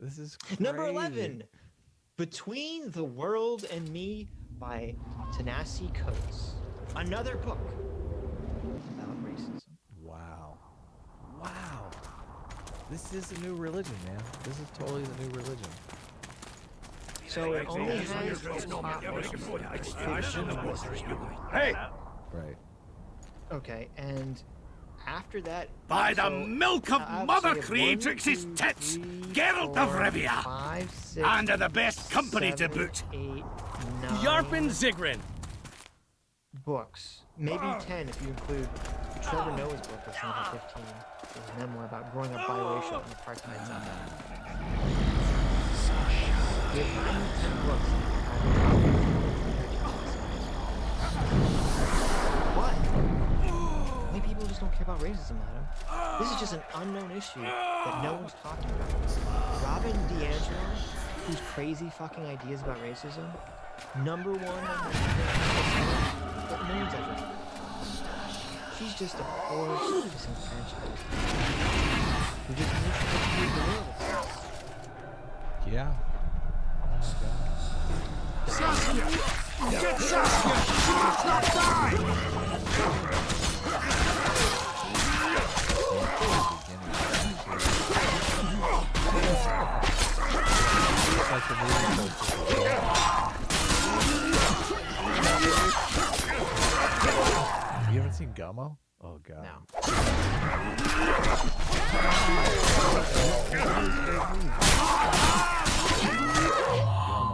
This is crazy. Number 11, Between the World and Me by Ta-Nehisi Coates. Another book about racism. Wow. Wow. This is a new religion, man. This is totally the new religion. So it only has Hey! Right. Okay, and after that, By the milk of Mother Creatrix's tits, Geralt of Rivia, 5, 6, and the best company to 7, boot. 8, 9 Yarpin Zigrin. books, maybe 10 if you include Trevor Noah's book, that's number 15. His memoir about growing up biracial in apartheid South Africa. We have 10 books. What? Many people just don't care about racism, Adam. This is just an unknown issue that no one's talking about. Robin DiAngelo, whose crazy fucking ideas about racism, number one on the that no one's ever heard. She's just a poor, disenfranchised who just needs to complete the world. Yeah. Oh my god. Saskia! Get Saskia! She must not die! It's like the movie poster. You haven't seen Gummo? Oh god. No.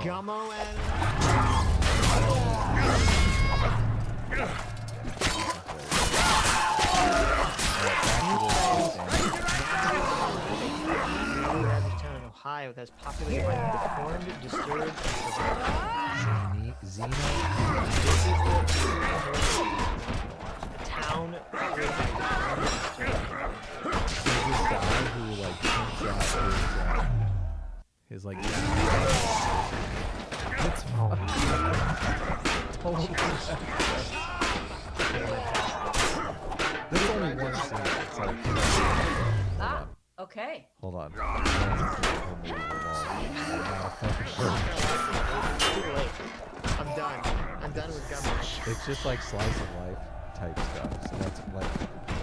Gummo and Ohio that's populated by deformed, disturbed, Xeno. this is the town populated by There's this guy who like prints out his like it's totally there's only one scene that's like Okay. hold on. I'm done. I'm done with Gummo. It's just like slice of life type stuff. So that's like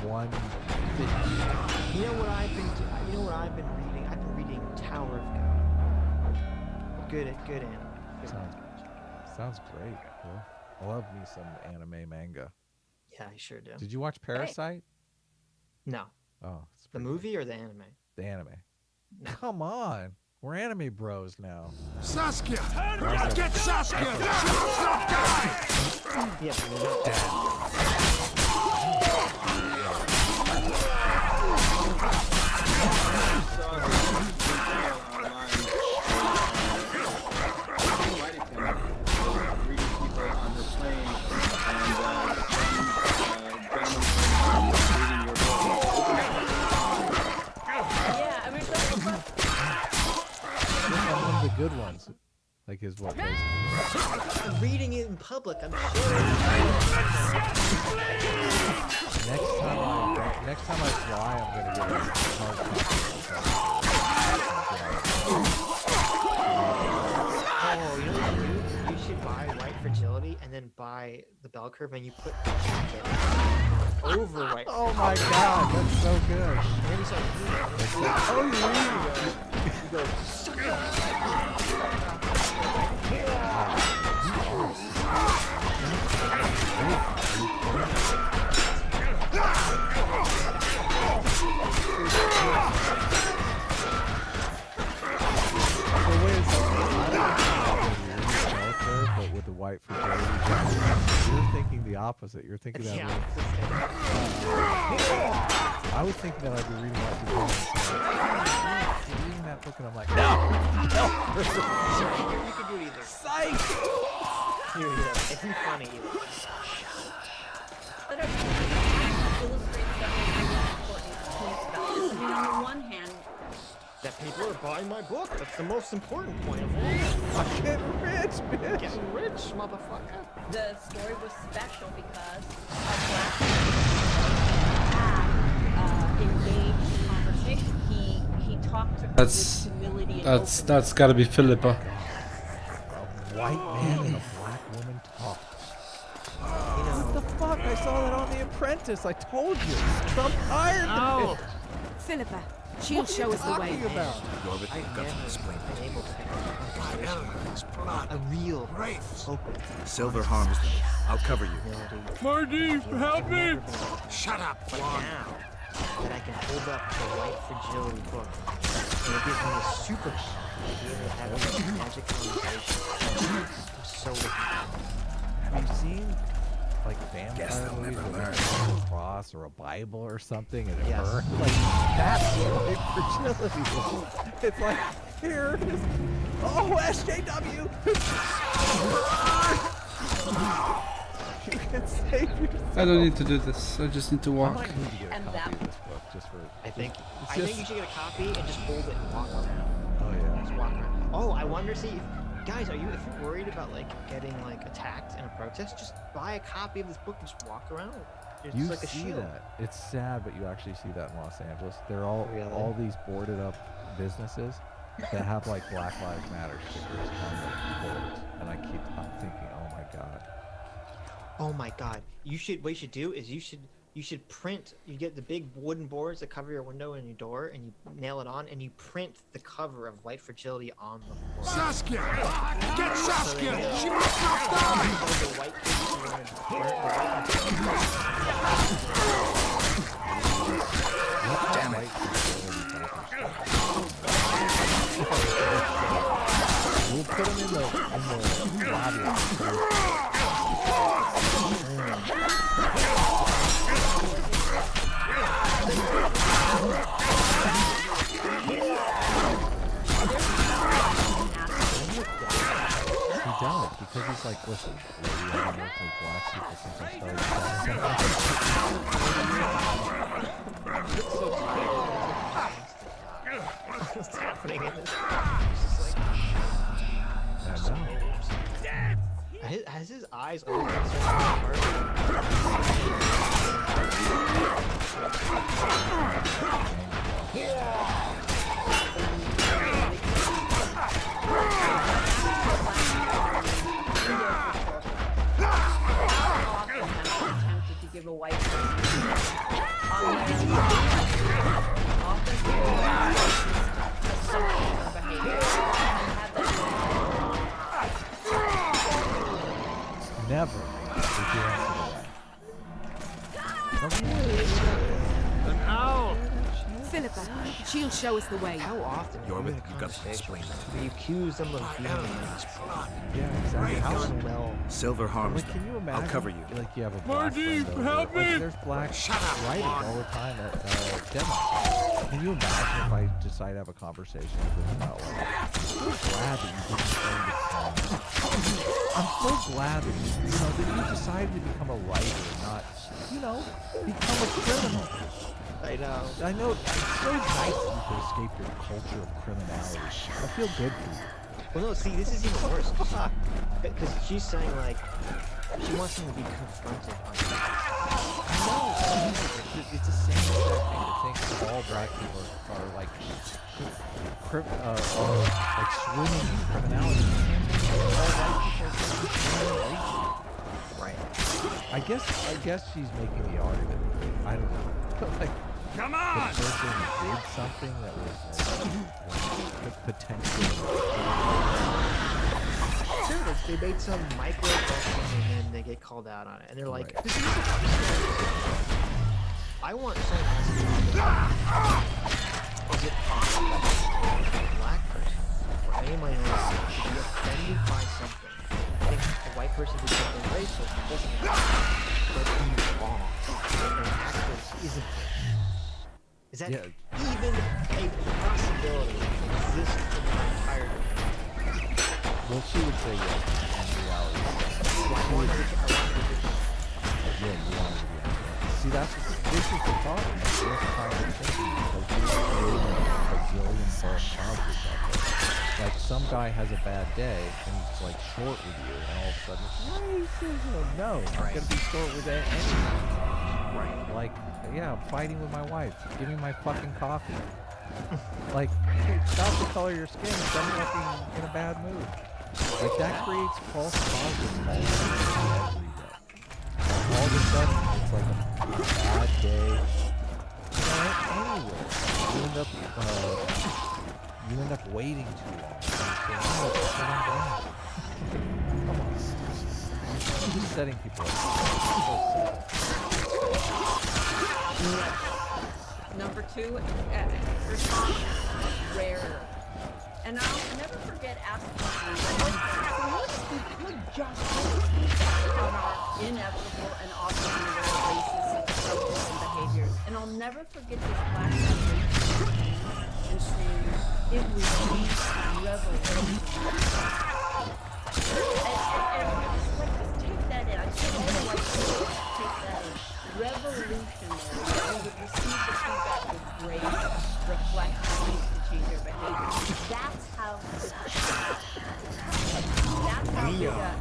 one. You know what I've been reading? I've been reading Tower of God. Good anime. Sounds great. Cool. I love me some anime manga. Yeah, I sure do. Did you watch Parasite? No. Oh, it's The pretty movie or the anime? good. The anime. Come on. We're anime bros now. Saskia! Get Saskia! She must not die! Yeah, but you're not dead. Yeah, I mean, One of the good ones. Like his what? I'm reading it in public. I'm sure. Next time I fly, I'm gonna get a hard copy. Oh, you know what you do? You should buy White Fragility and then buy the Bell Curve and you put the jacket over White. Oh my god, that's so good. And then you start reading it. Oh, you You go. But with the white fragility, you're thinking the opposite. You're thinking that. Yeah. I was thinking that I'd be reading white fragility. You're reading that book, and I'm like, no. Sorry, you can do it either. Psych. Here, it's funny either. that illustrates some really important points about this. I mean, on the one hand, That people are buying my book. That's the most important point of all. I'm getting rich, bitch. Getting rich, motherfucker. the story was special because a black man had engaged in conversation. He talk to her That's- with humility and That's openness. gotta be Philippa. A white man and a black woman talk. You know, What the fuck? I saw that on The Apprentice. I told you. Trump hired the Oh. bitch. Philippa, she'll What are show you us the way. talking about? Yorbit, I've you've got to never explain it. been able to pick up a conversation. A real, open, Silver harms them. I'll cover you. humility. Marty, help me! Never been able to. Shut up, But blonde. now that I can hold up the White Fragility book, and it gives me a superpower to be able to have a magic conversation. I'm so looking forward. Have you seen like vampire Guess they'll movies never where learn. they find a cross or a Bible or something and it Yes. burns? Like that's what fragility. It's like here, just, oh SJW. You can save yourself. I don't need to do this. I just need to I walk. might need to get a And copy that- of this book just for. I think It's I think just- you should get a copy and just hold it and walk around. Oh yeah. Just walk around. Oh, I wonder, see, guys, if you're worried about like getting like attacked in a protest, just buy a copy of this book and just walk around. It's You like a see shield. that? It's sad, but you actually see that in Los Angeles. They're all these boarded up businesses that have like Black Lives Matter stickers on the boards, and I'm thinking, oh my god. Oh my god. What you should do is you should print, you get the big wooden boards that cover your window and your door and you nail it on and you print the cover of White Fragility on the board. Saskia! Get So they Saskia! know. She must not die! All the white kids who wanna Damn it. We'll put them in the lobby. He does, because he's like, listen, lady, I've been working with black people since I started. What's happening in this? I know. Has his eyes always been so hard? Attempted to give a white person assumption or behavior. Never would you answer An owl! Philippa, she'll show us the way. How often Yorbit, in you've got to conversations explain it. do you accuse them of being Yeah, exactly. how How well? Silver harms Like, can you them. imagine? I'll cover you. Like, you have a black Marty, friend over, help like, me! there's black Shut up, writers Juan. all the time at demos. Can you imagine if I decide to have a conversation with them about, like, I'm so glad that you didn't play this song. I'm so glad that that you decided to become a writer, not, become a criminal. I know. I know it's so nice that you can escape your culture of criminality. I feel good for you. Well, no, see, this is even worse. Because she's saying, like, she wants him to be confronted on it. I know. It's the same exact thing to think that all black people are like, like swimming in criminality. All white people are swimming in Right. I guess she's making the argument. I don't know. Like, Come the on! person did something that was could potentially. Sure, they made some micro correction and then they get called out on it. And they're like, Right. this is I want someone else to be is it possible for a black person or any minority to be offended by something? I think a white person did something racist, it doesn't matter. But be wrong. And actually isn't it? Is that Yeah. even a possibility that exists in the entire Well, she would say yes. In reality, I wanted to yeah, you wanted to be accurate. See, this is the problem. Like, this kind of thinking because you're creating a zillion false positives out there. Like, some guy has a bad day and he's like short with you, and all of a sudden it's racism. No, I'm gonna be short with that anyway. Right. Like, yeah, I'm fighting with my wife. Give me my fucking coffee. Like, dude, stop the color of your skin. Don't fucking in a bad mood. Like, that creates false positives all day, every day. All of a sudden, it's like a bad day. Anyway, you end up waiting too long. Come on. You're just setting people up. Number two, response rare. And I'll never forget asking what just on our inevitable and often racist approaches and behaviors. And I'll never forget this black man and saying it was revolution. And just take that in. I just want to take that in. Revolutionary. We would receive the feedback with grace, reflect, and use to change their behavior. That's how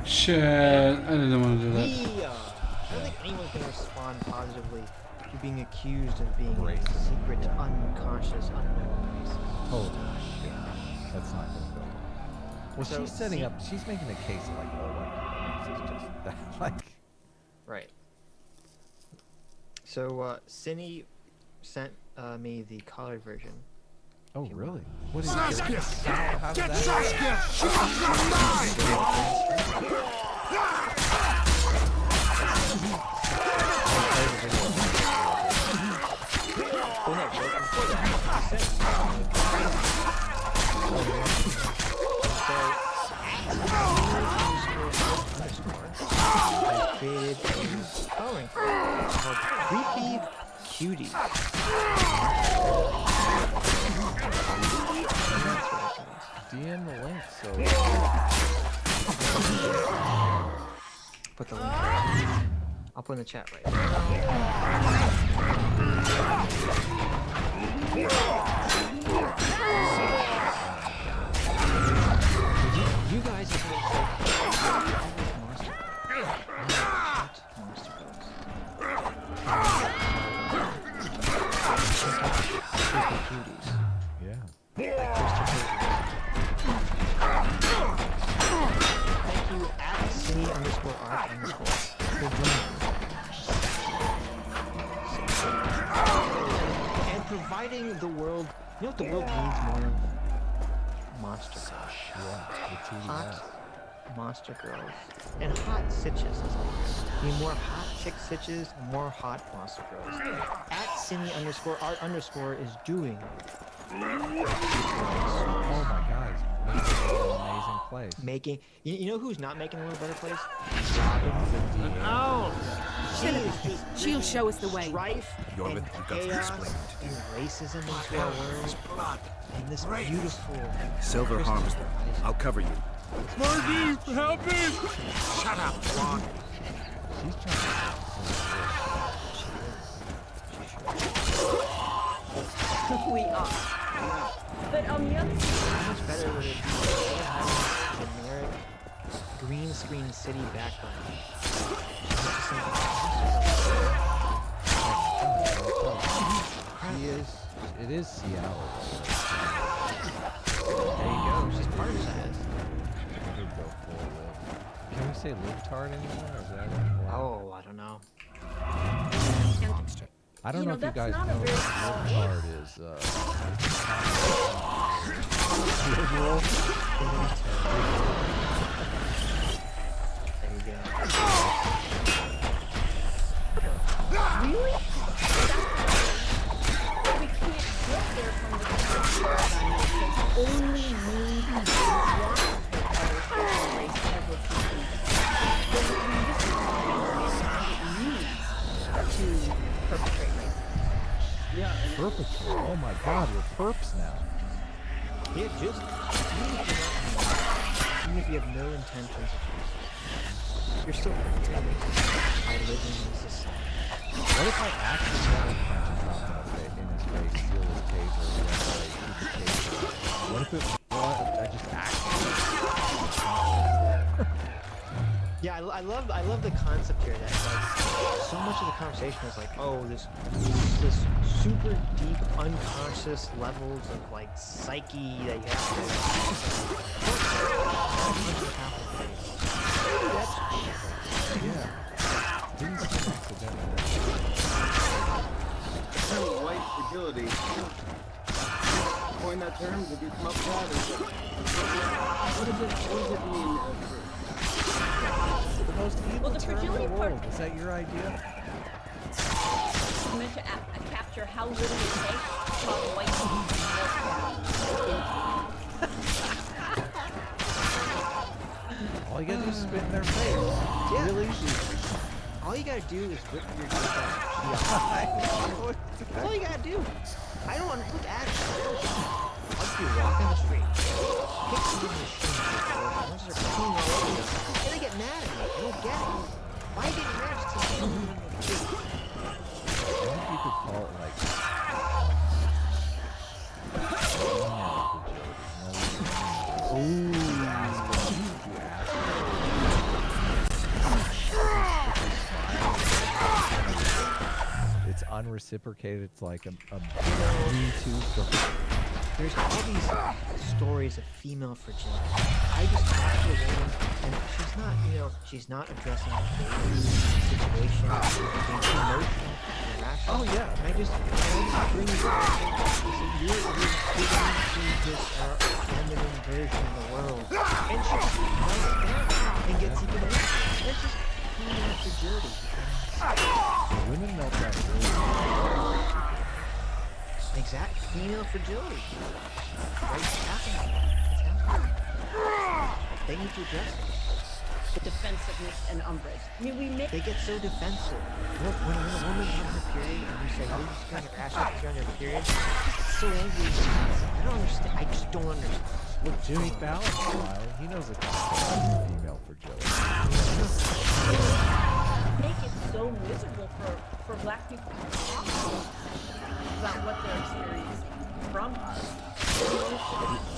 Shit, I didn't want to do that. I don't think anyone's going to respond positively to being accused of being a secret, unconscious, unknown racist. Totally. Yeah. That's not going to go. Well, So, she's setting up. She's making a case like, oh, like this is just that, like. Right. So, Cindy sent me the colored version. Oh, really? What is Saskia! How Get did that? Saskia! She must not die! Oh, no, before that, I created a coloring called Creepy Cutie. DM the link, so. Put the link there. I'll put in the chat right now. You guys have been monster. Monster cuties. Yeah. Thank you at Cine_art_ for joining and providing the world. You know what the world needs more of? Monster girls. Hot monster girls and hot sitches. We need more hot chick sitches and more hot monster girls. At Cine_art_ is doing. Oh my God, it's making an amazing place. Making you know who's not making a little better place? An owl! She'll show us the way. Strife You're and with- you got to chaos explain it. and racism into our world Blood. and this beautiful Silver crystal harms them. I'll cover you. Margie, help me! Shut up, Blonde. She's trying we are. But on the other hand, how much better would it be instead of having a generic green screen city background? It is Seattle. There you go. She's part of that. Can we say libtard anymore? Or is that allowed? Oh, I don't know. I don't know if you that's guys not know a what very libtard is. Liberal. There you go. really? We can't get there from the paradigm because only mean people want to hurt others special race ever succeed. Then we just understand it means to perpetrate racism. Yeah. Perpetrate. Oh my God, we're perps now. Yeah, just even if you have no intentions of racism, you're still perpetrating by living in this society. What if I accidentally punch a cop in his face, steal his taser, or keep the taser? What if I just accidentally? Yeah, I love the concept here that like so much of the conversation is like, oh, this super deep unconscious levels of like psyche that you have to. Yeah. Didn't seem accidental. White fragility. Coin that term? Did you come up with that? What does it mean? The most evil the term in fragility the part- world. Is that your idea? It's meant to capture how little it takes to cause white people All you gotta do is spit in their face. Yeah. Really easy. All you gotta do is whip your dick out. That's all you gotta do. I don't want to look at it. I'll just be walking the street. Kick some of the shit. Once they're peeing all over you, and they get mad at me. I don't get it. Why are you getting mad just to in the street? I think you could call it like it's unreciprocated. It's like a Me Too story. There's all these stories of female fragility. I just talked to a woman, and she's not, she's not addressing the situation, being emotional, irrational. Oh yeah. And I just bring you up. You're giving into this feminine version of the world, and she just melts down and gets even angry. That's just female fragility. Women melt that really. Exact female fragility. Right? It's happening. It's happening. They need to address it. the defensiveness and umbrage. I mean, we make They get so defensive. Look, when a woman has her period and you say, you're just going to ash out on your period, it's so angry. I don't understand. I just don't understand. Look, Jimmy Fallon smiling. He knows a concept of female fragility. make it so miserable for black people about what they're experiencing from us.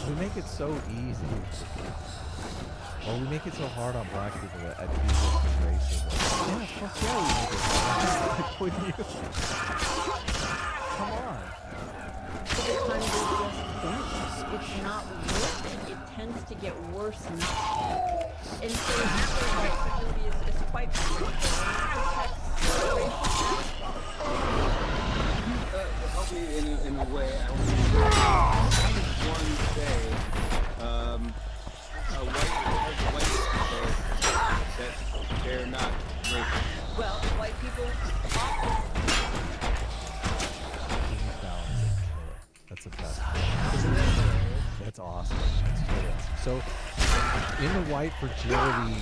We make it so easy. Well, we make it so hard on black people that accuse us of racism. Yeah, fuck yeah, we make it hard. Like, wouldn't you? Come on. By the time they just vent, it's not worth it. It tends to get worse, not. And so white fragility is quite powerful. Help me in a way. I was one day, a white say that they're not racist. Well, white people Jimmy Fallon's a killer. That's the best. That's awesome. That's totally awesome. So, in the white fragility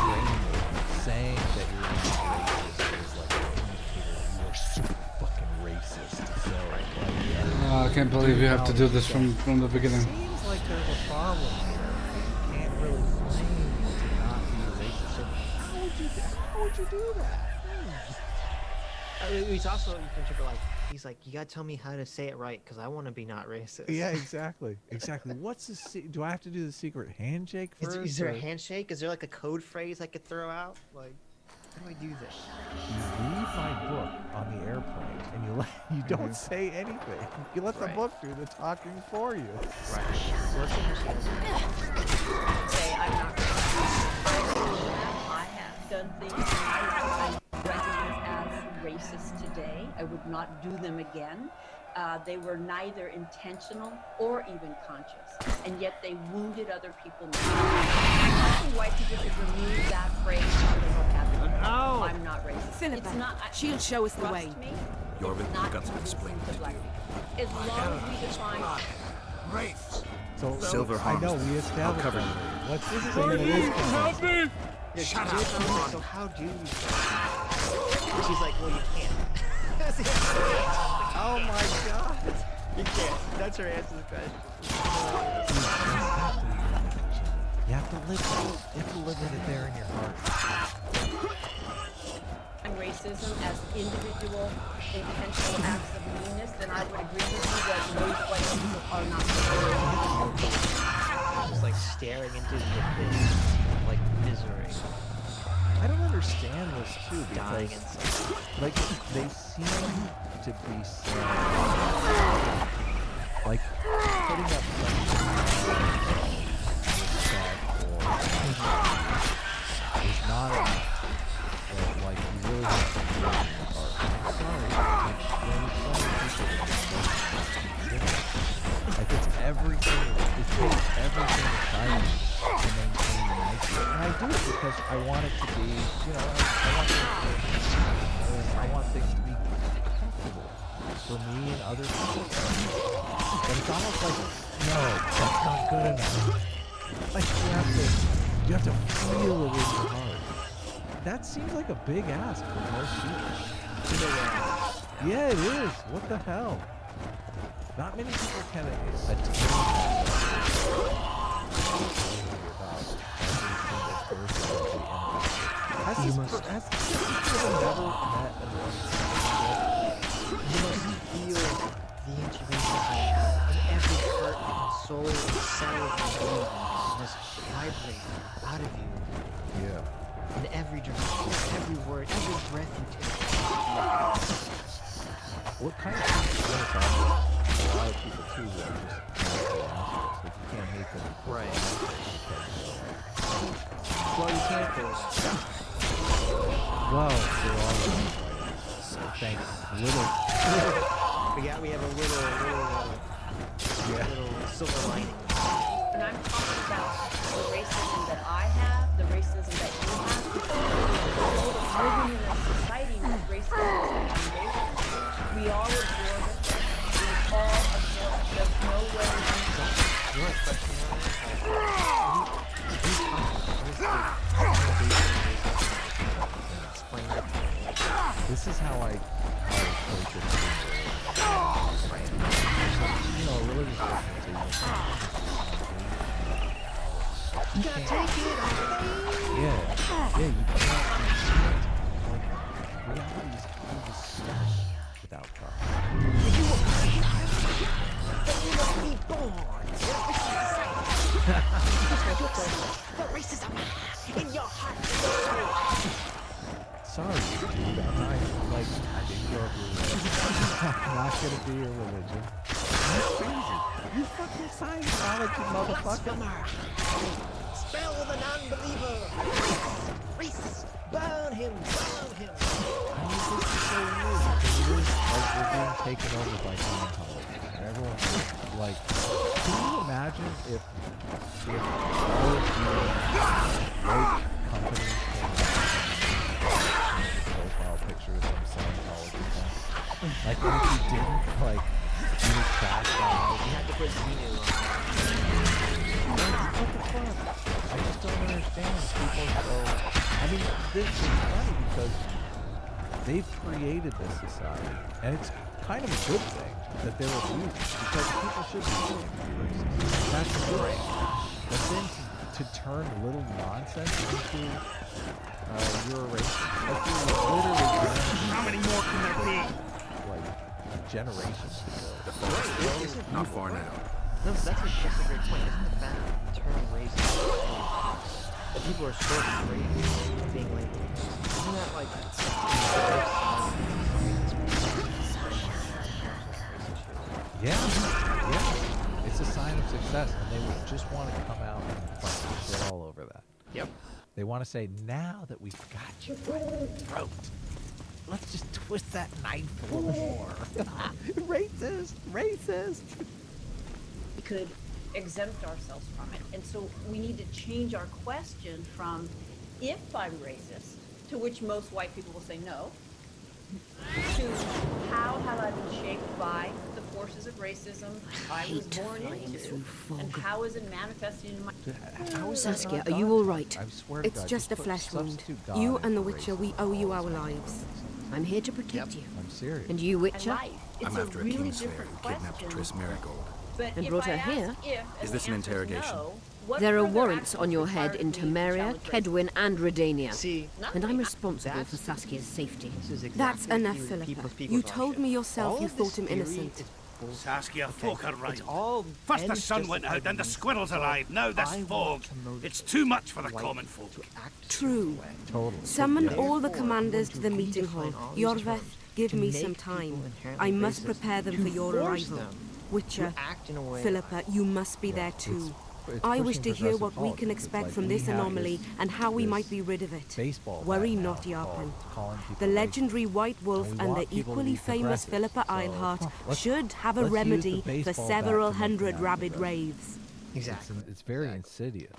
framework, saying that you're racist is like an indicator that you are super fucking racist. So, like, I can't believe you have to do this from the beginning. seems like there's a problem here. You can't really claim to not be racist. So how would you do that? It's also, you can check it like, he's like, you gotta tell me how to say it right, because I want to be not racist. Yeah, exactly. Exactly. What's the do I have to do the secret handshake first? Is there or- a handshake? Is there like a code phrase I could throw out? Like, how do I do this? You read my book on the airplane, and you don't say anything. You let the Right. book do the talking for you. Right. So let's understand. say I'm not I have done things I recognize as racist today. I would not do them again. They were neither intentional or even conscious, and yet they wounded other people. I think white people should remove that phrase from their vocabulary. I'm not racist. Philippa, It's not. she'll show us the Trust way. me, Your it's not got to explain to to black you. people. As long as we define. Wraiths. So Silver I know harms we them. established I'll cover that. you. Let's say that it is Help me! Yeah, Shut Jill up, told me, come on. so how do you say it? And she's like, well, you can't. Oh my god. You can't. That's her answer to the question. You have to live with it. You have to live with it there in your heart. And racism as individual intentional acts of meanness, then I would agree with you that most white people are not. Just like staring into the abyss of like misery. I don't understand this too Dying because inside. like they seem to be saying like putting up some is not enough. That, like you really have to do it in the art. I'm sorry, like there's so many people that just don't get it. Like it's everything. It takes everything aside to maintain the nicety. And I do it because I want it to be, you know, I want things to be comfortable for me and other people. But it's almost like, no, that's not good enough. Like you have to feel it in your heart. That seems like a big ask for most people. Yeah, it is. What the hell? Not many people can attain Has this person never met You must feel the intuition of every heart and soul and cell of your being must vibrate out of you Yeah. in every direction, every word, every breath you take. What kind of people are a lot of people too who are just natural assholes. Like you can't hate them. Right. Well, you can't go. Well, they're all right. Thanks. We have a little silver lining. And I'm talking about the racism that I have, the racism that you have, because we're living in a society with racism and racism. We all absorb it. We all absorb it. There's no way we can You know what question explain that. This is how I approach it. You know, a religious person. You gotta take it. Yeah, you can't. Like, reality is hard to study without God. You were but you must be born. The racism in your heart. Sorry, dude. I'm not like I didn't grow up with religion. I'm not gonna be a religion. That's crazy. You fucking Scientology motherfucker. Spell the non-believer. Racist. Burn him. Burn him. I mean, this is so weird because it is like we're being taken over by Scientology. And everyone's like, can you imagine if all of the white companies profile pictures of Scientology things? Like, what if you didn't, like, you would crash down? You had to put Xenu on. What the fuck? I just don't understand. People go, I mean, this is funny because they've created this society, and it's kind of a good thing that they're abused because people should be doing racist. That's great. But then to turn little nonsense into you're a racist. Like you're literally How many more can there be? like generations ago. Not far now. No, that's a great point. Isn't the term racist? That people are so afraid of being labeled. Isn't that like Yeah. It's a sign of success, and they would just want to come out and fucking shit all over that. Yep. They want to say, now that we've got you by the throat, let's just twist that knife a little more. Racist, racist. we could exempt ourselves from it. And so we need to change our question from if I'm racist, to which most white people will say no, to how have I been shaped by the forces of racism I was born into, and how is it manifesting in my... Saskia, are you all right? I swear to It's God, just a put flesh wound. substitute God You in and the for Witcher, racism. we owe you our lives. I'm here to protect you. I'm serious. And you, and Witcher? life? It's I'm after a really Kingslayer different who kidnapped question. Triss Marigold. But And if brought I her ask here? if, and Is this the an answer's interrogation? no, what There are further warrants on actions your head required in of me to Temeria, challenge racism? Kedwin, and Redania. See, And I'm responsible That's- for Saskia's safety. this is That's exactly enough, the Philippa. people's You our told shit. me yourself All you of this thought him theory innocent. is people. Saskia, okay? folk are right. It's all First the ends sun went out, then the justified squirrels means. arrived, now this I fog. want to motivate It's too much for the white common people folk. to act a True. certain way. Totally. Summon Yeah. all the Therefore, commanders I'm to the going meeting hall. redefine all these Yorveth, terms give to me make some people time. inherently I must racist, prepare them to for your force arrival. them Witcher, to act in a way Philippa, you must be there too. I wish to hear what we can expect from this anomaly and how we might be rid of it. Baseball. Worry bat not, now Yarpen. calling people The racist. legendary White Wolf And we and the want people to equally be famous progressive. Philippa So, Eilhart let's- should have a let's use the remedy for baseball bat several to make hundred them rabid progressive. raves. Exactly. It's very Exactly. insidious.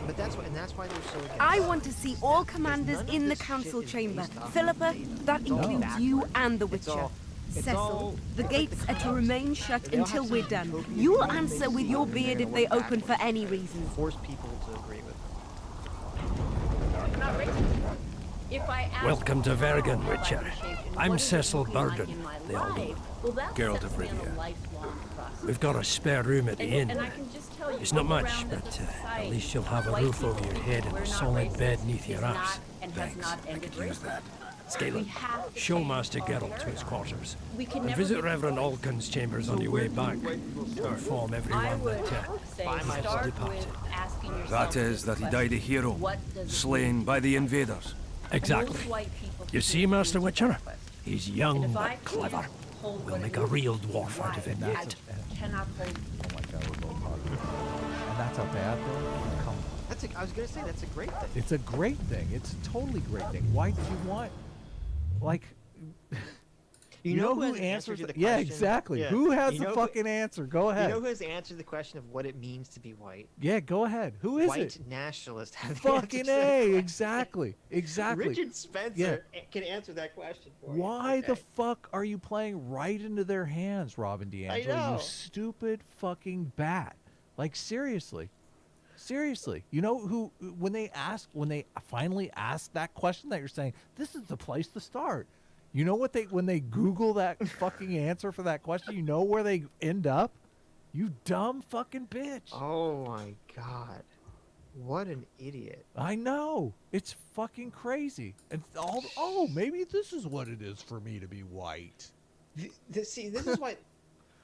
But that's why they're so. Against I it. want to see all Because commanders none of in the this council shit is chamber. based off of Philippa, data. that It's all includes you backwards. and the It's Witcher. all- it's Cecil, all- the it's like gates the are to cutouts. remain shut They all have until some we're done. utopian You will dream they answer with see your and they're beard gonna if they work open for backwards any to reason. force people to agree with them. Not racist. If I ask Welcome to how Vergen, have I Witcher. been shaped and I'm what is it Cecil looking like Burden, in my the Alderman. life, well, that Geralt sets of me on a Rivia. lifelong process. We've got a spare room at the inn. And I can just tell you, It's not all much, around but as a at society, least you'll have a white roof over people your head and we're a not solid racist bed neath your is arse. not and has Thanks, not I ended could use racism. that. We Scalen, have to show change Master our Geralt to his paradigm. quarters. We can And never visit get the Reverend voice. Aldkin's chambers on your way back. To inform I everyone would that say myself. start Departed. with asking yourself That is this that he question. died a hero, What does it slain mean by to the be white? invaders. Exactly. Most white people You see, can't Master answer Witcher? that question. He's And young if I but clever. can't hold We'll what it make a means real to be dwarf out of him white, yet. I cannot hold. Oh my god, we're both talking. And that's a bad thing? Come on. I was gonna say that's a great thing. It's a great thing. It's a totally great thing. Why do you want, like, you know who has the answer answers? to the Yeah, question? exactly. Yeah. Who has You the know fucking answer? Go ahead. You know who has the answer to the question of what it means to be white? Yeah, go ahead. Who is White it? nationalists have the Fucking answer to that A. question. Exactly. Exactly. Richard Spencer can answer that question for you. Why the Okay. fuck are you playing right into their hands, Robin DeAngelo? know. You stupid fucking bat. Like, seriously. Seriously. You know who, when they finally ask that question that you're saying, this is the place to start. You know what when they Google that fucking answer for that question, you know where they end up? You dumb fucking bitch. Oh my god. What an idiot. I know. It's fucking crazy. And maybe this is what it is for me to be white. See, this is why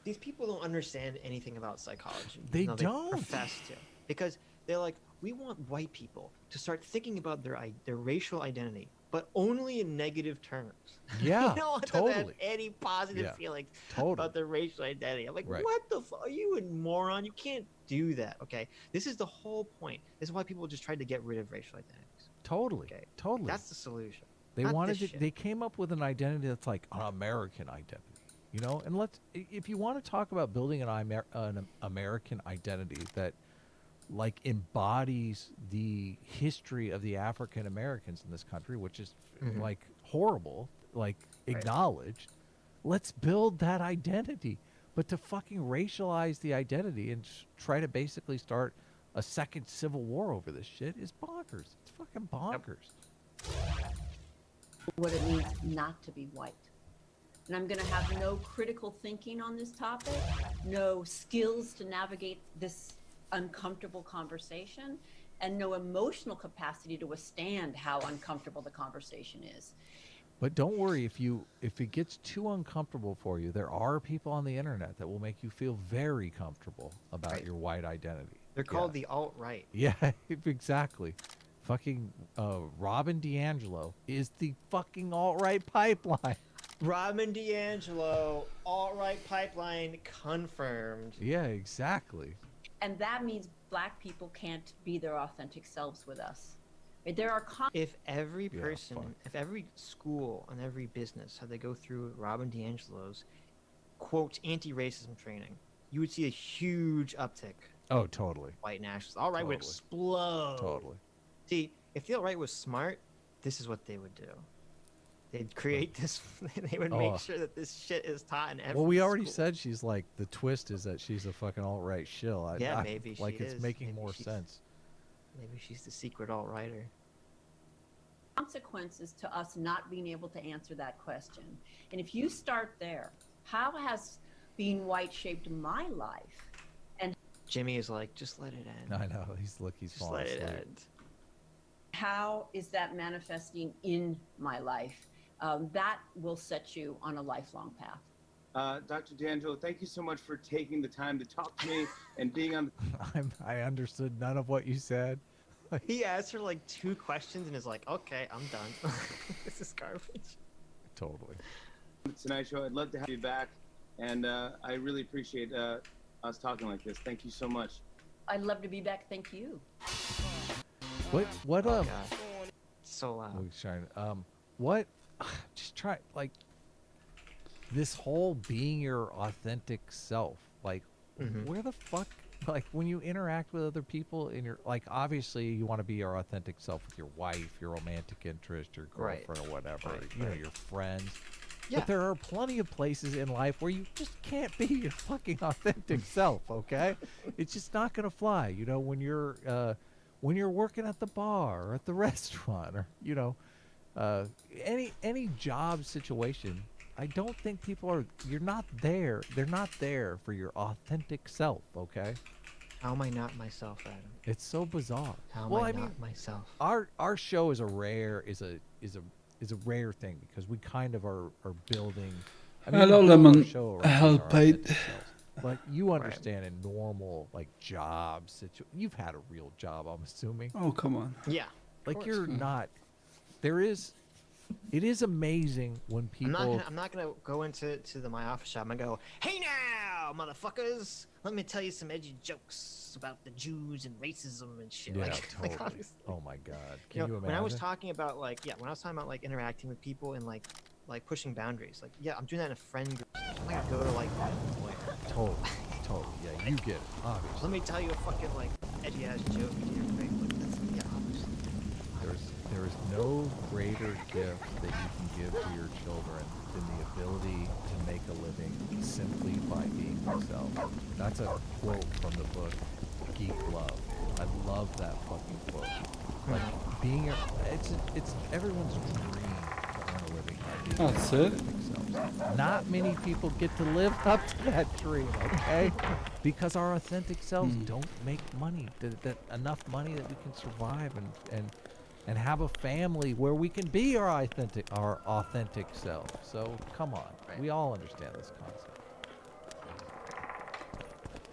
these people don't understand anything about psychology. They No, don't. profess to. Because they're like, we want white people to start thinking about their racial identity, but only in negative terms. Yeah, They don't want them to have totally. any positive Yeah, feelings totally. about their racial identity. I'm like, Right. what the fuck? Are you a moron? You can't do that, okay? This is the whole point. This is why people just tried to get rid of racial identities. Totally. Okay. Totally. That's the solution. They not wanted this to, shit. they came up with an identity that's like an American identity, you know. And if you want to talk about building an American identity that like embodies the history of the African Americans in this country, which is like horrible, like acknowledged, let's build that identity. But to fucking racialize the identity and try to basically start a second civil war over this shit is bonkers. It's fucking bonkers. What it means not to be white. And I'm going to have no critical thinking on this topic, no skills to navigate this uncomfortable conversation, and no emotional capacity to withstand how uncomfortable the conversation is. But don't worry, if it gets too uncomfortable for you, there are people on the internet that will make you feel very comfortable about your white identity. They're called the alt-right. Yeah, exactly. Fucking Robin DeAngelo is the fucking alt-right pipeline. Robin DeAngelo, alt-right pipeline confirmed. Yeah, exactly. And that means black people can't be their authentic selves with us. Right? There are If every Yeah, person, fine. if every school and every business had to go through Robin DeAngelo's, quote, anti-racism training, you would see a huge uptick. Oh, totally. White nationalists. Alt-right would Totally. explode. Totally. See, if the alt-right was smart, this is what they would do. They'd create this. They would Oh. make sure that this shit is taught in every Well, we already school. said she's like, the twist is that she's a fucking alt-right shill. Yeah, maybe like she it's is. making Maybe more she's- sense. Maybe she's the secret alt-righter. consequences to us not being able to answer that question. And if you start there, how has being white shaped my life? And Jimmy is like, just let it end. I know. He's Just falling let asleep. it end. how is that manifesting in my life? That will set you on a lifelong path. Dr. D'Angelo, thank you so much for taking the time to talk to me and being on. I understood none of what you said. He asked her like 2 questions and is like, okay, I'm done. This is garbage. Totally. Tonight show. I'd love to have you back, and I really appreciate us talking like this. Thank you so much. I'd love to be back. Thank you. What God. So loud. Luke's trying what just try like this whole being your authentic self, like where the fuck, like when you interact with other people in your, like obviously you want to be your authentic self with your wife, your romantic interest, your girlfriend or whatever, you know, your friends. Yeah. But there are plenty of places in life where you just can't be your fucking authentic self, okay? It's just not gonna fly. You know, when you're working at the bar or at the restaurant, or you know, any job situation, I don't think people are. You're not there. They're not there for your authentic self, okay? How am I not myself, Adam? It's so bizarre. How am I not myself? Our show is a rare rare thing because we kind of are building. I mean, Hello, we build our Lemon. show around Help, our mate. authentic selves. But you understand in normal like job situation, you've had a real job, I'm assuming. Oh, come on. Yeah. Like you're not. It is amazing when people. I'm not gonna go into my office shop and go, hey now, motherfuckers, let me tell you some edgy jokes about the Jews and racism and shit. Yeah, like, totally. obviously. Oh my God. Can You know, you imagine? when I was talking about like interacting with people and like pushing boundaries, like I'm doing that in a friend group. I'm not gonna go to like my employer. Totally. Yeah, you get it. Obviously. Let me tell you a fucking like edgy ass joke to your face. Like, that's, obviously. There is no greater gift that you can give to your children than the ability to make a living simply by being yourself. That's a quote from the book Geek Love. I love that fucking quote. Like being it's everyone's dream to earn a living by being That's their it. authentic selves. Not many people get to live up to that dream, okay? Because our authentic selves don't make money, that enough money that we can survive and have a family where we can be our authentic self. So come on, we all understand this concept.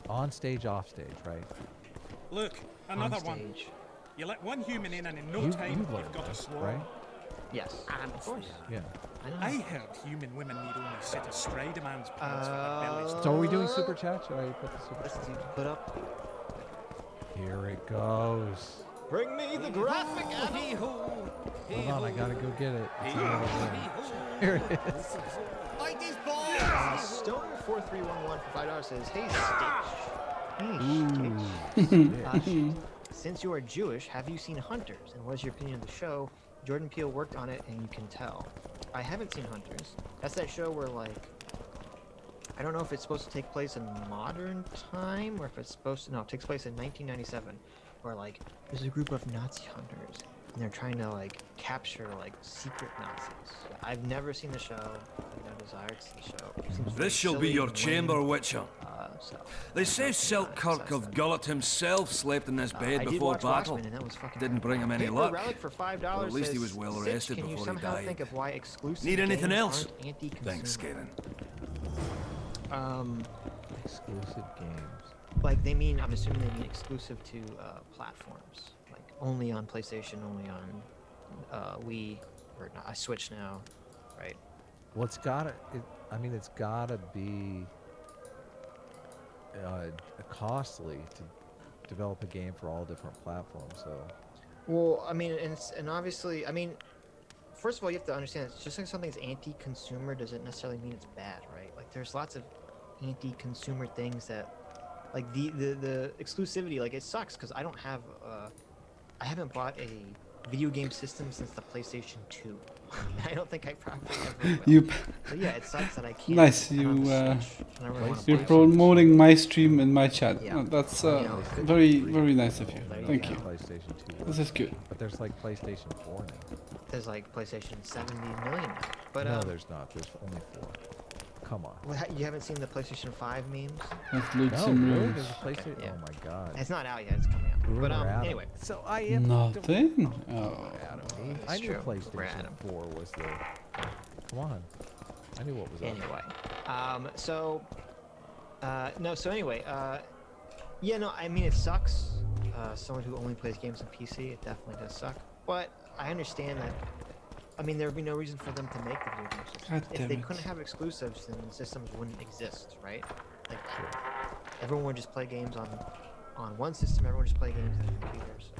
On stage, off stage, right? Look, another On one. stage. You let one human in and in no You time learned you've got a that, swarm. right? Yes. Of course. Yeah. I know. I heard human women need only sit astride a man's pants for their bellies. So are we doing super chat? Should I put the super Let's chat? do put up. Here it goes. Bring me the graphic, Abby. Hold on, I gotta go get it. It's another one. Here it is. Stoner4311 for $5 says, hey, Stitch. Hey, Stitch. Since you are Jewish, have you seen Hunters? And what is your opinion of the show? Jordan Peele worked on it, and you can tell. I haven't seen Hunters. That's that show where, like, I don't know if it's supposed to take place in modern time, or if it's supposed to, no, it takes place in 1997, where, like, there's a group of Nazi hunters, and they're trying to, like, capture, like, secret Nazis. I've never seen the show. I have no desire to see the show. It seems very This shall be silly your and chamber, lame. Witcher. So, They say Selkirk of Gullet himself slept in this I bed did before watch battle. Watchmen, and that was fucking Didn't bring him any Paper luck. Relic for $5 Well, at least he says, was well "Sitch, rested can you before he somehow died. think of why exclusive Need anything games else? aren't anti-consumer?" Thanks, Kevin. Exclusive games. Like they mean, I'm assuming they mean exclusive to platforms, like only on PlayStation, only on Wii, or not, I Switch now, right? Well, it's gotta be costly to develop a game for all different platforms. So, Well, I mean, and obviously, I mean, first of all, you have to understand, it's just like something's anti-consumer doesn't necessarily mean it's bad, right? Like, there's lots of anti-consumer things that, like the exclusivity, like it sucks because I don't have, I haven't bought a video game system since the PlayStation 2. I don't think I probably ever will. You, So yeah, it sucks that I can't. Nice, put on you, the Switch, and I really wanna you're buy it. promoting my stream in my chat. Yeah. No, that's You know, very, very nice of you. There you Thank go. you. PlayStation 2. This is good. But there's like PlayStation 4 now. There's like PlayStation 70 million now. But No, there's not. There's only 4. Come on. well, you haven't seen the PlayStation 5 memes? Let's loot No, some really? rooms. There's a PlayStation. yeah. Oh my God. It's not out yet. It's coming out. Rumor But Adam. anyway, So I am. Nothing? Oh. Adam. It's I knew true. We're PlayStation Adam. 4 was the. Come on. I knew what was up. Anyway, so anyway, yeah, no, I mean, it sucks. Someone who only plays games on PC, it definitely does suck. But I understand that. I mean, there would be no reason for them to make the video games. If they couldn't have exclusives, then the systems wouldn't exist, right? Like, everyone would just play games on one system. Everyone would just play games on computers.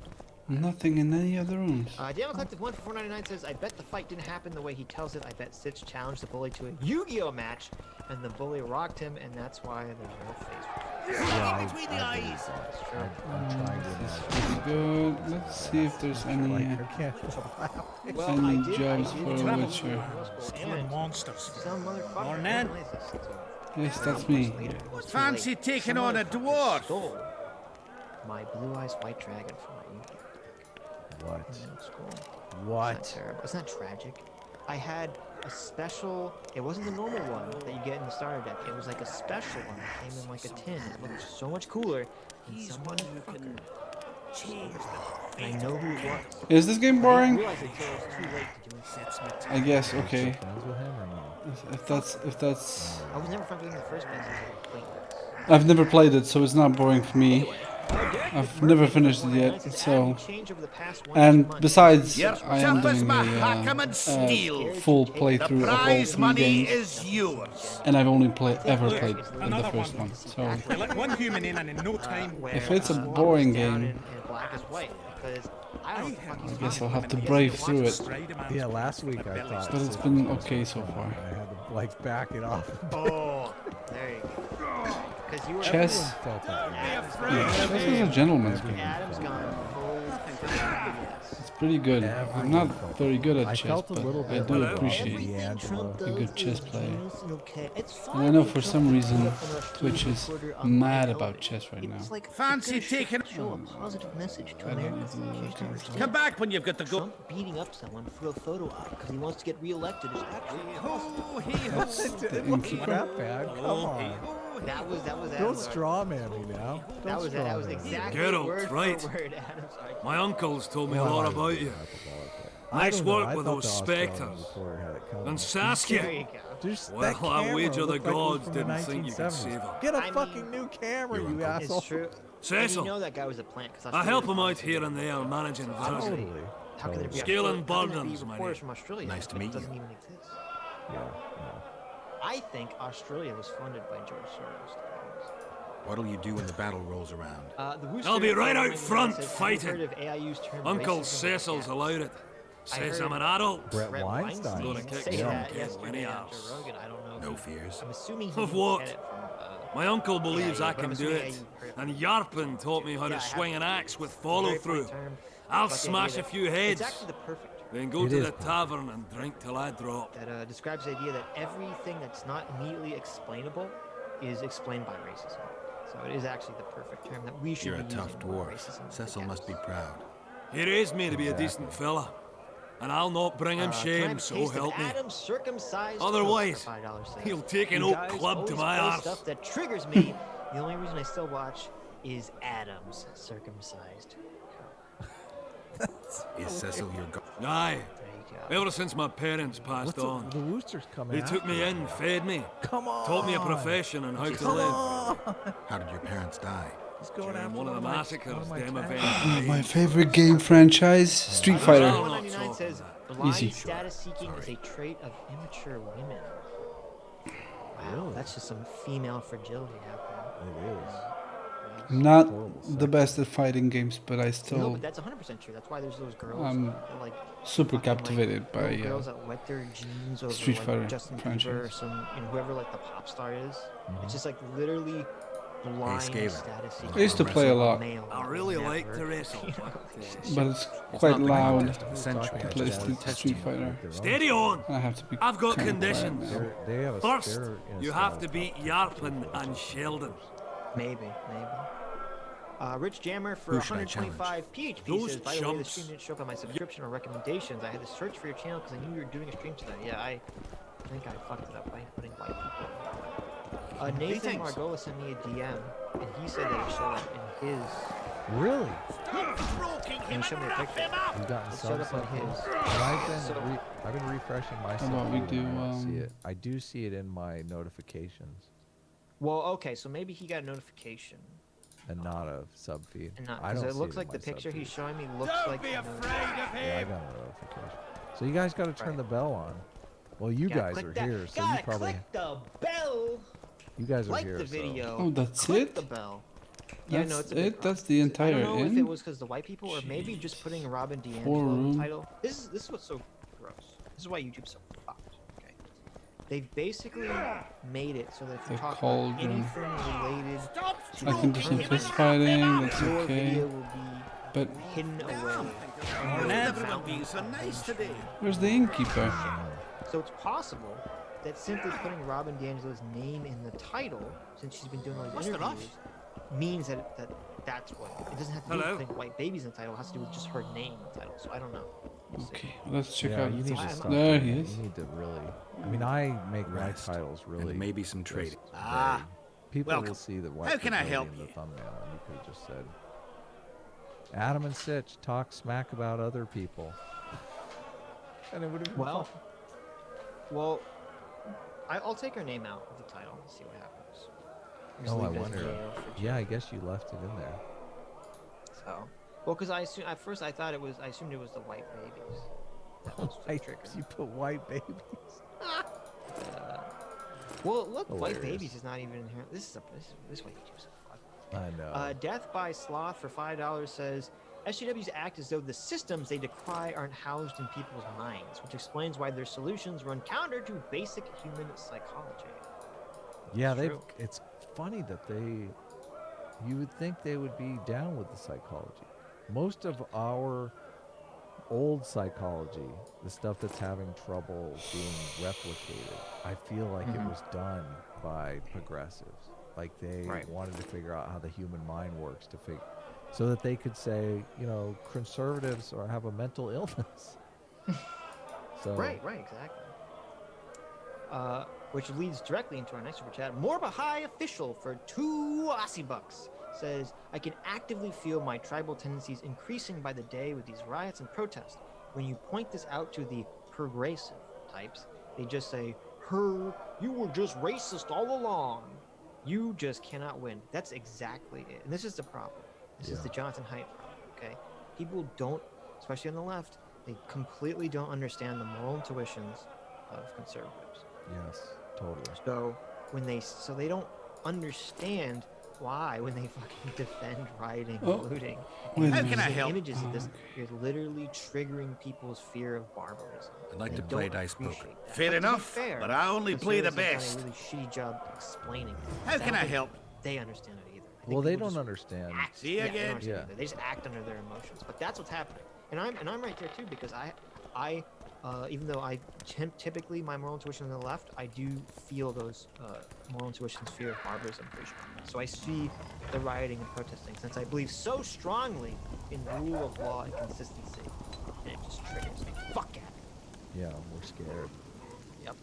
Nothing in any other rooms. Daniel Collective 1 for $4.99 says, I bet the fight didn't happen the way he tells it. I bet Sitch challenged the bully to a Yu-Gi-Oh match, and the bully rocked him, and that's why there's no face. Yeah, Between the eyes. That's true. I'm trying to Pretty good. Let's see if there's any I can't laugh. Well, any I did jobs for travel Witcher. to middle school, Killing and monsters. some motherfucker Morning. recognized us, so Yes, that's me. later, it was too Fancy late. taking Some on a motherfucker dwarf. stole my blue eyes white dragon from my Yu-Gi-Oh What? in middle school. It's not What? terrible. It's not tragic. I had a special. It wasn't the normal one that you get in the starter deck. It was like a special one that came in like a tin. It looked so much cooler. And some motherfucker. And I know who it was. Is this game I boring? didn't realize it until it was too late to do it. I guess. Okay. Friends with him or no? If that's. I was never friends with him in the first place. I was like, acquaintance. I've never played it, so it's not boring for me. I've never finished it yet, so. And besides, You're I am tough as doing my hackham and a steel. full playthrough of all Prize 3 money games, is yours. and I've only ever played the Another first one. one. So We let one human in, and in no time. if it's a boring game, I guess I'll have to brave through it. Yeah, last week I thought. But it's been okay so far. I had to like back it off. Oh, there you go. Because you were Chess. Felt that way. Yeah, chess is a gentleman's game. Adam's gone full. It's pretty good. I'm not very good at I chess, felt a but little I bit do like appreciate D'Angelo. a good chess player. It's And I know for some reason Twitch is mad about chess right now. It's like Fancy taking. show a positive message to I don't Americans. know, You just understand. Come back when you've got to go. Trump beating up someone for a photo op because he wants to get reelected is actually Oh, he It wasn't that bad. Come on. that was Don't Adam's straw man me now. That was straw exactly Geralt, word for right. word Adam's argument. My uncle's told me a lot about you. Nice work with those spectres. And Saskia. There you go. Well, I wager the gods didn't think you could save her. Get a I mean, fucking new camera, you asshole. It's true. Cecil, And you know that guy was a plant because I help him out here and there managing visors. Totally. How could there be Scaling how could there be burdens, my reporters name. from Australia? Nice to if it meet you. doesn't even exist. Yeah. I think Australia was funded by George Soros. to be honest. What'll you do when the battle rolls around? The Wooster I'll be right out 99 front says, "Have you fighting. heard of AIU's term Uncle racism?" Cecil's Yeah. allowed it. Says heard I'm an adult. Brett Brett Weinstein. Gonna kick say some that kid yesterday when he on asks. Joe Rogan. I don't know. No if- fears. I'm assuming he Of didn't what? get it from, My uncle believes yeah, I but can I'm do assuming it. you heard- And Yarpin taught me how Yeah, I to have swing an to- axe with it's a follow very through. funny term, I'll but the smash idea a few that- heads. It's actually the perfect term Then go It to is the perfect. tavern and drink till I drop. that describes the idea that everything that's not immediately explainable is explained by racism. So it is actually the perfect term that we should You're a be tough using more dwarf. racism Cecil must be against. proud. He raised me to be a decent fella. And I'll not bring him Can I shame, have a so taste of help me. Adam's circumcised Otherwise, toast for $5 sale? he'll take an You oak guys club to always my play arse. Stuff that triggers me. The only reason I still watch is Adam's circumcised. Is Cecil your god? Aye, There you go. ever since my parents passed What's on. the Woosters coming They took me in, fed me, Come on. taught me a profession and how to Come live. on. How did your parents die? He's going During after one of the my- massacres, one of my them tags. avenged My me. favorite game franchise, Street Fighter. I'll not $1.99 talk says about blind Easy. status seeking is a trait of immature women. Wow, that's just some female fragility happening. It is. I'm not Horrible the best at fighting games, but I No, still but that's 100% true. That's why there's those girls. I'm they're like super fucking, like, captivated by little girls that wet their jeans over Street like Fighter Justin Bieber franchise. or some, whoever like the pop star is. It's just like literally blind Skaven. status seeking. I used to play a lot, Male I that really will like never, to wrestle. you know, but it's quite not the loud contest of the century. to play Street Fighter. Steady on! I have to be. I've got kind of quiet conditions. now. They have a First, they're in a you have style to beat Yarpin and Sheldon. Maybe. Rich Jammer for Who should I 125 PHP Those says, by the way, the chumps. stream didn't show up on my subscription or recommendations. I had to search for your channel because I knew you were doing a stream today. Yeah, I think I fucked it up by putting white people. Nathan thinks? Margolis sent me a DM, and he said that it showed up in his Really? Can you show me a picture? You've gotten It some showed up on stuff. his. I've been refreshing my How about we stuff, and I don't see do, it. I do see it in my notifications Well, okay, so maybe he got a notification. and not a sub feed. And not I because don't it see looks in like my the picture sub he's feed. showing me looks like. Be a afraid notification. of Yeah, I him. got a notification. So you guys got to turn Right. the bell on. Well, you Gotta guys click are that- here, so you gotta probably click the bell. you guys are Like here. the video. Oh, that's click it? the bell. Yeah, no, That's it's a big it? That's process. the I entire don't know if it inn? was because the white people or maybe just putting Robin 4 D'Angelo in room. the title. This is what's so gross. This is why YouTube's so fucked. Okay, they've basically made it so that if you The talk about cauldron. anything related to I can do some the fist fighting, that's your okay. video will be But hidden away. And everyone being so nice today. where's the innkeeper? So it's possible that simply putting Robin D'Angelo's name in the title, since she's been doing all these What's the interviews, means that's what it doesn't have to do Hello? with putting white babies in the title. It has to do with just her name in the title. So I don't know. We'll see. Okay, let's check Yeah, out. you need to stop. There doing he that. is. You need to really. I mean, I make my Rest. titles really. And maybe some just trading. vague. People will welcome. see the white How can I fragility help in the you? thumbnail, and you could have just said, "Adam and Sitch talk smack about other people," and it would have been Well, fun. well, I'll take her name out of the title and see what happens. Just Oh, I leave it as wonder. Gail for Yeah, I guess you left it in there. So, well, because I assume at first I assumed it was the white babies. That was the White, trigger. you put white babies. Well, look, white Hilarious. babies is not even in here. This white YouTube's so fucked. I know. Death by Sloth for $5 says SJWs act as though the systems they decry aren't housed in people's minds, which explains why their solutions run counter to basic human psychology. Yeah, It's they've. true. It's funny that they. You would think they would be down with the psychology. Most of our old psychology, the stuff that's having trouble being replicated, I feel like it was done by progressives. Like they wanted to figure out how the human mind works so that they could say, you know, conservatives have a mental illness. So Right, exactly. Which leads directly into our next super chat. Morba High Official for 2 Aussie bucks says, I can actively feel my tribal tendencies increasing by the day with these riots and protests. When you point this out to the progressive types, they just say, you were just racist all along. You just cannot win. That's exactly it. And this is the problem. This is the Jonathan Haidt problem, okay? People don't, especially on the left, they completely don't understand the moral intuitions of conservatives. Yes, totally. So they don't understand why when they fucking defend rioting and looting. Wait a How minute. can I Using help? Images of this, you're literally triggering people's fear of barbarism. I'd like They to play don't dice poker. appreciate that. Fair But to be enough, fair, but I only play the conservatives have best. done a really shitty job explaining it. How I can don't I think help? They understand it either. I think Well, they people don't just understand. act- See you they don't again? understand Yeah. either. They just act under their emotions. But that's what's happening. And I'm right there too, because I even though I typically my moral intuition on the left, I do feel those moral intuitions, fear of barbarism pretty strongly. So I see the rioting and protesting, since I believe so strongly in rule of law and consistency, and it just triggers me. Fuck at it. Yeah, we're scared. Yep.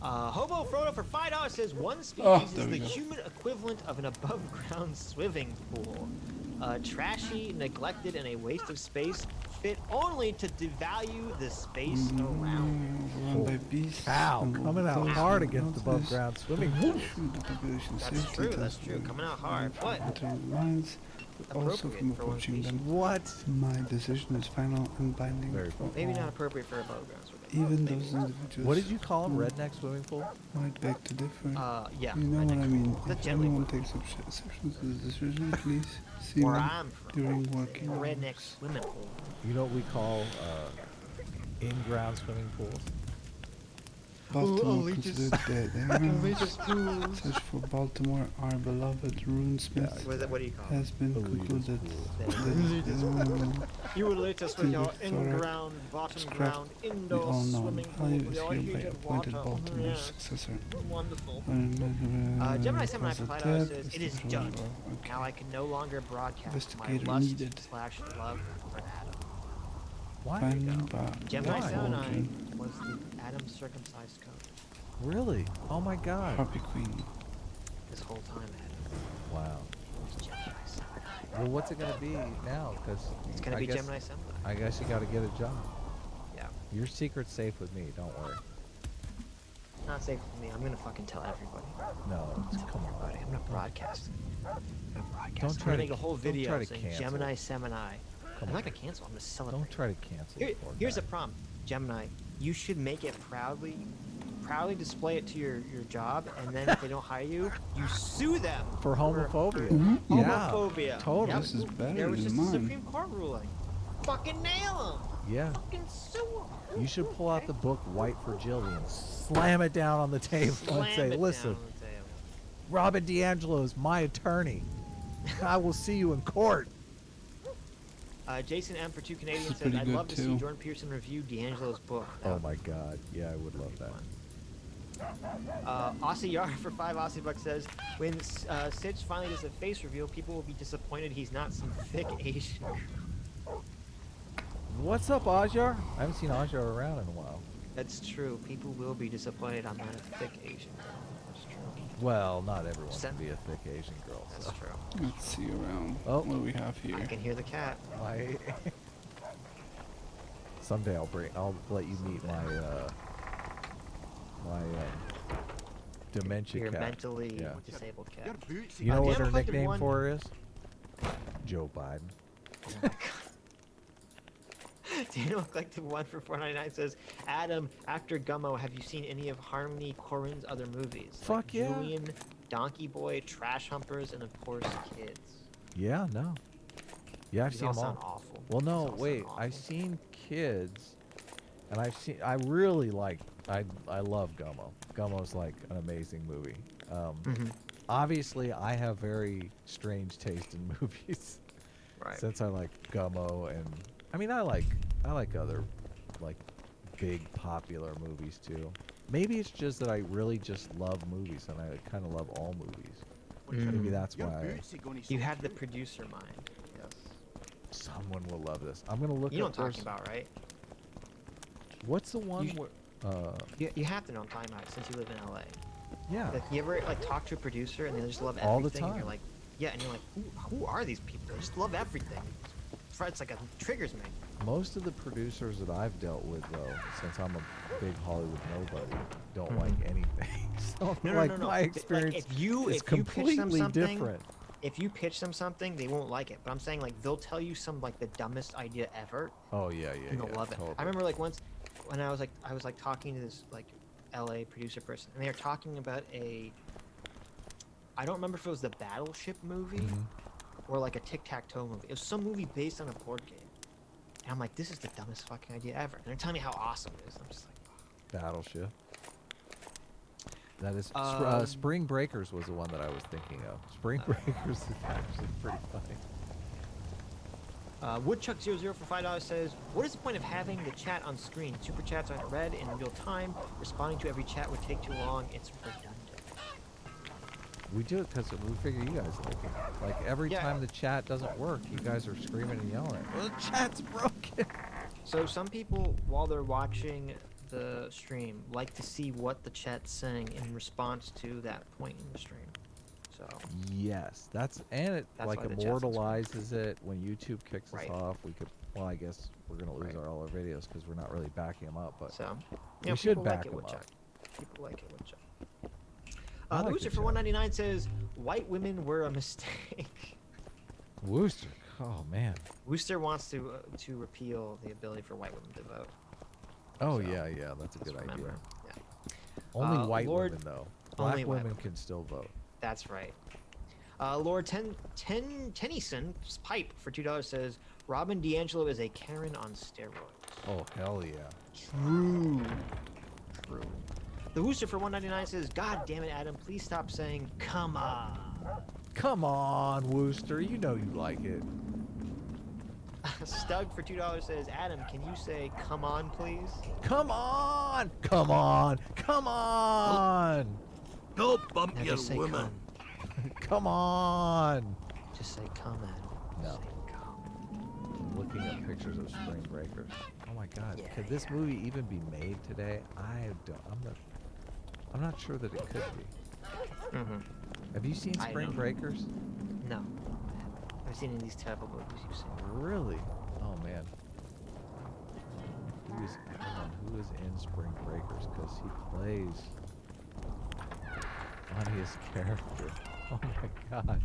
Hobo Frodo for $5 says one species Oh, is there the we go. human equivalent of an above-ground swimming pool. Trashy, neglected, and a waste of space, fit only to devalue the space around. Run by beasts. Ow, and coming out those hard who against notice above ground swimming pools. should the population That's safety true, that's test true. will Coming out hard. What? entering the minds, but also Appropriate from for one approaching them. What? My decision is final and binding Very for Maybe all. not appropriate for above-ground swimming. Even Maybe. those individuals What did you call them? Redneck swimming pool? might beg to differ. Yeah. You know what I mean. That's If generally anyone what- takes exception to this decision, please see Where me I'm from. during working Redneck hours. swimming pool. You know what we call in-ground swimming pools? Baltimore considered dead. Search for Baltimore, our beloved runesmith, What do you call it? has been Elitist concluded. pool. You would let us with your Victoria in-ground, bottom ground, we indoor all know swimming pool Holly with is your hereby heated appointed water. Baltimore's Yes, successor. wonderful. Gemini Gemini 7 was $5 dead, says, is it is the done. throne. Okay. Now I can no longer broadcast my Investigator lust needed. / love for Adam. Why? Find Gemini Why? 7 was the Adam circumcised code Really? Oh my God. Harpy Queen. this whole time, Adam. Wow. It was Gemini 7. Well, what's it gonna be now? Because It's gonna be Gemini Samurai. I guess you got to get a job. Yeah. Your secret's safe with me. Don't worry. Not safe with me. I'm gonna fucking tell everybody. No, come on. Everybody. I'm gonna broadcast it. I'm gonna broadcast Don't it. try I'm to- gonna make a whole don't try video to saying cancel. Gemini Samurai. I'm on. not gonna cancel. I'm gonna celebrate. Don't try to cancel. Here, the poor here's guy. a prompt, Gemini. You should make it proudly display it to your job, and then if they don't hire you, you sue them For homophobia. for Yeah, homophobia. totally. Yep. This is better There was than just a mine. Supreme Court ruling. Fucking nail them. Yeah. Fucking sue them. You should pull out the book White Fragility and slam it down on the table and say, listen, Robin DiAngelo is my attorney. I will see you in court. Jason M for 2 Canadians This is says, pretty I'd good, love to see too. Jordan Peterson review D'Angelo's book. Oh my god. Yeah, I would love that. Aussie Yar for 5 Aussie bucks says, when Sitch finally does a face reveal, people will be disappointed he's not some thick Asian girl. What's up, Ajar? I haven't seen Ajar around in a while. That's true. People will be disappointed I'm not a thick Asian girl. That's true. Well, not everyone can Send- be a thick Asian girl. That's So. true. Let's see around. Oh. What do we have here? I can hear the cat. Someday I'll let you meet my dementia Your cat. mentally Yeah. disabled cat. You know what Damn her Collective nickname One- for her is? Joe Biden. Oh my god. Daniel Collective 1 for 4.99 says, Adam, after Gummo, have you seen any of Harmony Korman's other movies? Fuck yeah. Julian, Donkey Boy, Trash Humpers, and of course Kids. Yeah, no. Yeah, I've These seen all them all. sound awful. Well, These no, all sound wait. I've awful. seen Kids, and I really like. I love Gummo. Gummo's like an amazing movie. Obviously, I have very strange taste in movies. Right. Since I like Gummo, and I mean I like other like big popular movies too. Maybe it's just that I really just love movies, and I kind of love all movies. Maybe that's why. You have the producer mind. Yes. Someone will love this. I'm gonna look. You know up what I'm there's- talking about, right? What's the one You- where? You have to know what I'm talking about since you live in LA. Yeah. Like, you ever like talk to a producer and they just love All the everything, and you're time. like, yeah, and you're like, who are these people? They just love everything. It's like a triggers me. Most of the producers that I've dealt with, though, since I'm a big Hollywood nobody, don't like anything. So No, like no, no, no. my Like, experience if you is pitch them completely something, different. if you pitch them something, they won't like it. But I'm saying like they'll tell you some like the dumbest idea ever, Oh yeah, yeah, and they'll yeah. love it. Totally. I remember like once when I was like talking to this like LA producer person, and they were talking about I don't remember if it was the Battleship movie or like a tic-tac-toe movie. It was some movie based on a board game. And I'm like, this is the dumbest fucking idea ever. And they're telling me how awesome it is. I'm just like, Battleship. That is Um, Spring Breakers was the one that I was thinking of. Spring Breakers is actually pretty funny. Woodchuck00 for $5 says, what is the point of having the chat on screen? Super chats aren't read in real time. Responding to every chat would take too long. It's redundant. We do it because we figure you guys like it. Like every Yeah. time the chat doesn't work, you guys are screaming and yelling. Well, the chat's broken. So some people, while they're watching the stream, like to see what the chat's saying in response to that point in the stream. So Yes, that's it That's like why the chat's on screen. immortalizes it when YouTube kicks Right. us off. We could, well, I guess we're gonna lose Right. all our videos because we're not really backing them up. But So, we should people back like it them with up. Chuck. People like it with Chuck. I like Loser the for Chuck. 199 says, white women were a mistake. Wooster, oh man. Wooster wants to repeal the ability for white women to vote. Oh So, yeah, yeah, that's a good Let's idea. remember. Yeah, Only white Lord- women though. only Black white women women. can still vote. that's right. Lord Tennyson's pipe for $2 says, Robin DiAngelo is a Karen on steroids. Oh hell yeah. True. The Wooster for 199 says, God damn it, Adam, please stop saying, come on. Come on, Wooster, you know you like it. Stug for $2 says, Adam, can you say, come on, please? Come on! Come on! Come on! Don't bump Now your just say woman. come. Come on! Just say come, Adam. No. Just say come. I'm looking at pictures of Spring Breakers. Oh my god, Yeah, could this movie even be made today? I'm not sure that it could be. Mm-hmm. Have you seen I Spring know. Breakers? No. I've seen any of these terrible movies you've seen. Really? Oh man. Who is in Spring Breakers? Because he plays funniest character. Oh my god.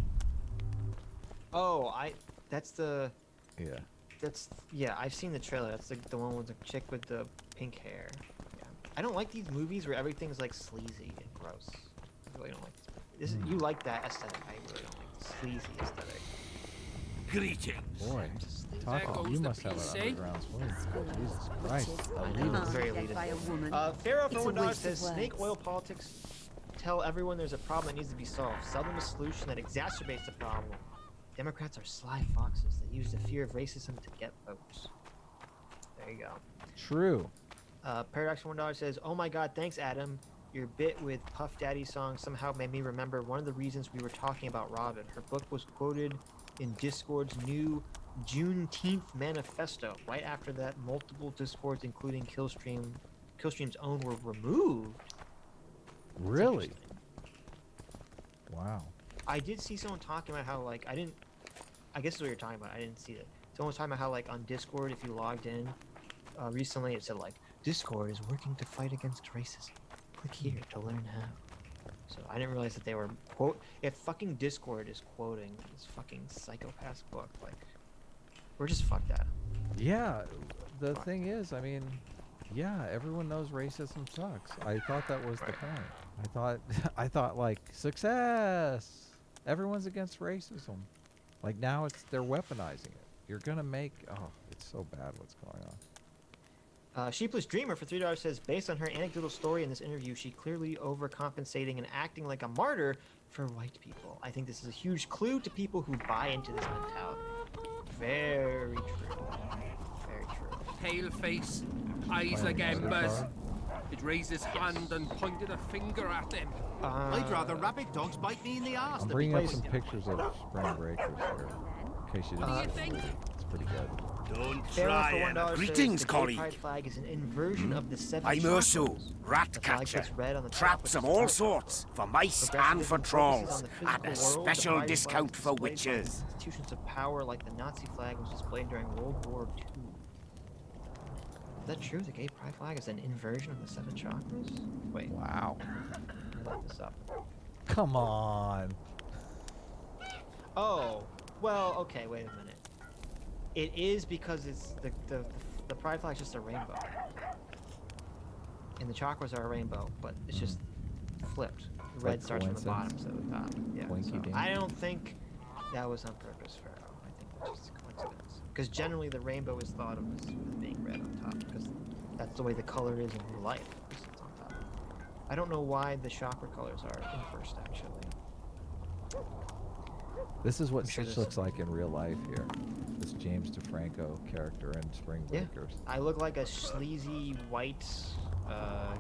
Oh, that's the. Yeah. Yeah, I've seen the trailer. That's the one with the chick with the pink hair. Yeah. I don't like these movies where everything's like sleazy and gross. I really don't like this. You like that aesthetic. I really don't like the sleazy aesthetic. Greetings. Boy, Taco, you must have an underground swing. Jesus Christ. I know, it's very elitist. Pharaoh for $1 says snake oil politics tell everyone there's a problem that needs to be solved. Sell them a solution that exacerbates the problem. Democrats are sly foxes that use the fear of racism to get votes. There you go. True. Paradox for $1 says, oh my god, thanks Adam. Your bit with Puff Daddy song somehow made me remember one of the reasons we were talking about Robin. Her book was quoted in Discord's new Juneteenth manifesto. Right after that, multiple Discords, including Killstream's own, were removed. Really? Wow. I did see someone talking about how, like, I guess that's what you're talking about. I didn't see it. Someone was talking about how, like, on Discord, if you logged in recently, it said, like, Discord is working to fight against racism. Click here to learn how. So I didn't realize that they were if fucking Discord is quoting this fucking psychopath's book, like, we're just fucked up. Yeah, the thing is, I mean, yeah, everyone knows racism sucks. I thought that was the point. I thought like success. Everyone's against racism. Like now they're weaponizing it. You're gonna make it's so bad what's going on. Sheepless Dreamer for $3 says, based on her anecdotal story in this interview, she clearly overcompensating and acting like a martyr for white people. I think this is a huge clue to people who buy into this mentality. Very true. Very true. Pale face, eyes like embers. It raised his hand and pointed a finger at him. I'd rather rabbit dogs bite me in the arse. I'm bringing up some pictures of Spring Breakers here, in case you didn't see it. It's pretty good. Don't try it. Greetings, colleague. Flag is an inversion of the seven I'm Urso, chakras. rat The flag catcher. gets red on the top, Traps which of is all red. sorts, for mice and for trolls, at a special discount for witches. Institutions of power like the Nazi flag was displayed during World War II. Is that true? The gay pride flag is an inversion of the seven chakras? Wait. Wow. Let me look this up. Come on. Oh, well, okay, wait a minute. It is because it's the pride flag is just a rainbow. And the chakras are a rainbow, but it's just flipped. The red Like starts from the bottom coincidence? to the top. Yeah. Winky So dinky. I don't think that was on purpose, Pharaoh. I think it's just a coincidence. Because generally the rainbow is thought of as being red on top, because that's the way the color is in real life. It's on top. I don't know why the chakra colors are inversed, actually. This is what sure Sitch this- looks like in real life here. This James DeFranco character in Spring Yeah. Breakers. I look like a sleazy white, I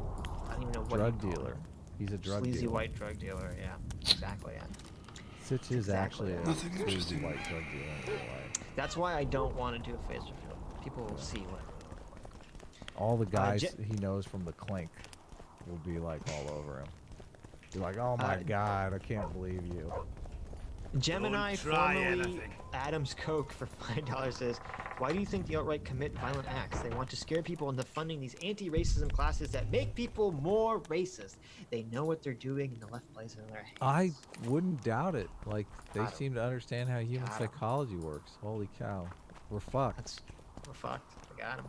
don't even know what Drug you call dealer. him. He's a drug Sleazy dealer. white drug dealer, yeah. Exactly, yeah. Sitch is Exactly. actually a Nothing sleazy interesting. white drug dealer in real life. That's why I don't want to do a face reveal. People will see what. All the guys Je- he knows from the Clink will be like all over him. Be like, oh my god, I can't believe you. Gemini, Don't try formerly anything. Adam's Coke for $5 says, why do you think the alt-right commit violent acts? They want to scare people into funding these anti-racism classes that make people more racist. They know what they're doing and the left plays it in their hands. I wouldn't doubt it. Like, they Got 'em. seem to understand how human Got 'em. psychology works. Holy cow. We're fucked. We're fucked. I got him.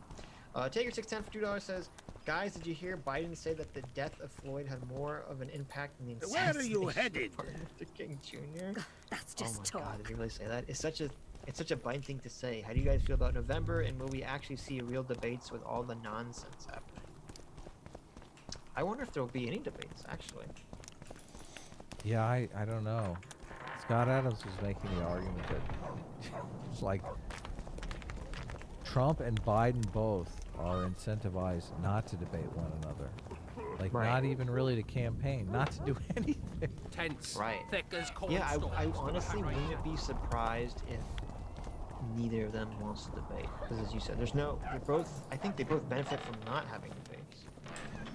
Taker610 for $2 says, guys, did you hear Biden say that the death of Floyd had more of an impact than the Where are you assassination headed? of Martin Luther King Jr.? That's Oh just my talk. god, did he really say that? It's such a Biden thing to say. How do you guys feel about November, and will we actually see real debates with all the nonsense happening? I wonder if there will be any debates, actually. Yeah, I don't know. Scott Adams was making the argument that it's like Trump and Biden both are incentivized not to debate one another. Like, Right. not even really to campaign, not to do anything. Tense, Right. thick as cold Yeah, I stones. honestly wouldn't be surprised if neither of them wants to debate. Because as you said, there's no. I think they both benefit from not having debates.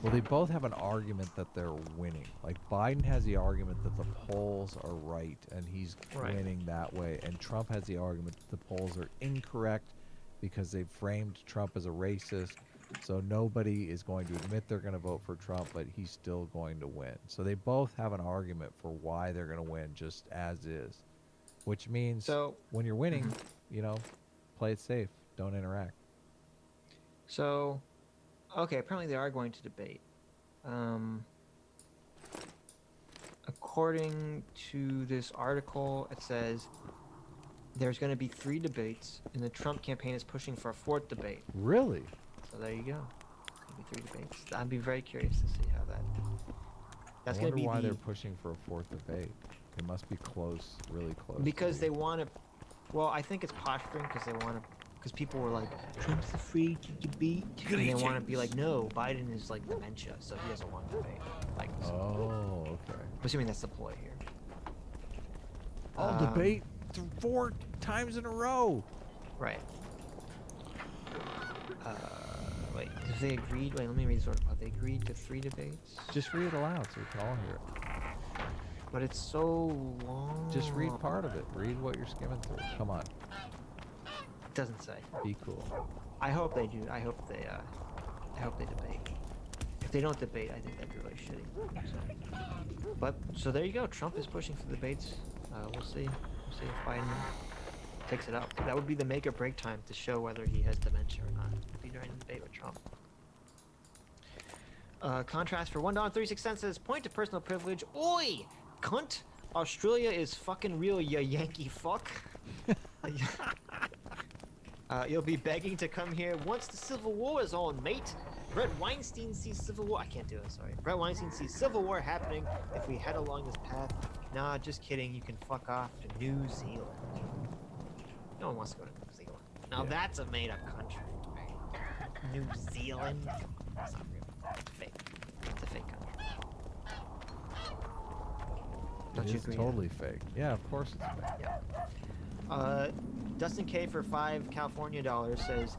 Well, they both have an argument that they're winning. Like Biden has the argument that the polls are right and he's winning that way, and Trump has the argument that the polls are incorrect because they've framed Trump as a racist. So nobody is going to admit they're going to vote for Trump, but he's still going to win. So they both have an argument for why they're going to win, just as is. Which means when you're winning, you know, play it safe. Don't interact. So, okay, apparently they are going to debate. According to this article, it says there's going to be 3 debates, and the Trump campaign is pushing for a 4th debate. Really? So there you go. It's going to be 3 debates. I'd be very curious to see how that. That's going to be why they're pushing for a 4th debate. It must be close, really close. Because they want to. Well, I think it's posturing because they want to. Because people were like, Trump's afraid to debate, and they want to be like, no, Biden is like dementia, so he doesn't want to debate. Like, oh, okay. I'm assuming that's the ploy here. I'll debate 4 times in a row. Right. Wait, if they agreed, wait, let me read this article. They agreed to 3 debates. Just read it aloud so we can all hear it. But it's so long. Just read part of it. Read what you're skimming through. Come on. It doesn't say. Be cool. I hope they do. I hope they debate. If they don't debate, I think that'd be really shitty. So there you go. Trump is pushing for debates. We'll see. We'll see if Biden takes it up. That would be the make or break time to show whether he has dementia or not. It'd be during the debate with Trump. Contrast for $1.36 says point to personal privilege. Oi, cunt! Australia is fucking real, ya Yankee fuck. You'll be begging to come here once the Civil War is on, mate. Brett Weinstein sees Civil War. I can't do it, sorry. Brett Weinstein sees Civil War happening if we head along this path. Nah, just kidding. You can fuck off to New Zealand. No one wants to go to New Zealand. Now that's a made-up country. New Zealand? That's not real. It's fake. It's a fake country. Don't you agree? It's totally fake. Yeah, of course it's fake. Yeah. Dustin K for $5 California dollars says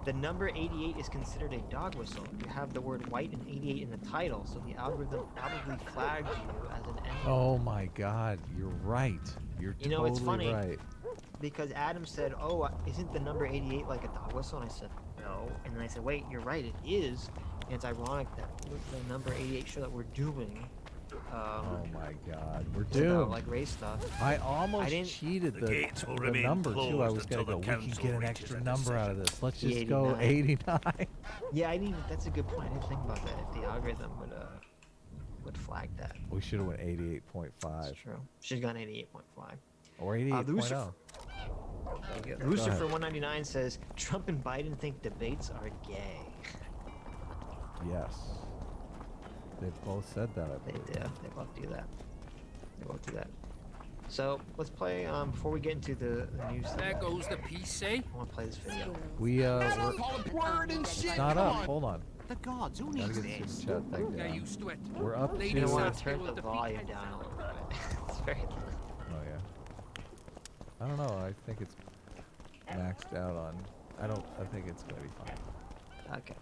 the number 88 is considered a dog whistle. You have the word white and 88 in the title, so the algorithm probably flagged you as an N. Oh my God, you're right. You're totally it's funny right. Because Adam said, "Oh, isn't the number 88 like a dog whistle?" And I said, "No." And then I said, "Wait, you're right. It is." And it's ironic that the number 88 show that we're doing. Oh my God, we're about, doomed. like race stuff. I almost cheated the number too. I was gonna go. We can get an extra number out of this. Let's just go 89. Yeah, I didn't. That's a good point. I didn't think about that. If the algorithm would flag that. We should have went 88.5. That's true. Should've gone 88.5. Or 88.0. Rooster for 199 says Trump and Biden think debates are gay. Yes. They've both said that, I believe. They do. They both do that. They both do that. So let's play. Before we get into the news. There goes the PC. I want to play this video. Word and shit. It's not up. Hold on. The gods, who Gotta needs get the this? super chat thing Get down. used to it. We're up to. You want to Sassy turn will the defeat volume Head down a South. little bit. It's very loud. Oh yeah. I don't know. I think it's maxed out on. I think it's gonna be fine. Okay.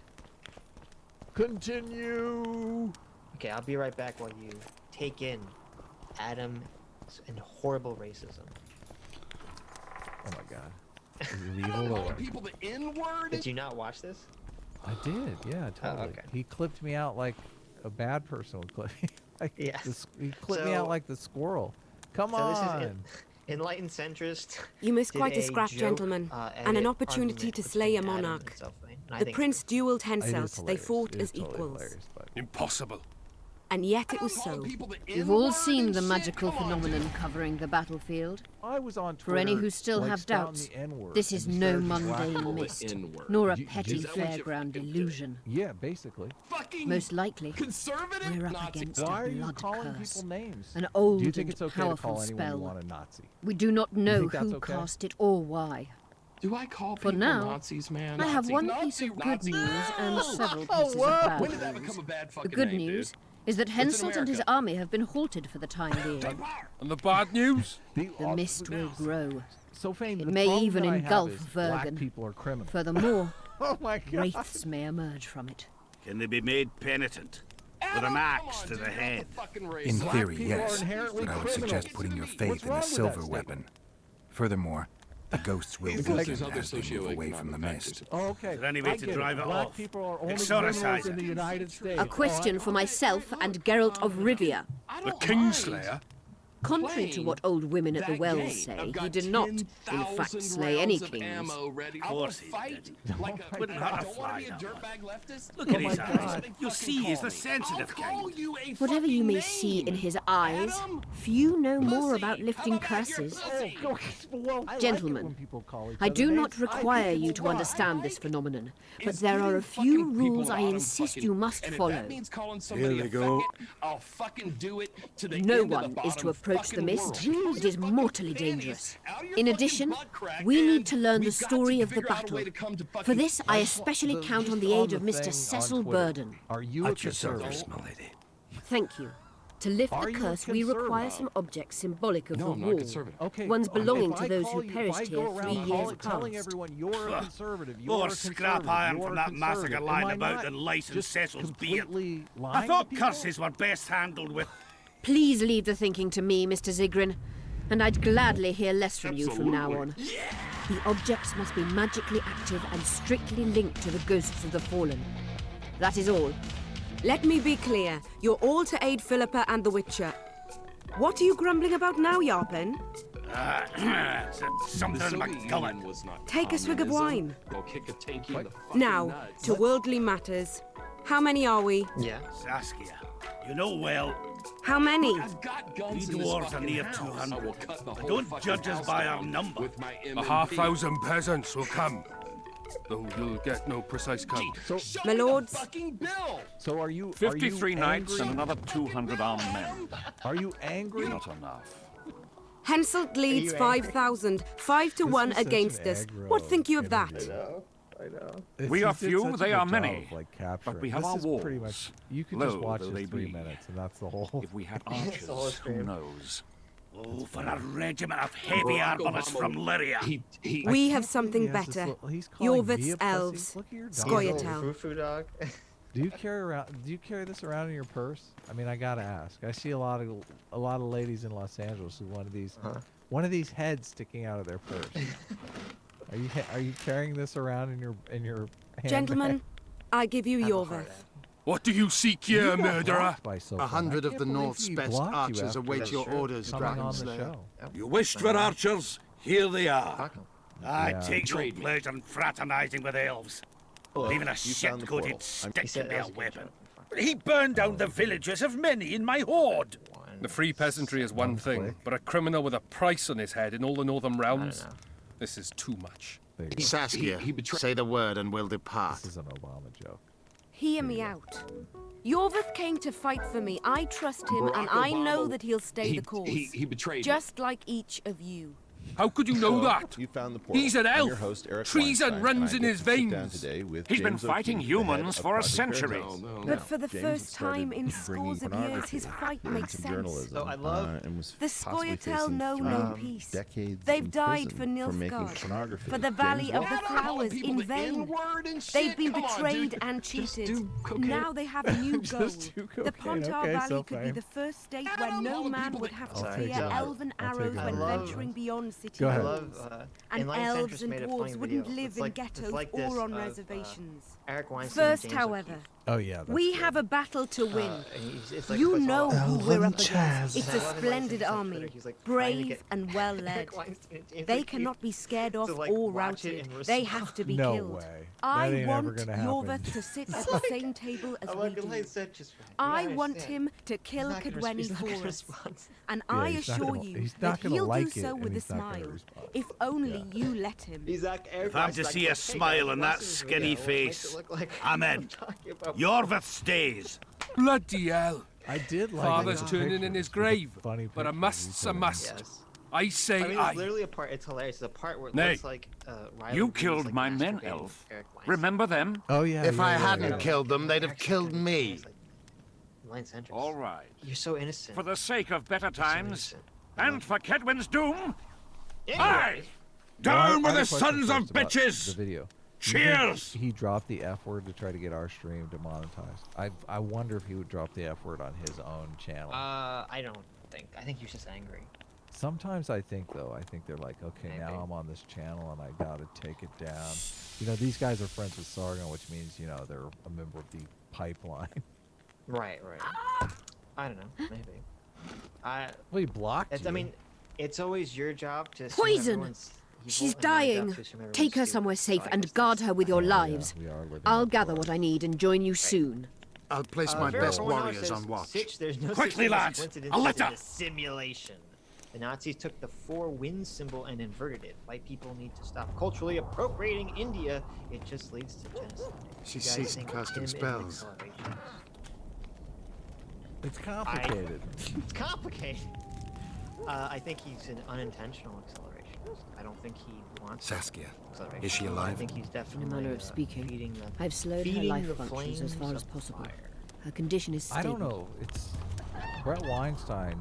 Continue. Okay, I'll be right back while you take in Adam and horrible racism. Oh my God. Is it evil or what? People the N-word? Did you not watch this? I did. Yeah, totally. okay. He clipped me out like a bad person would clip me. Like Yes. he clipped me out like the squirrel. Come So on. this is enlightened centrist. You missed did quite a a scrap, joke, gentleman, and edit an opportunity argument to slay a between Adam monarch. and Self-Made, and I The think prince duelled It is Henselt. They hilarious. fought It is as totally equals. hilarious, but Impossible. And yet it was so. We've all seen the magical phenomenon covering the battlefield. I was on For any Twitter, who still like, have spouting doubts, the N-word, this is and he no started just mundane laughing. mist, nor a You- petty is that what you fairground illusion. Yeah, basically. Most likely, Conservative we're up Nazi. against Why a are you blood calling curse, people names? an old Do you think and it's okay to powerful call anyone you spell. want a Nazi? We do not You know think that's who okay? cast it or why. Do I call For people now, Nazis, man? I have Nazi, one Nazi, piece of good Nazi. news and No! several Oh, pieces of whoa. bad When did that news. become a bad The fucking good name, news dude? is that in Henselt and his America? army have been halted for the time being. And the bad news? The mist will grow. So Fane, It the may problem even that I have engulf is black Vergen. people are criminals. Furthermore, Oh my God. wraiths may emerge from it. Can they be made penitent? With an axe to the head? In Black theory, people are yes, inherently but I would criminals. suggest putting your What's faith in wrong a with silver that weapon. Furthermore, the ghosts will It's weaken like- as they move away from the mist. Oh, okay. Is there any way I to get drive it Black off? people are only Exorcise criminals it. in the United States. A question for myself and Geralt of Rivia. The Kingslayer? Contrary to what old women at the wells say, he did not, in fact, slay any kings. Of course he did. Wouldn't hurt a fly that much. Look Oh at his my eyes. God. You see, he's the sensitive kind. Whatever you may see in his eyes, few know more about lifting curses. Gentlemen, I do not require you to understand this phenomenon, but there are a few rules I insist you must follow. Here they go. No one is to approach the mist. It is mortally dangerous. In addition, we need to learn the story of the battle. For this, I especially count on the aid of Mr. Cecil Burden. Are you a At your service, conservative? my lady. Thank you. To lift Are the you a curse, we require conservative? some objects symbolic of No, the I'm not wall. conservative. Okay. Ones belonging if to I those call who you- perished if I here go 3 around years telling past. everyone you're a conservative, you're More a scrap conservative, iron you're from a that massacre conservative. lying Am I about not than lice and just Cecil's beard. completely I lying thought to people? curses were best handled with... Please leave the thinking to me, Mr. Zigrin, and I'd gladly hear less from you from now on. The objects must be magically active and strictly linked to the ghosts of the fallen. That is all. Let me be clear. You're all to aid Philippa and the Witcher. What are you grumbling about now, Yarpen? something in my gullet. Take a swig of wine. Now, to worldly matters. How many are we? Yeah. Saskia, you know well, How many? we dwarves are near 200. But don't judge us by our number. 500 peasants will come, though you'll get no precise count. My lords, So are you 53 knights angry? and another 200 armed men. Are you angry? Not enough. Henselt leads Are you angry? 5,000, 5 to This 1 is such against an us. aggro What think you of that? I know. We are He did few, such a they good are job many. of, like, capturing. But we have This our is pretty walls. much. You can just Low watch though this they 3 be. minutes, and that's the whole. If we had the whole archers, who stream. knows? Oh, for a regiment of heavy arbalists from Lyria. We have something He has this better. little- he's calling me Yorvith's a pussy. elves. Look at your dog. Scoia'tael. Foo-foo dog. Do you carry this around in your purse? I mean, I gotta ask. I see a lot of ladies in Los Angeles with one of these heads sticking out of their purse. Are you carrying this around in your handbag? Gentlemen, I give you Yorvith. What do you seek You here, got murderer? blocked by Sophan. 100 I of can't the believe North's he best blocked you archers after await your orders, coming on the Dragonslayer. show. You wished for archers? Here they are. Fuck 'em. I Yeah. take no pleasure in fraternizing with elves. Even a shit-coated stick said can be that a was a good weapon. joke. He burned down the villages of many in my horde. The free peasantry is one thing, but a criminal with a price on his head in all the northern realms? This is too much. There you go. Saskia, say the word and we'll depart. This is an Obama joke. Hear me out. Yorvith came to fight for me. I trust him, and I know that he'll stay the course. He betrayed Just like each of you. How could you know that? You found the portal. He's an I'm your elf. host, Eric Treason Weinstein, runs and in I his get to sit down veins. today with He's been James fighting O'Keefe, humans the head of for a Project century. Veritas. But for the James first time in started scores of bringing years, his fight pornography makes into sense. journalism, So I love and was The possibly Scoia'tael facing know no 3 peace. decades They've in died for prison for making Nilfgaard, pornography. for the James Valley of Walt- the Flowers in vain. They've been betrayed and cheated. Now they have a new goal. Just do The cocaine. Pontar Okay, Valley so could be fine. the first state where no man would have to I'll fear take it. elven I'll take arrows it. when I love- venturing beyond cities. Go I ahead. love. And Inline elves Centrist and made a dwarves funny wouldn't video. live It's in like- ghettos it's like this or on of, reservations. Eric Weinstein. First, James however, O'Keefe. Oh yeah. That's we good. have a battle to win. And it's like You it's know all- who we're up Chaz. against. It's And I a love him splendid on army, Twitter. He's like trying to brave get and well led. Eric Weinstein and James They O'Keefe cannot be scared off to, like, or watch it routed. and They respond. have to be No killed. way. That I ain't ever want gonna happen. Yorvith to sit at the same table as I'm we like, do. Inline Centrist. I want him to kill Cadweni for us. And I he's not assure gonna- you he's not that gonna he'll like do it, so and with a he's not gonna smile. respond. If only you let him. If I'm to see a smile on that skinny face, I'm in. Yorvith stays. Bloody hell. I did like. Father's those turning in pictures. his Those are grave, funny but a pictures. must's You a put in. must. Yes. I say I mean, aye. it's literally a part. It's hilarious. It's a part where it Nay. looks like Riley You Reid's, killed like, my men, masturbating elf. Eric Weinstein. Remember them? Oh yeah. If yeah, I yeah, hadn't yeah. killed them, they'd have killed me. It's like, Inline Centrist. All right. You're so innocent. For the sake of better You're so times, innocent. and for Kedwin's doom, Anyway, aye! Down with I the have a question sons of first about bitches! The video. Cheers! He dropped the F word to try to get our stream demonetized. I wonder if he would drop the F word on his own channel. I don't think. I think he's just angry. Sometimes I think though, they're like, okay, Maybe. now I'm on this channel and I gotta take it down. You know, these guys are friends with Sargon, which means, you know, they're a member of the pipeline. Right. I don't know. Maybe. Well, he blocked you. I mean, it's always your job to. assume Poison! everyone's evil She's and my job dying. to assume Take everyone's her stupid. somewhere safe So I and guess guard that's her with your fine. lives. we are living I'll up gather to what I need and join you soon. I'll place my Vera best Ornella warriors says, on watch. Sitch, there's no Quickly, such thing as lads, coincidence, a it's letter. a simulation. The Nazis took the 4 wind symbol and inverted it. White people need to stop culturally appropriating India. It just leads to genocide. She You guys ceased think casting Kim is an spells. acceleration? It's complicated. It's complicated. I think he's an unintentional acceleration. I don't think he wants Saskia, acceleration. is she I alive? think he's In a definitely manner of speaking, feeding the, I've slowed her feeding life the functions as far flames as of possible. fire. Her condition is stable. I don't know. It's Brett Weinstein.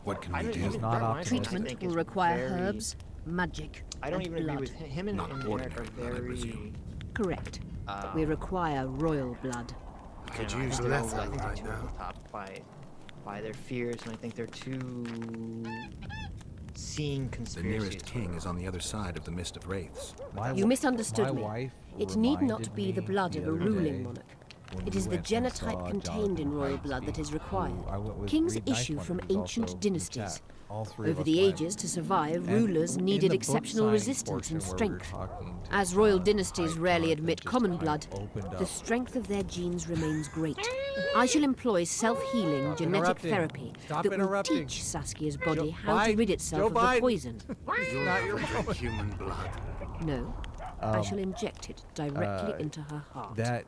What can I we don't do? even- not Brett optimal. Weinstein, I Treatment think, will is require very- herbs, magic, I don't and even blood. agree with him and Not Eric ordinary are blood, I very. presume. Correct. Uh, We require royal blood. I could I don't know, use I think they're leather I think they're right too over now. the top by their fears, and I think they're too seeing The conspiracy. nearest king is on the other side of the mist of wraiths. You misunderstood my me. Wife It need not reminded be the me blood the of a other ruling day monarch. when It we is the went and genotype saw contained in Jonathan royal Haidt blood that speak, is required. who I went with Kings Reed Nice issue one, from who's ancient also in dynasties. chat. All three Over of us the went. ages, to survive, And rulers in needed the book exceptional signing resistance and portion where we were strength. talking to As royal Jonathan dynasties Haidt, rarely Jonathan admit just common kind blood, of opened the up. strength of their genes remains great. I shall employ self-healing Stop genetic interrupting. therapy Stop that will interrupting. teach Saskia's body Joe how to Biden. rid itself Joe of the Biden. poison. You'll Not your never drink human blood. No, I shall inject it directly into her heart. That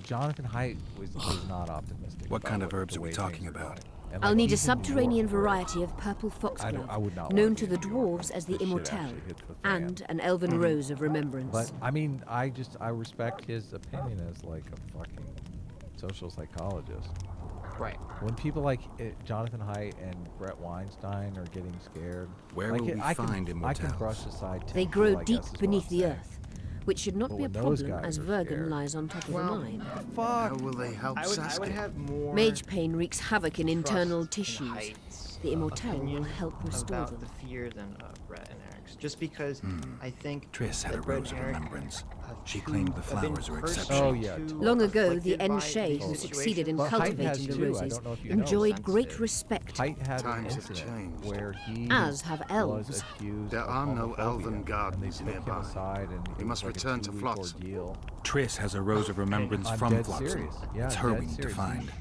Jonathan Haidt was not optimistic. What about kind of the herbs are we way talking things were about? going. And, I'll like, need a he's in New subterranean York, where variety of purple I foxglove, would not known want to be the in New York. dwarves as the This shit immortelle, actually hits the fan. and an elven rose of remembrance. But I mean, I respect his opinion as like a fucking social psychologist. Right. When people like Jonathan Haidt and Brett Weinstein are getting scared, Where like, will we I can, find I can immortals? brush aside. They temporal, grow I deep guess, is what beneath I'm the saying. earth, which should not But be a when those problem guys as are Vergen scared- lies on top of Well, a mine. How will they help I would Saskia? have more. Mage pain wreaks havoc in internal trust in tissues. Haidt's, The immortelle will opinion help restore about them. the fear than Brett and Eric's, just because I think Triss had a that Brett rose of and Eric remembrance. have She too- claimed the have been flowers were personally exceptional. Oh, yeah. too Long ago, the afflicted by Enshe, these who succeeded in situations. But Haidt has cultivating the too, I roses, don't know if you know. enjoyed great Sensitive. respect, Haidt had an Times have incident changed. where he as have was elves. accused There of are no homophobia, elven and they gardens took him nearby. aside and it We was must like a return to 2-week Flotsam. ordeal. Triss has a rose of remembrance I'm from dead Flotsam. serious. Yeah, It's her dead we need to serious. find.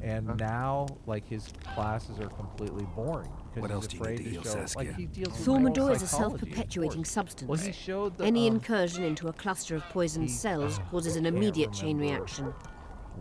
And now, like, his classes are completely boring. 'cause What he's else do you afraid need to heal show, Saskia? Like, he deals with Thormador moral is a psychology, of self-perpetuating course. substance. Well, he showed the, Any incursion into a cluster of poisoned he- cells causes an can't immediate chain remember reaction. what-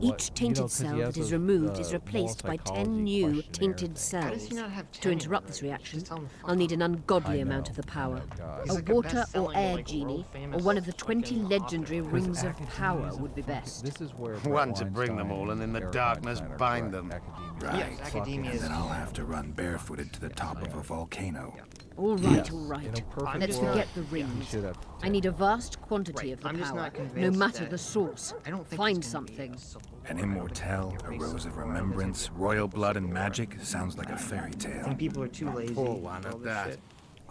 Each you tainted know, 'cause he cell has that is those, removed is moral replaced by 10 psychology new questionnaire tainted things. How does cells. he not have To 10 interrupt this already? reaction, Just tell him to fuck I'll need off. an ungodly I amount know, of the I power. know, God. He's A like a water or best-selling, air like, genie, or world-famous one of the 20 fucking legendary author. rings of Academia power is a would be fucking- best. This is where One Brett to bring them Weinstein all, and in the Eric darkness Weinstein are bind correct. them. Academia Right. Yes, academia And is. then I'll have to run barefooted to the top of a volcano. All right, Yes. all In a right. perfect Let's world, forget the he rings. should have I need a vast quantity Right, of the I'm just power, not no convinced matter that- the source. I don't think Find he's gonna be something. so An bored. immortelle, a rose of remembrance, royal blood and magic sounds like a fairy I tale. think people are too lazy. Poor for one all at this that. shit.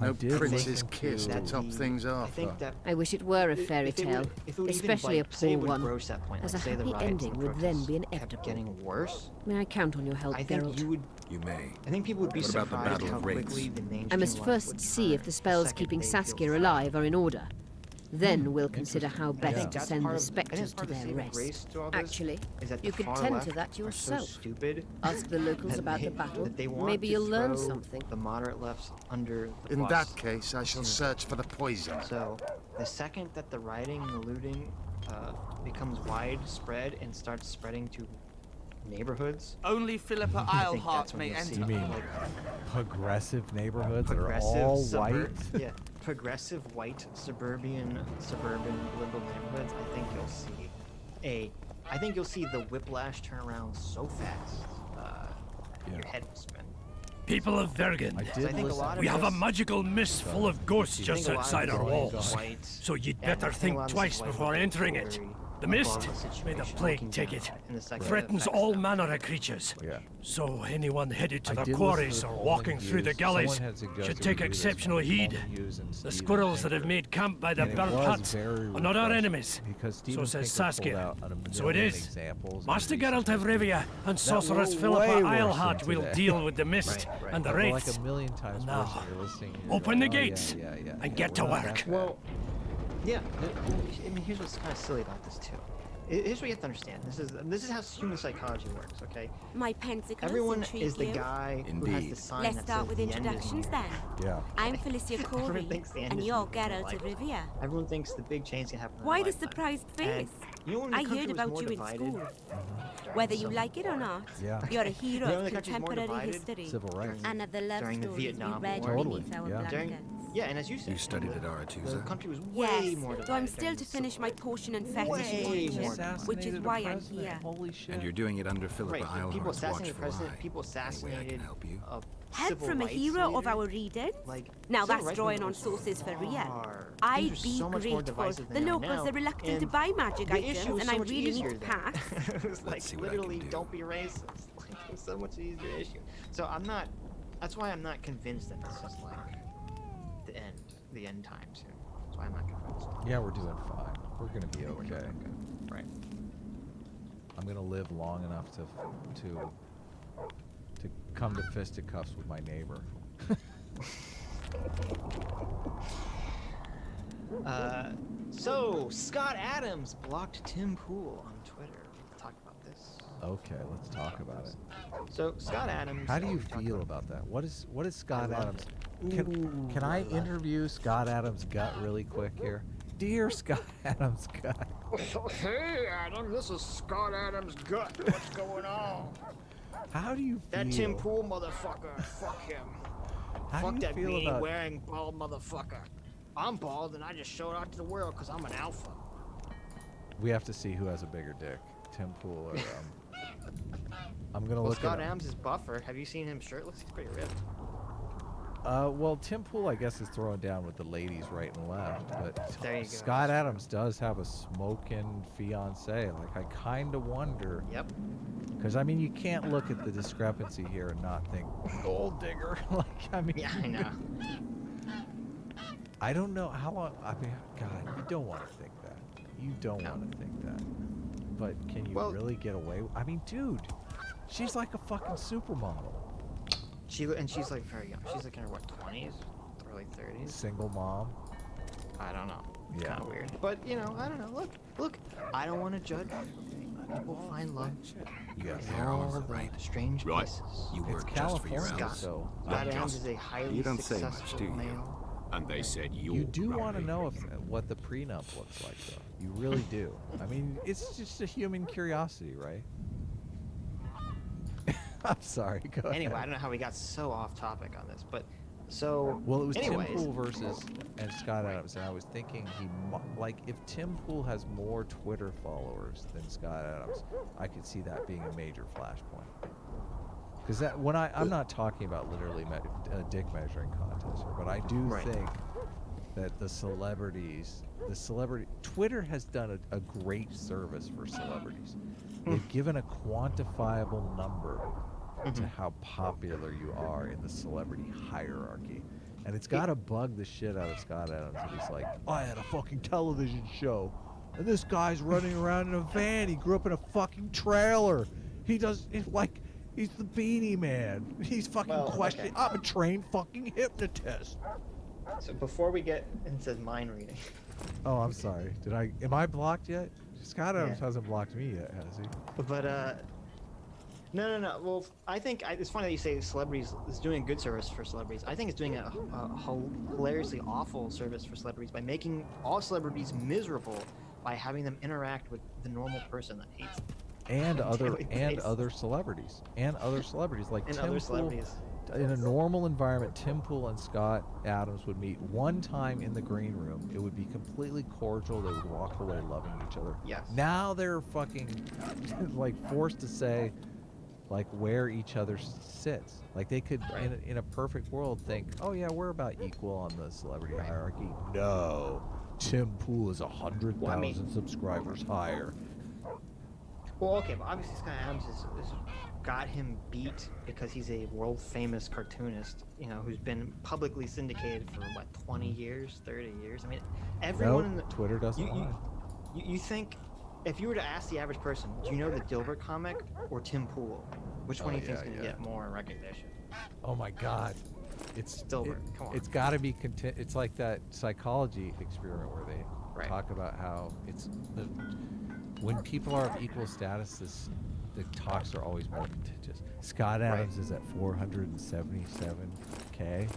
No I did prince's listen kiss to to- top things I off. think that I wish it were a fairy if it tale, would- if it would even, especially like, a say it poor would one, broach that point, as like, a say the happy riots ending and would then protests be kept inevitable. getting worse. May I count on your help, I think Geralt? you would. You may. I think people would be What about the surprised Battle how of Wraiths? quickly the mainstream I must left first would see if turn the spells second keeping they feel Saskia threatened. alive are in order. Then we'll consider how I best think to that's send part the of- I think spectres to part of their saving rest. grace to all this Actually, is that you the could far tend left to that are so yourself. stupid Ask the locals that about they- the battle. that they want Maybe to you'll learn throw something. The moderate lefts under the In bus. that case, I shall search for the poison. So, the second that the rioting and the looting becomes widespread and starts spreading to neighborhoods, Only Philippa I think Eilhart that's when may you'll see You mean like progressive neighborhoods that are progressive all white? yeah, progressive white suburban liberal neighborhoods. I think you'll see the whiplash turn around so fast, your head will spin. People of Vergen, we have a magical mist full of ghosts just outside our walls. So you'd better think twice before entering it. The mist, may the plague take it, threatens all manner of creatures. So anyone headed to the quarries or walking through the gullies should take exceptional heed. The squirrels that have made camp by the burnt huts are not our enemies, so says Saskia. So it is. Master Geralt of Rivia and Sorceress Philippa Eilhart will deal with the mist and the wraiths. And now, open the gates and get to work. Well, yeah, I mean, here's what's kind of silly about this too. Here's what you have to understand. This is how human psychology works, okay? My pensacles Everyone intrigue is the you. guy who has the sign Let's that start says with the end is introductions near. then. Yeah. I'm Felicia Corey, thinks the end and is you're near, Geralt like, of Rivia. Everyone thinks the big change can happen. in Why their the lifetime. surprised face? And you know when the I country heard was about more you in divided? school. Whether you like it or not, you're a hero You know of when the country was more contemporary divided? history. Civil rights. Another love During the story we Vietnam read War. beneath our blankets. Yeah, and as you said, You studied at the Arethusa? country was way Yes, more divided. though I'm still during to the finish Civil my portion and fetish Way more watches, which is why I'm here. Holy shit. And you're doing it under Philippa Right, people Eilhart's assassinated the watchful president, eye. people assassinated help you. Help civil from a rights hero of leader. our readers? Like, Now civil that's rights drawing movement on was sources for Ria. far. I'd Things are be so much more grateful. divisive The than they are locals now, are reluctant to and buy magic the items, issue was and so I much really easier need then. pass. It was like see what I can literally, do. don't be racist. Like, it was so much easier issue. So I'm not. That's why I'm not convinced that this is like the end times here. That's why I'm not convinced. Yeah, we're doing fine. We're gonna be okay. Right. I'm gonna live long enough to come to fisticuffs with my neighbor. So Scott Adams blocked Tim Pool on Twitter. We'll talk about this. Okay, let's talk about it. So Scott Adams. How do you feel about that? What is Scott Adams? Can I interview Scott Adams' gut really quick here? Dear Scott Adams' gut. Hey Adam, this is Scott Adams' gut. What's going on? How do you feel? That Tim Pool motherfucker. Fuck him. How Fuck do you that feel beanie about? wearing bald motherfucker. I'm bald and I just showed out to the world because I'm an alpha. We have to see who has a bigger dick, Tim Pool or I'm gonna Well, look Scott at. Adams is buffer. Have you seen him shirtless? He's pretty ripped. Well, Tim Pool, I guess, is throwing down with the ladies right and left, but There you go. Scott Adams does have a smoking fiance. Like, I kind of wonder. Yep. Because I mean, you can't look at the discrepancy here and not think gold digger. Like, I mean. Yeah, I know. I don't know how long. I mean, God, you don't want to think that. You don't want to think that. But can you really get away? I mean, dude, she's like a fucking supermodel. She's like very young. She's like in her what 20s, early 30s. Single mom. I don't know. It's Yeah. kind of weird. But you know, I don't know. Look. I don't want to judge. People find love. You got all the strange places. You It's work just for your California, house. so Scott Adams is a highly You don't say successful much, do you? male. And they said you do want to know what the prenup looks like, though. You really do. I mean, it's just a human curiosity, right? I'm sorry. Go Anyway, I ahead. don't know how we got so off topic on this, but so. Well, it was anyways, Tim Pool versus and Scott Adams, and I was thinking like if Tim Pool has more Twitter followers than Scott Adams, I could see that being a major flashpoint. Because that when I'm not talking about literally a dick measuring contest here, but I do think that the Twitter has done a great service for celebrities. They've given a quantifiable number to how popular you are in the celebrity hierarchy. And it's got to bug the shit out of Scott Adams. And he's like, I had a fucking television show, and this guy's running around in a van. He grew up in a fucking trailer. He's the Beanie Man. He's fucking questioning. I'm a trained fucking hypnotist. So before we get into mind reading. Oh, I'm sorry. Am I blocked yet? Scott Adams hasn't blocked me yet, has he? But no. Well, I think it's funny that you say celebrities is doing a good service for celebrities. I think it's doing a hilariously awful service for celebrities by making all celebrities miserable by having them interact with the normal person that hates them. And other celebrities like And Tim other Pool. celebrities. In a normal environment, Tim Pool and Scott Adams would meet one time in the green room. It would be completely cordial. They would walk away loving each other. Yes. Now they're fucking like forced to say, like where each other sits. Like they could, in a perfect world, think, oh yeah, we're about equal on the celebrity hierarchy. No, Tim Pool is 100,000 subscribers higher. Well, okay, but obviously Scott Adams is got him beat because he's a world famous cartoonist, who's been publicly syndicated for what, 20 years, 30 years. I mean, everyone in the Twitter doesn't lie. You think, if you were to ask the average person, do you know the Dilbert comic or Tim Pool? Which one do you think is going to get more recognition? Oh my God, it's Dilbert. Come on. It's got to be It's like that psychology experiment where they talk about how when people are of equal status, the talks are always more contentious. Scott Adams is at 477K,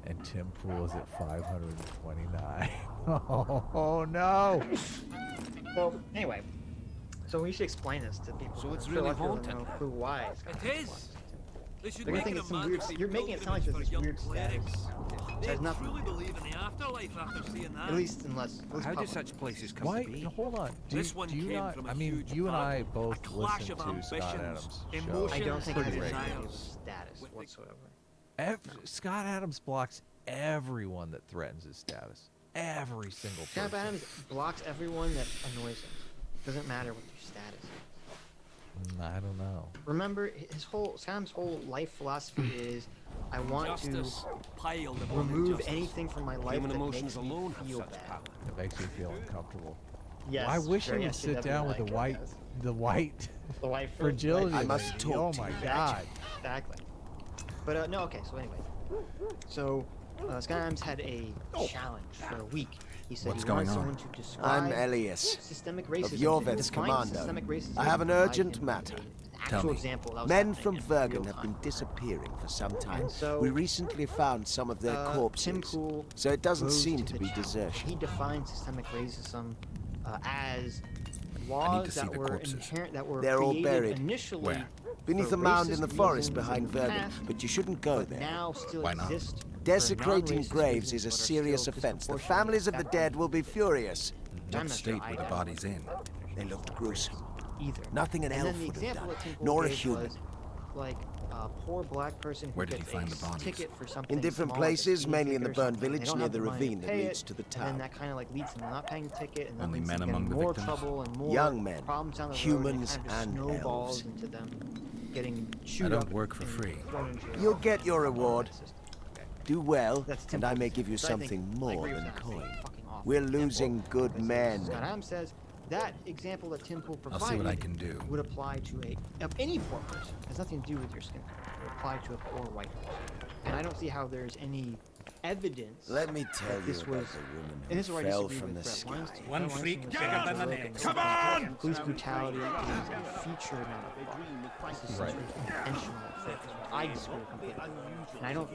and Tim Pool is at 529. Oh no! Well, anyway, so we should explain this to people. So it's really haunted. Who, why? It is. They should They're make think it it's a some weird. magic You're making it sound like there's this weird status. They There's nothing. truly believe in the afterlife after seeing that. At least unless. How do such places come Why? to be? Hold on. This one do you came not? from a I mean, huge you and I battle, both a clash listen of to Scott ambitions, Adams' show. emotions, I don't think it has and anything to do with desires. status whatsoever. Scott Adams blocks everyone that threatens his status. Every single person. Scott Adams blocks everyone that annoys him. Doesn't matter what their status is. I don't know. Remember, Scott Adams' whole life philosophy is, I want Justice piled to upon remove injustice. anything from my life Human that emotions makes me alone have feel such bad. power. It makes you feel uncomfortable. Yes, I wish sure, you would yes, sit down with the definitely white The white fragility. I must talk Oh to my you. God. Exactly. But no, okay. So anyway, Scott Adams had a challenge for a week. He said What's he wanted going on? someone to describe I'm Elias, systemic of racism. Jorvets define Commando. systemic racism I have an and provide urgent him matter. an Tell actual me. example that was Men happening from in Vergen real have time. been disappearing for some time. And so, we recently found some of their corpses, Tim Pool so it doesn't rose seem to to the be challenge. desertion. He defined systemic racism as I need laws to see that the were corpses. inherent, that were They're all created buried. initially Where? Beneath for a mound in the racist forest reasons behind in the Vergen, past, but you shouldn't go but there. now still Why not? exist for Desecrating non-racist graves reasons, is a but are serious still offense. The disproportionately families of the affected. dead will be furious. I'm What not state sure were I the know bodies in? They looked gruesome. either. Nothing an And elf then the would have example done, that Tim Pool nor a gave human. was like a poor black person who Where did gets he find a the bodies? ticket for something In different small, like a places, speeding mainly in the ticket or burned something. They village don't near have the money to ravine that pay leads it, to the And then town. that kind of like leads them to not paying the ticket, and then Only leads men them to among getting the more victims? trouble and more Young men, problems down the humans road, and it kind of and snowballs elves. into them getting chewed I don't up work for and free. thrown in jail. You'll get your reward. Do well, That's Tim and I may Pool's give you stance. I think- something I more agree with than that. coin. Fucking awful We're example. losing good Because men. Scott Adams says that example that Tim Pool I'll provided see what I can do. would apply to any poor person. It has nothing to do with your skin color. It would apply to a poor white person. And I don't see how there's any evidence. Let me tell that you this about was, the woman and this is who where I fell disagree from with the Brett sky. Weinstein. One Brett freak Weinstein was bigger saying than the look, next. and Come on! Police brutality is a feature, not a law. This is Right. intentional. I disagree completely. And I don't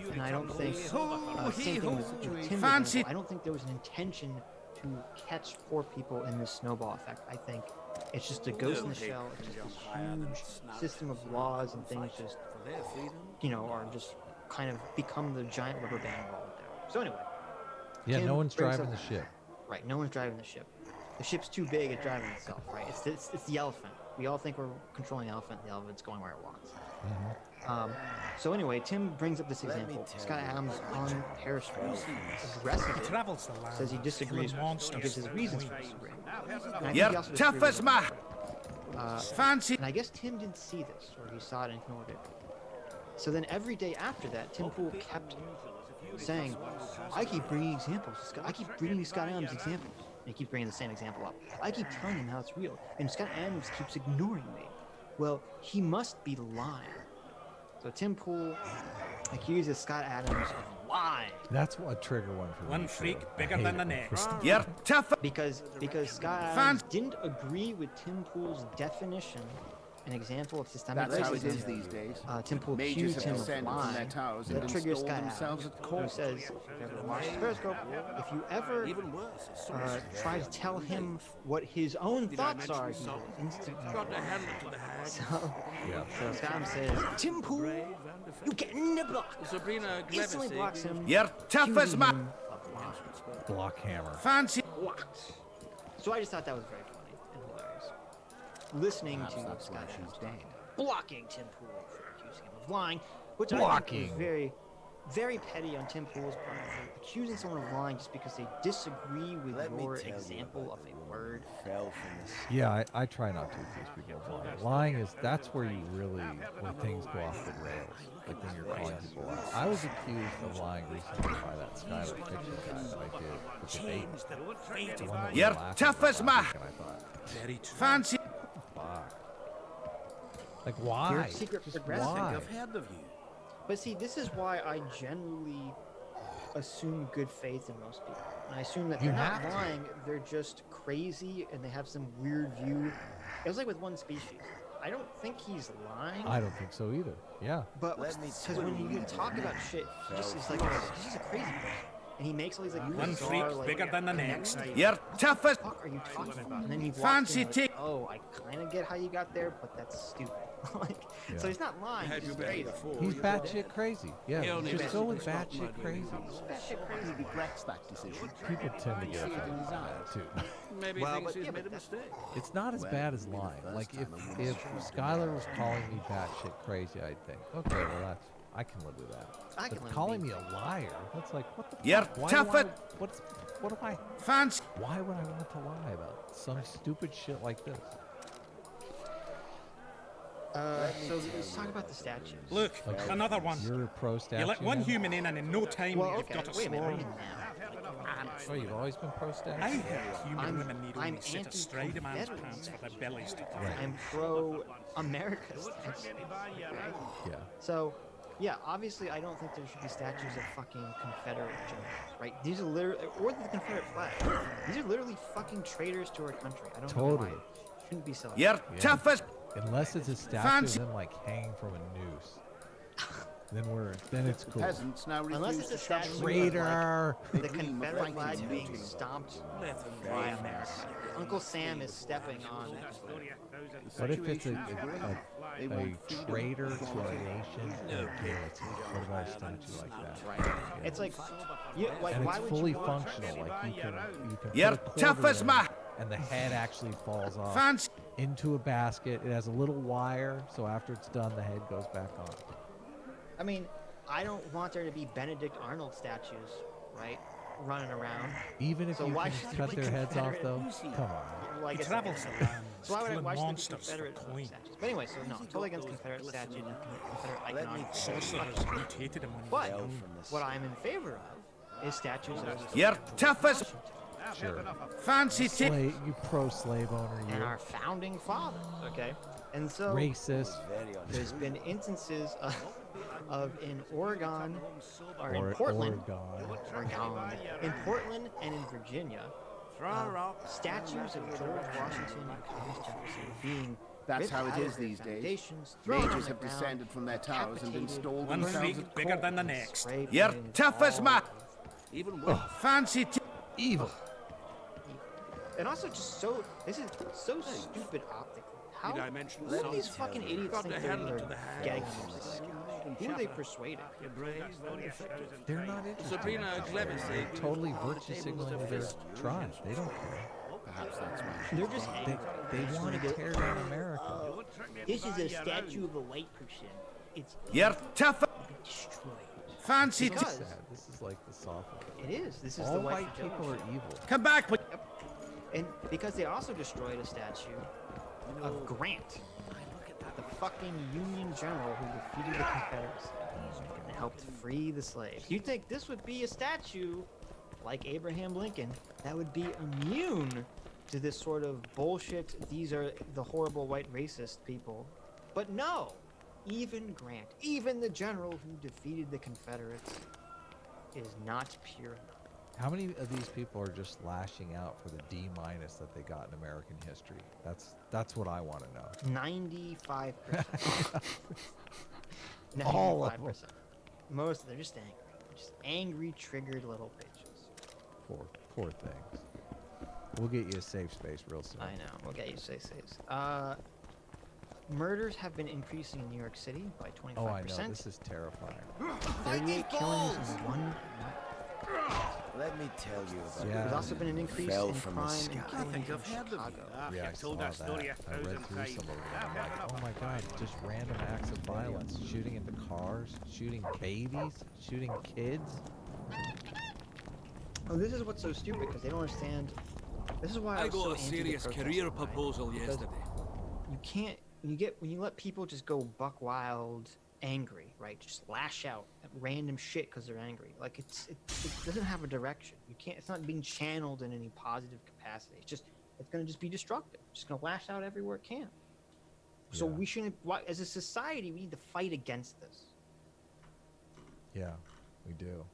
think same thing with Tim. Fancy. I don't think there was an intention to catch poor people in this snowball effect. I think it's just a ghost in the shell. It's just this huge system of laws and things just, are just kind of become the giant rubber band we're all down. So anyway. Yeah, Tim no one's brings driving up- the ship. Right, no one's driving the ship. The ship's too big at driving itself, right? It's the elephant. We all think we're controlling the elephant. The elephant's going where it wants. So anyway, Tim brings up this example. Scott Adams on Periscope addresses it, says he disagrees with it, and gives his reasons for disagreeing. And I think he also tough disagrees as with ma. Fancy. And I guess Tim didn't see this, or he saw it and ignored it. So then every day after that, Tim Pool kept saying, I keep bringing examples. I keep bringing Scott Adams examples. And he keeps bringing the same example up. I keep telling him how it's real. And Scott Adams keeps ignoring me. Well, he must be lying. So Tim Pool accuses Scott Adams of lying. That's a trigger one for me. One freak bigger than the next. You're tough. Because Scott Adams didn't agree with Tim Pool's definition, an example of systemic That's how it racism. is these days. Tim Pool Majors accused have him of descended from lying. their towers and That triggers installed Scott themselves Adams, at who court. says, if you ever watch Periscope, if you ever try to tell him what his own thoughts are, he will instantly. So Scott Adams says, Tim Pool, you get in the block. Instantly blocks him. You're tough as ma. Block hammer. Fancy. Blocked. So I just thought that was very funny and hilarious. Listening to Scott Adams talk. blocking Tim Pool for accusing him of lying, which I think is very, very petty on Tim Pool's part for accusing someone of lying just because they disagree with your example of a word. Yeah, I try not to accuse people of lying. Lying is, that's where you really, when things go off the rails, like when you're calling people out. I was accused of lying recently by that Skylar fiction guy that I did the debate. You're tough as ma. Fancy. Fuck. Like, why? You're a secret progressive. Why? I've heard of you. But see, this is why I generally assume good faith in most people. And I assume that they're not lying, they're just crazy and they have some weird view. It was like with one species. I don't think he's lying. I don't think so either. Yeah. But because when you talk about shit, he just is like, he's just a crazy person. And he makes all these like one freak like, bigger than the next. You're tough as. What are you talking about? And then he Fancy walks in like, oh, I kind of get how you got there, but that's stupid. Like, so he's not lying. He's just crazy. He's batshit crazy. Yeah, just go with batshit crazy. Batshit crazy. Regrets that decision. People tend to get offended by that too. Maybe he thinks he's made a mistake. It's not as bad as lying. Like if Skylar was calling me batshit crazy, I'd think, okay, well that's, I can live with that. But calling me a liar, that's like, what the You're fuck? tough at. What do I? Fancy. Why would I want to lie about some stupid shit like this? So let's talk about the statues. Look, another one. You're a pro statue. You let one now? human in, and in no time you've got a wait a minute, swarm. what do you mean now? Oh, you've always been pro statue? I heard human women need I'm only sit astride a man's pants for their bellies to cover. I'm pro-America statue. Yeah. So, yeah, obviously I don't think there should be statues of fucking Confederate generals, right? These are literally, or the Confederate flag. These are literally fucking traitors to our country. I don't know why it shouldn't be celebrated. You're tough as. Unless it's a statue of them like hanging from a noose. Then it's cool. Peasants now Unless it's a statue of, Traitor! like, the Confederate flag being stomped by America. Uncle Sam is stepping on it. What if it's a traitor to our nation or guillotine? What about a statue like that? It's like, like and why it's would fully you want functional. Like you can You're put a tough quarter as in, ma. and the head actually falls off Fancy. into a basket. It has a little wire, so after it's done, the head goes back on. I mean, I don't want there to be Benedict Arnold statues, right, running around. Even if so you why can should cut there their be heads off, Confederate? though, come on. Well, I He guess travels that- around So why killing should there be monsters for Confederate coin. statues? But anyway, so no, I'm totally against Confederate statues and Confederate iconography. Sorcerers mutated him when he But was what I'm in favor of is statues of You're tough as. Sure. Fancy. You pro-slave owner, and you. our founding fathers, okay? And so Racist. there's been instances of in Oregon or in Portland, in Portland and in Virginia, statues of George Washington and Thomas Jefferson being That's ripped how it out is of their these days. foundations, thrown on Majors the have ground, descended from their towers and decapitated, installed One themselves freak bigger than the next. spray You're painted tough as all ma. Even worse. Fancy. Evil. And also just so, this is so stupid optically. How Did I mention who are these some fucking idiots got think the they're handle to the hand. getting this? Who are they persuading? Your brains very effective. They're not interested. Sabrina Clemens They're totally virtue signaling to their tribe. They don't care. Perhaps that's why. They're just They want to tear down America. This is a statue of a white person. It's You're tough. destroyed. Fancy. This is sad. This is like the soft. It is. This is All the white fragility. people are evil. Come back. And because they also destroyed a statue of Grant, the fucking Union general who defeated the Confederacy and helped free the slaves. You'd think this would be a statue like Abraham Lincoln that would be immune to this sort of bullshit, these are the horrible white racist people. But no, even Grant, even the general who defeated the Confederates is not pure enough. How many of these people are just lashing out for the D- that they got in American history? That's what I want to know. 95%. All of them. 95%. Most of them are just angry. Just angry, triggered little bitches. Poor things. We'll get you a safe space real soon. I know. We'll get you safe space. Murders have been increasing in New York City by 25%. Oh, I know. This is terrifying. 38 killings in one month. Let me tell you about Yeah. There's also been an increase fell in from the crime sky. and I killings think in I've heard of Chicago. Yeah, I saw that. I read through some of them. I'm like, oh my god, just random acts of violence. Shooting into cars, shooting babies, shooting kids. Oh, this is what's so stupid, because they don't understand. This is why I I was so got a anti the serious protesting, career right? proposal Because yesterday. you can't, when you let people just go buck wild, angry, right? Just lash out at random shit because they're angry. Like it doesn't have a direction. You can't. It's not being channeled in any positive capacity. It's gonna just be destructive. It's just gonna lash out everywhere it can. So Yeah. we shouldn't. As a society, we need to fight against this. Yeah, we do,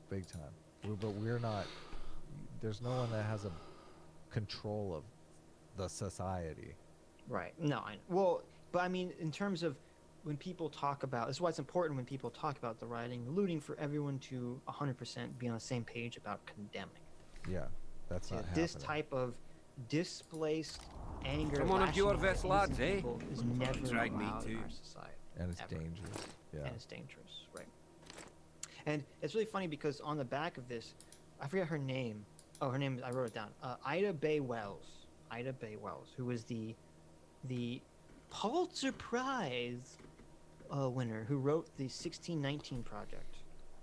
big time. But we're not. There's no one that has a control of the society. Right. No, I know. Well, but I mean, in terms of when people talk about, this is why it's important when people talk about the rioting, the looting, for everyone to 100% be on the same page about condemning. Yeah, that's not This happening. type of displaced anger, Come on, if you lashing are out this at lads, innocent eh? people is never Drag me allowed in too. our society. And it's ever. dangerous. Yeah. And it's dangerous, right? And it's really funny because on the back of this, I forget her name. Oh, her name, I wrote it down. Ida Bay Wells. Ida Bay Wells, who was the Pulitzer Prize winner who wrote the 1619 Project,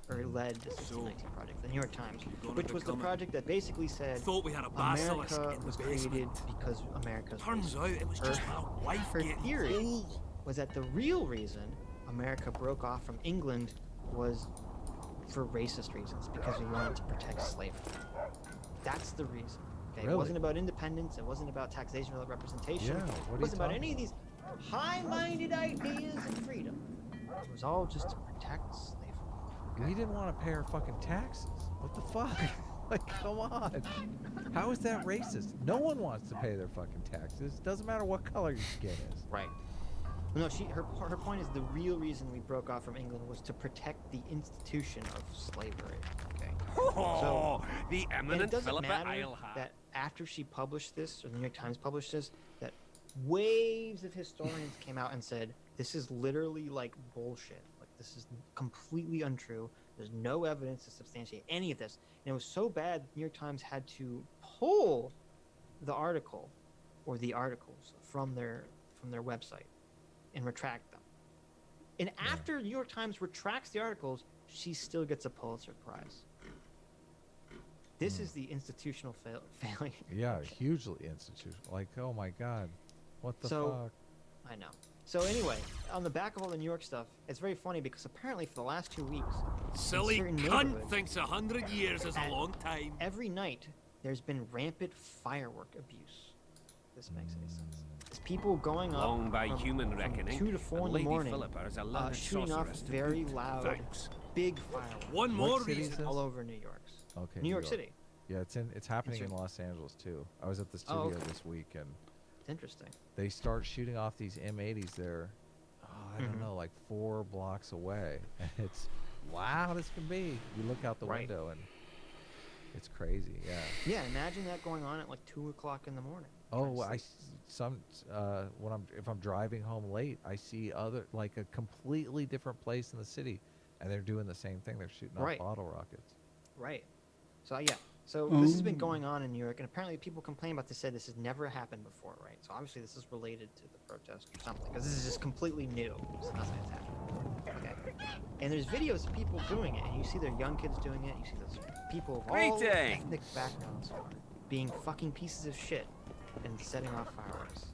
or led the 1619 Project, the New York Times, which was the project that basically said Thought we had a basilisk America in the was created basement. because America's Turns out it was just my wife her getting theory old. was that the real reason America broke off from England was for racist reasons, because we wanted to protect slavery. That's the reason. Okay? Really? It wasn't about independence. It wasn't about taxation or representation. Yeah, what are It you wasn't about talking any of these high-minded ideas and freedom. It was all just to protect slavery. We didn't want to pay our fucking taxes. What the fuck? Like, come on. How is that racist? No one wants to pay their fucking taxes. Doesn't matter what color your skin is. Right. No, her point is the real reason we broke off from England was to protect the institution of slavery. Okay. Oh, the And it eminent doesn't Philippa matter Eilhart. that after she published this, or the New York Times published this, that waves of historians came out and said, this is literally like bullshit. Like, this is completely untrue. There's no evidence to substantiate any of this. And it was so bad, the New York Times had to pull the article, or the articles, from their website and retract them. And after the New York Times retracts the articles, she still gets a Pulitzer Prize. This is the institutional failure. Yeah, hugely institutional. Like, oh my god. What the fuck? I know. So anyway, on the back of all the New York stuff, it's very funny because apparently for the last 2 weeks, Silly in certain cunt neighborhoods, thinks 100 years is a long time. every night there's been rampant firework abuse. This makes any sense. It's people going up Long by from, human from reckoning, 2 to 4 and in the Lady morning, Philippa is a learned shooting off sorceress to very boot. loud, Thanks. big fireworks. One What more city is reason. this? All over New York. Okay. New York City. Yeah, it's happening in It's- Los Angeles too. I was at the Oh, studio okay. this week and It's interesting. they start shooting off these M80s there. I don't know, like 4 blocks away. And it's loud as can be. You look out the Right. window and it's crazy. Yeah. Yeah, imagine that going on at like 2 o'clock in the morning. Oh, if I'm driving home late, I see like a completely different place in the city, and they're doing the same thing. They're shooting off Right. bottle rockets. Right. So yeah. So this has been going on in New York, and apparently people complain about this. Said this has never happened before, right? So obviously this is related to the protest or something, because this is just completely new. It's nothing that's happened before. Okay. And there's videos of people doing it, and you see their young kids doing it. You see those people of all Greeting. ethnic backgrounds being fucking pieces of shit and setting off fireworks.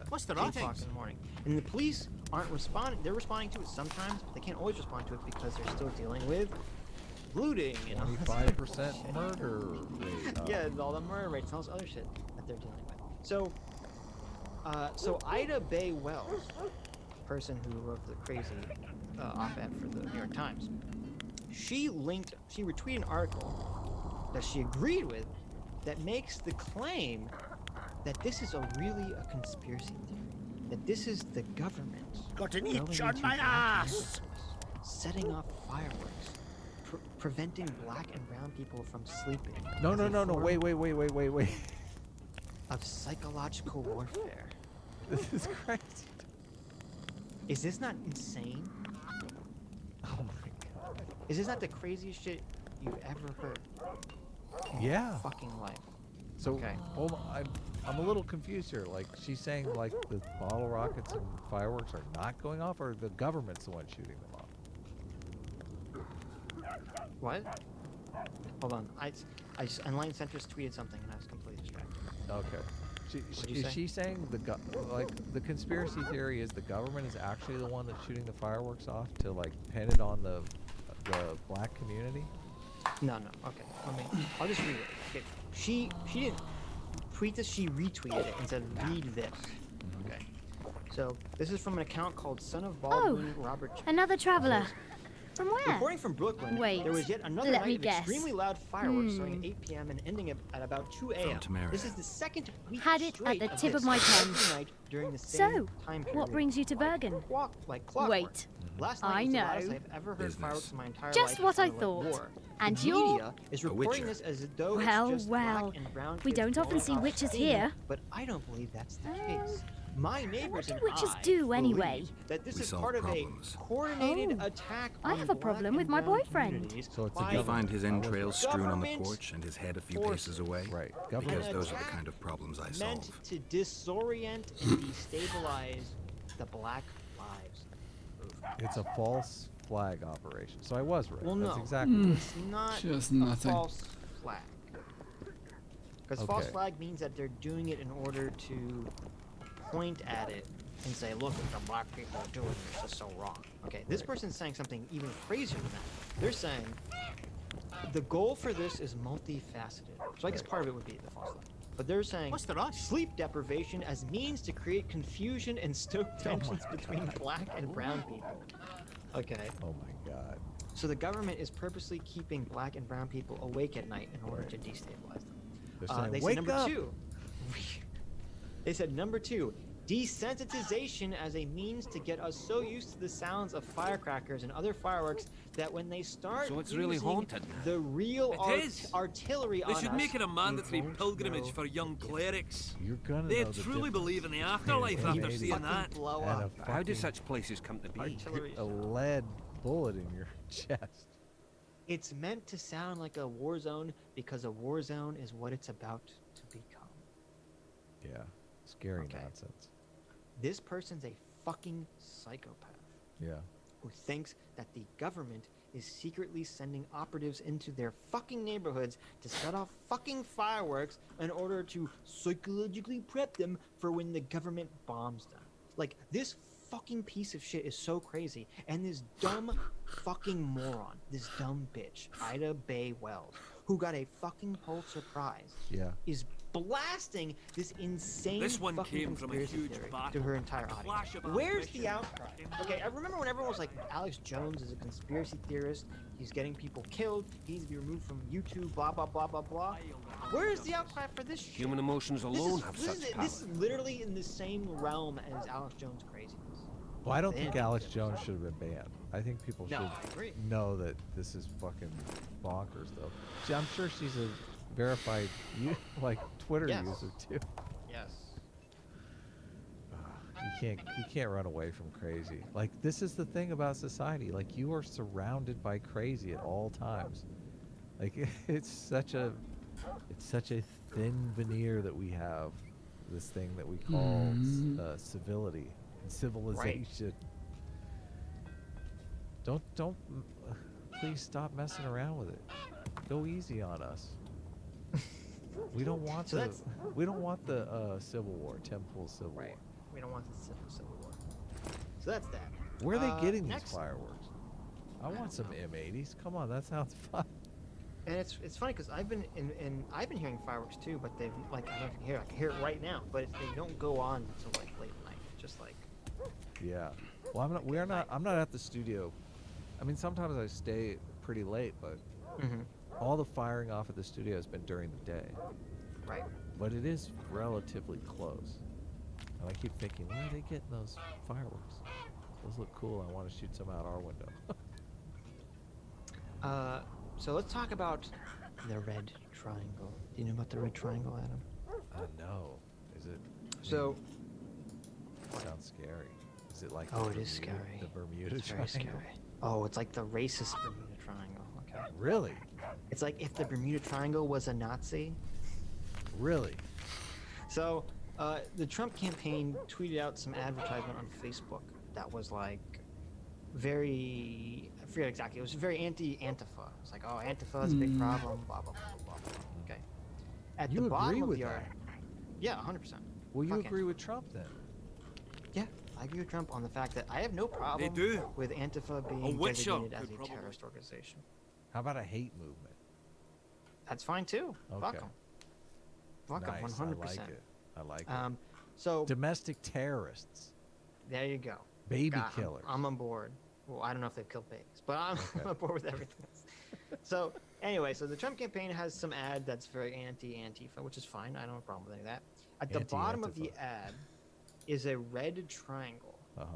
What's the 8 o'clock in the morning, and the police aren't responding. They're responding to it sometimes, but they can't always respond to it because they're still dealing with looting and all this other 25% bullshit. murder rate. Yeah, and all the murder rates and all this other shit that they're dealing with. So, so Ida Bay Wells, person who wrote the crazy op-ed for the New York Times, she retweeted an article that she agreed with that makes the claim that this is really a conspiracy theory, that this is the government Got an going itch on into my black ass. neighborhoods, setting off fireworks, preventing black and brown people from sleeping. No, as no, a no, no. form Wait. of psychological warfare. This is crazy. Is this not insane? Oh my god. Is this not the craziest shit you've ever heard. In Yeah. your fucking life. So Okay. hold on, I'm a little confused here. Like she's saying, like the bottle rockets and fireworks are not going off, or the government's the one shooting them off. What? Hold on. Online Centrist tweeted something and I was completely distracted. Okay. What'd you Is say? she saying the conspiracy theory is the government is actually the one that's shooting the fireworks off to like pin it on the black community? No. Okay. I'll just read it. Okay. She didn't tweet this. She retweeted it and said, "Read this." Okay. So this is from an account called Son of Baldwin Robert. Another traveler. From where? Reporting from Brooklyn, Wait, there was yet another let me night of guess. extremely loud fireworks starting at 8 p.m. and ending at about 2 a.m. This is the second week Had it at straight the of tip this of my every tongue. night during the same So, time period. what brings you to Bergen? Like clockwork. Wait, Last night I was the know. loudest I've ever heard fireworks in my entire Just life. what I It sounded like thought. war. And the you're- media is reporting this as though Well, it's just well, black and brown we kids don't often blowing see off witches steam, here. But I don't believe that's the case. My neighbors do and witches I do anyway? believe that this We is solve part problems. of a coordinated attack I on have a black problem and with my brown boyfriend. communities So it's a by You find his entrails strewn on the government porch and his head a few forces. paces away? Right. Because Government. those are the kind of problems I meant solve. to disorient and destabilize the Black Lives Movement. It's a false flag operation. So I was right. Well, That's no, exactly. it's not Just a nothing. false flag. Because false Okay. flag means that they're doing it in order to point at it and say, look what the black people are doing, this is so wrong. Okay, this person's saying something even crazier than that. They're saying the goal for this is multifaceted. So I guess part of it would be the false flag. But they're saying sleep deprivation as means to create confusion and stoke tensions between black and brown people. Okay. Oh my god. So the government is purposely keeping black and brown people awake at night in order to destabilize them. They're saying, They "Wake said number up!" 2. They said number 2, desensitization as a means to get us so used to the sounds of firecrackers and other fireworks that when they start So it's really using haunted. the real It is. artillery They on should us, make it a mandatory won't pilgrimage know for young clerics. You're gonna They know the truly difference believe in the afterlife between after a seeing that. blow and up. a How do fucking- such places come to be? Artillery. a lead bullet in your chest. It's meant to sound like a war zone because a war zone is what it's about to become. Yeah. Scary Okay. nonsense. This person's a fucking psychopath Yeah. who thinks that the government is secretly sending operatives into their fucking neighborhoods to set off fucking fireworks in order to psychologically prep them for when the government bombs them. Like, this fucking piece of shit is so crazy. And this dumb fucking moron, this dumb bitch, Ida Bay Wells, who got a fucking Pulitzer Prize, Yeah. is blasting this insane This one fucking came from a conspiracy huge theory battle, to her a entire clash audience. of Where's ambition. the outcry? Okay, I remember when everyone was like, Alex Jones is a conspiracy theorist, he's getting people killed, he needs to be removed from YouTube, blah, blah, blah, blah, blah. Where's the outcry for this shit? Human emotions alone have this such power. This is literally in the same realm as Alex Jones' craziness. Well, I don't Then- think Alex Jones should have been banned. I think people No, should I agree. know that this is fucking bonkers, though. See, I'm sure she's a verified, Twitter Yes. user too. Yes. You can't run away from crazy. Like, this is the thing about society. Like, you are surrounded by crazy at all times. Like, it's such a thin veneer that we have. This thing that we call civility and civilization. Don't. Please stop messing around with it. Go easy on us. We don't want So the Civil War, Temple Civil War. We don't want the Civil War. So that's that. Where are they getting next, these fireworks? I want some M80s. Come on, that sounds fun. And it's funny because I've been hearing fireworks too, but they've like I don't know if you can hear it. I can hear it right now, but they don't go on until like late at night. Just like Yeah. Well, I'm not at the studio. I mean, sometimes I stay pretty late, but all the firing off at the studio has been during the day. right. But it is relatively close. And I keep thinking, where are they getting those fireworks? Those look cool. I want to shoot some out our window. So let's talk about the red triangle. Do you know about the red triangle, Adam? No. Is it? So. It sounds scary. Is it like? Oh, the it is Bermuda- scary. The Bermuda It's very Triangle. scary. Oh, it's like the racist Bermuda Triangle. Okay. Really? It's like if the Bermuda Triangle was a Nazi. Really? So, the Trump campaign tweeted out some advertisement on Facebook that was like very, I forget exactly, it was very anti-Antifa. It's like, oh, Antifa is a big problem, blah, blah, blah, blah, blah. Okay. At You the bottom agree of with the that? article. Yeah, 100%. Well, you Fuck agree Antifa. with Trump then? Yeah, I agree with Trump on the fact that I have no problem do. with Antifa being Witcher designated as could a probably- terrorist organization. How about a hate movement? That's fine too. Fuck Okay. them. Fuck them, Nice, 100%. I like it. I like it. So Domestic terrorists. there you go. Baby God, killers. I'm on board. Well, I don't know if they've killed babies, but I'm Okay. on board with everything else. So anyway, so the Trump campaign has some ad that's very anti-Antifa, which is fine. I don't have a problem with any of that. At the bottom of the Anti-Antifa. ad is a red triangle. Uh-huh.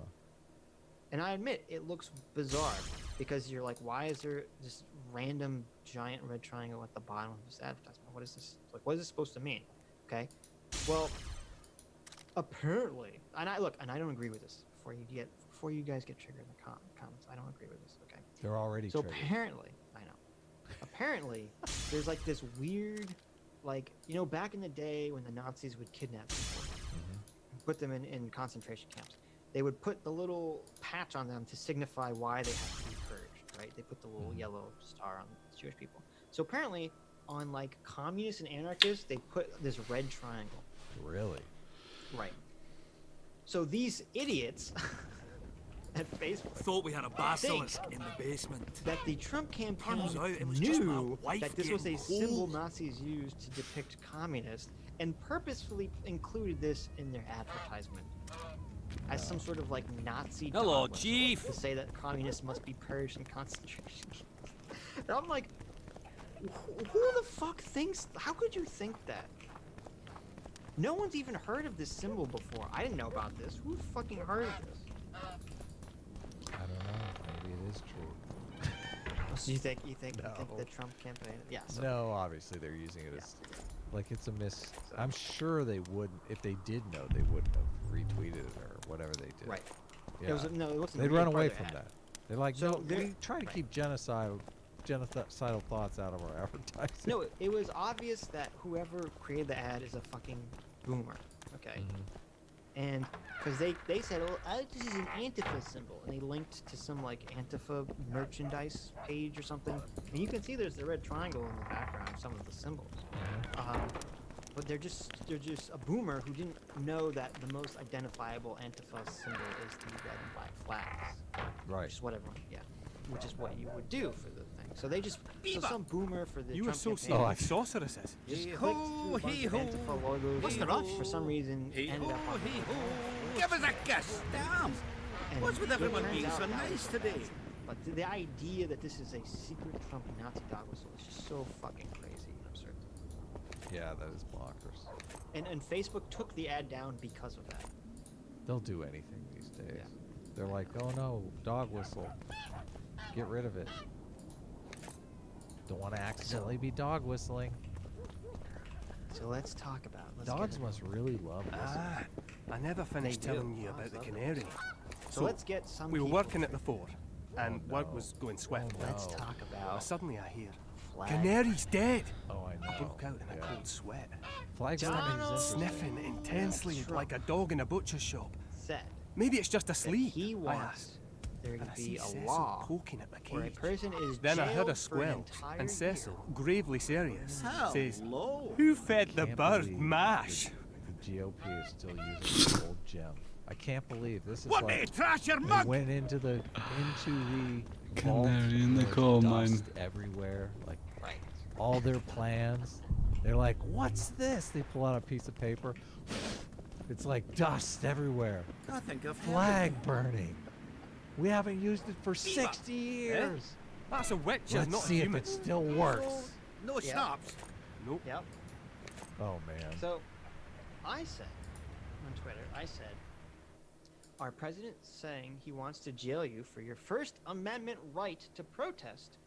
And I admit, it looks bizarre because you're like, why is there this random giant red triangle at the bottom of this advertisement? What is this? Like, what is this supposed to mean? Okay. Well, apparently, and I don't agree with this. Before you guys get triggered in the comments, I don't agree with this. Okay. They're already So triggered. apparently, I know. Apparently, there's like this weird, like, back in the day when the Nazis would kidnap people, and put them in concentration camps. They would put the little patch on them to signify why they have to be purged, right? They put the little yellow star on the Jewish people. So apparently, on like communists and anarchists, they put this red triangle. Really? Right. So these idiots at Facebook Thought we had a basilisk in the basement. that the Trump campaign Turns out it was just my knew wife that this was a getting symbol cold. Nazis used to depict communists and purposefully included this in their advertisement as some sort of like Nazi Hello, dog whistle Chief. to say that communists must be purged in concentration camps. And I'm like, who the fuck thinks? How could you think that? No one's even heard of this symbol before. I didn't know about this. Who fucking heard of this? I don't know. Maybe it is true. So you think No. the Trump campaign? Yeah. So No, obviously they're using it as like it's a miss. I'm sure they wouldn't. If they did know, they wouldn't have retweeted it or whatever they did. Right. Yeah. It was no, it wasn't They'd really run part away of the from ad. that. They're like, So no, they're- we try to keep genocidal thoughts out of our advertising. No, it was obvious that whoever created the ad is a fucking boomer. Okay. And because they said, oh, this is an Antifa symbol, and they linked to some like Antifa merchandise page or something, and you can see there's the red triangle in the background of some of the symbols. But they're just a boomer who didn't know that the most identifiable Antifa symbol is the red and black flags. Right. Which is what everyone, which is what you would do for the thing. So they just, so some boomer for the You Trump associate campaign with sorceresses. just clicked through a bunch of Antifa logos. What's the and rush? For some reason, ended up on Give us a kiss. Damn. and What's with it everyone turns being out so that was nice today? Nazi. But the idea that this is a secret Trump Nazi dog whistle is just so fucking crazy and absurd. Yeah, that is bonkers. And Facebook took the ad down because of that. They'll do anything these days. They're like, oh no, dog whistle. Get rid of it. Don't want to accidentally be dog whistling. So let's talk about. Dogs must really love whistling. I never finished They do. telling you about the canary. So let's get some. We were people working at the fort, and work was going swiftly. Let's talk about. Suddenly I hear, Flag. Canary's dead! Oh, I know. I broke out in a cold sweat. Flag Just farming is interesting. sniffing intensely like a dog in a butcher's shop. Said Maybe it's just asleep. he I wants asked. there And to I be see a Cecil law poking at my where a cage. person is Then I heard jailed a for an squelch, entire and year. Cecil, gravely serious, says, Hello. "Who fed the Can't bird believe mash?" The GOP is still using the old gem. I can't believe this is Want like me to trash your they mug? went into the vault. Canary in the there's coal dust mine. everywhere. Like all their plans. They're like, what's this? They pull out a piece of paper. It's like dust everywhere. I think I've Flag burning. We haven't used it for 60 years. That's a witch, Let's not a see if human. it still works. No Yeah. stops. Nope. Yep. Oh man. So, I said on Twitter, our president's saying he wants to jail you for your First Amendment right to protest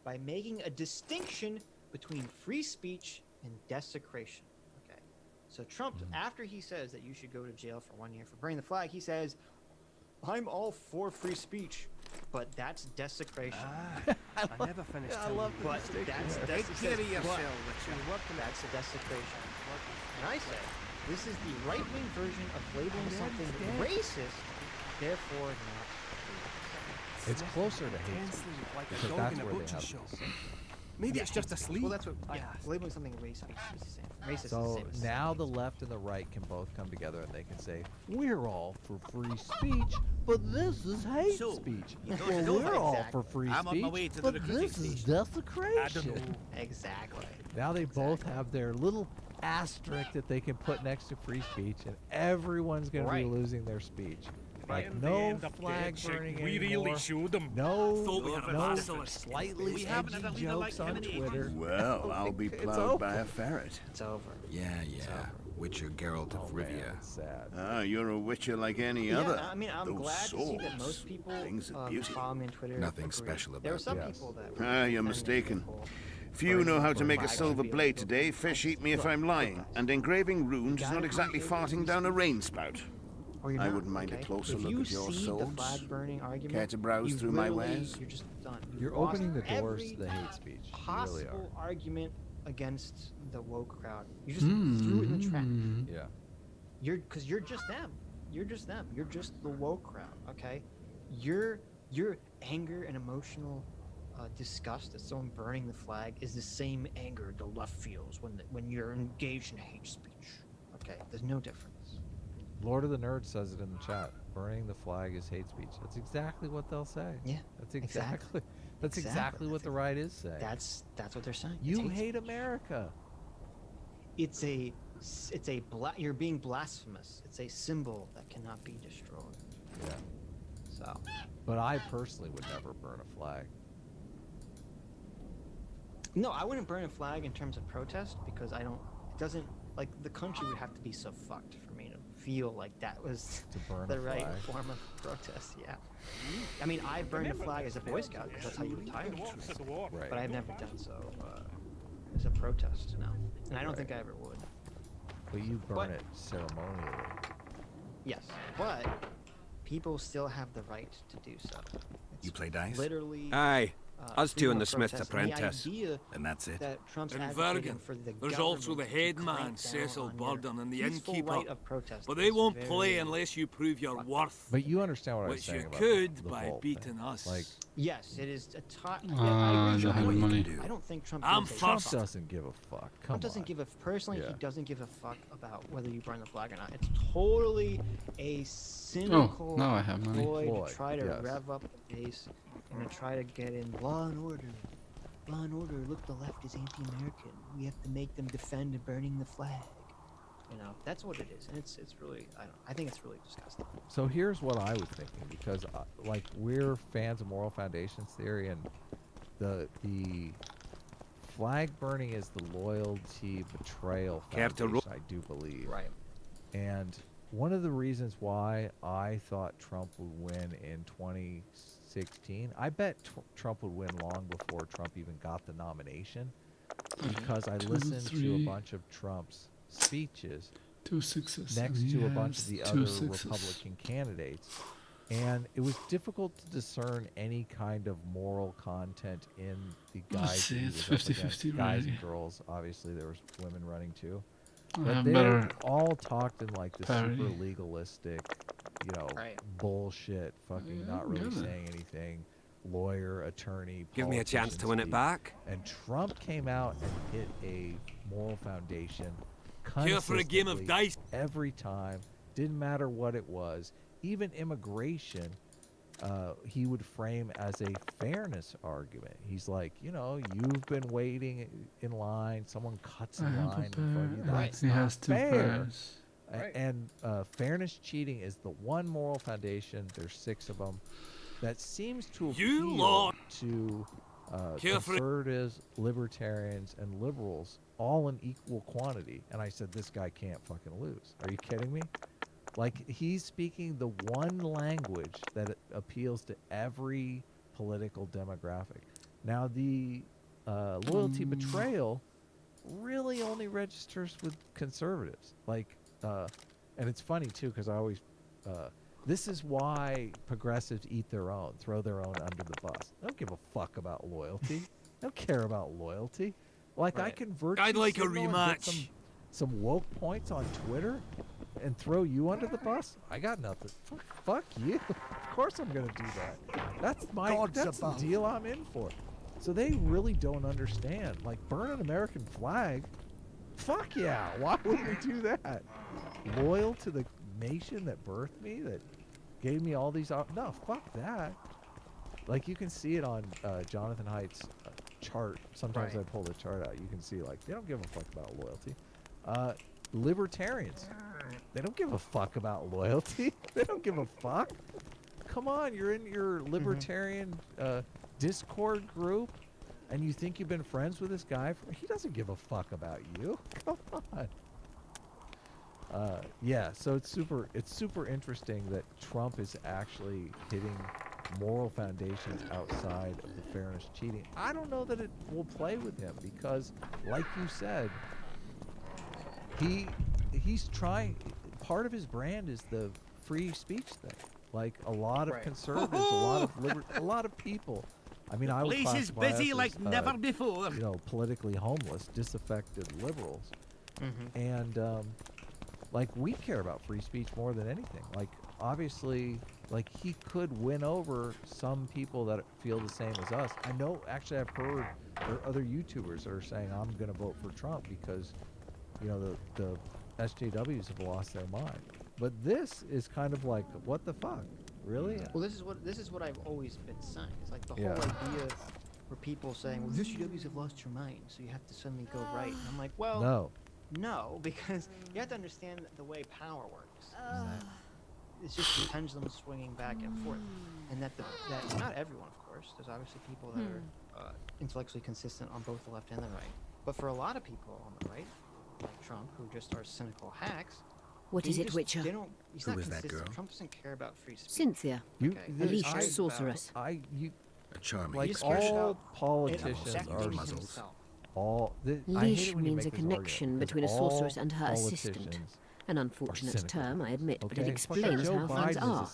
by making a distinction between free speech and desecration. Okay. So Trump, after he says that you should go to jail for 1 year for burning the flag, he says, I'm all for free speech. but that's desecration. I never finished. I love the But distinction that's there. desecration. That's a desecration. And I say, this is the right-wing version of labeling something racist, therefore not. It's closer to hate speech, like a because dog that's in a where they butcher have shop. this. Maybe Yeah, it's just hate speech. asleep. Well, that's what. Yeah, labeling something race speech is the same. Racist is the So same as now the left and the right can both come together and they can say, we're all for free speech, but this is hate speech. Well, we're all for free I'm on my speech, way to the but recruiting this is station. desecration. Exactly. Now they both have their little asterisk that they can put next to free speech, and everyone's going to be losing their speech. Like And they no end up flag dead, burning we anymore. really showed them. No, Thought we had a no basilisk. slightly We haven't had a edgy leader jokes like him on in ages. Twitter. Well, I'll be It's plowed by over. a ferret. It's over. Yeah, Witcher Geralt of Rivia. Sad. Ah, you're a witcher like any Yeah, other. I mean, I'm Those glad to see that swords, most people things of who beauty. follow me on Twitter Nothing agree. special There were about some that. people that Ah, you're mistaken. Few know how to make a silver blade today. Fish eat me if I'm lying. And engraving runes is not exactly farting down a rain spout. Or you're I not, wouldn't mind okay? a closer If look you at your see swords. the flag burning argument, Care to browse you through my literally- wares? You're just done. You're lost opening the doors every to the hate speech. You really possible are. argument against the woke crowd. You just threw it in the trash. Yeah. Because you're just them. You're just them. You're just the woke crowd. Okay. Your anger and emotional disgust at someone burning the flag is the same anger the left feels when you're engaged in hate speech. Okay. There's no difference. Lord of the Nerds says it in the chat. Burning the flag is hate speech. That's exactly what they'll say. Yeah. That's exactly. That's exactly what the right is saying. That's what they're saying. You It's hate America. You're being blasphemous. It's a symbol that cannot be destroyed. Yeah. So. But I personally would never burn a flag. No, I wouldn't burn a flag in terms of protest because it doesn't, like, the country would have to be so fucked for me to feel like that was To burn the a right flag. form of protest, yeah. I mean, I burned a flag as a Boy Scout because that's how you retire. Right. But I've never done so as a protest, no. And I don't think I ever would. But you burn it ceremonially. Yes, but people still have the right to do so. You play dice? Literally. Aye. Us two freedom and the of Smith's protest. And the apprentice. idea And that's it. that Trump's In advocating Vergen, for the there's also the government to headman, clamp down Cecil on your Burden, and the peaceful innkeeper. right of protest But they is won't very- play unless you prove your worth. But you understand what I was Which saying you about could the by Volt beating thing. us. Like, Yes, it is a tot. Yeah, Ah, I agree the with you. money. I don't think Trump. I'm gives a Trump first. doesn't give a fuck. Come Trump doesn't on. give a personally. Yeah. He doesn't give a fuck about whether you burn the flag or not. It's totally a cynical now I have money. ploy Ploy, to try to yes. rev up the base and to try to get in law and order. Law and order. Look, the left is anti-American. We have to make them defend burning the flag. You know, that's what it is, and it's really. I think it's really disgusting. So here's what I was thinking, because like we're fans of moral foundations theory, and the flag burning is the loyalty betrayal foundation, I do believe. Right. And one of the reasons why I thought Trump would win in 2016, I bet Trump would win long before Trump even got the nomination, because I listened to a bunch of Trump's speeches 2 6s. next to a bunch of the other 2 6s. Republican candidates, and it was difficult to discern any kind of moral content in the Let's guys. see, he it's was up against. 50-50 Guys already. and girls. Obviously, there was women running too, I but have they better all talked in like the parody. super legalistic, bullshit, fucking not really good. saying anything. Lawyer, attorney, Give me a chance to politician win it speak. back. And Trump came out and hit a moral foundation. Here for a game of consistently, dice. every time. Didn't matter what it was. Even immigration, he would frame as a fairness argument. He's like, you've been waiting in line. Someone cuts in I have line a in front of you. pair. That's He not has 2 fair. pairs. And fairness cheating is the one moral foundation. There's 6 of them that seems to You appeal lot. to Care for it. conservatives, libertarians, and liberals all in equal quantity. And I said, this guy can't fucking lose. Are you kidding me? Like, he's speaking the one language that appeals to every political demographic. Now, the loyalty betrayal really only registers with conservatives. Like, and it's funny too, because I always This is why progressives eat their own, throw their own under the bus. They don't give a fuck about loyalty. They don't care about loyalty. Like, I can virtue I'd like a signal and get rematch. some woke points on Twitter and throw you under the bus? I got nothing. Fuck you. Of course I'm gonna do that. That's the deal I'm in for. So they really don't understand. Like, burn an American flag? Fuck yeah. Why would we do that? Loyal to the nation that birthed me, that gave me all these... No, fuck that. Like, you can see it on Jonathan Haidt's chart. Sometimes I pull the chart out. You can see, like, they don't give a fuck about loyalty. Libertarians, they don't give a fuck about loyalty. They don't give a fuck. Come on, you're in your libertarian Discord group, and you think you've been friends with this guy. He doesn't give a fuck about you. Come on. Yeah, so it's super interesting that Trump is actually hitting moral foundations outside of the fairness cheating. I don't know that it will play with him because, like you said, he's trying. Part of his brand is the free speech thing. Like a lot of conservatives, a lot of people. I mean, I would Place is classify busy us like as, never before. You know, politically homeless, disaffected liberals, and like we care about free speech more than anything. Like obviously, like he could win over some people that feel the same as us. I know. Actually, I've heard there are other YouTubers that are saying I'm going to vote for Trump because, you know, the SJWs have lost their mind. But this is kind of like, what the fuck, really? Well, this is what I've always been saying. It's like the whole idea where people saying, well, the SJWs have lost your mind, so you have to suddenly go right. And I'm like, well, no, because you have to understand the way power works. It's just the pendulum swinging back and forth, and that not everyone, of course. There's obviously people that are intellectually consistent on both the left and the right. But for a lot of people on the right, like Trump, who just are cynical hacks. What is it, Witcher? Who is that girl? Trump doesn't care about free speech. Cynthia, Alicia Sorceress. A charming. Like all politicians are muzzles. Leash means a connection between a sorceress and her assistant. An unfortunate term, I admit, but it explains how things are.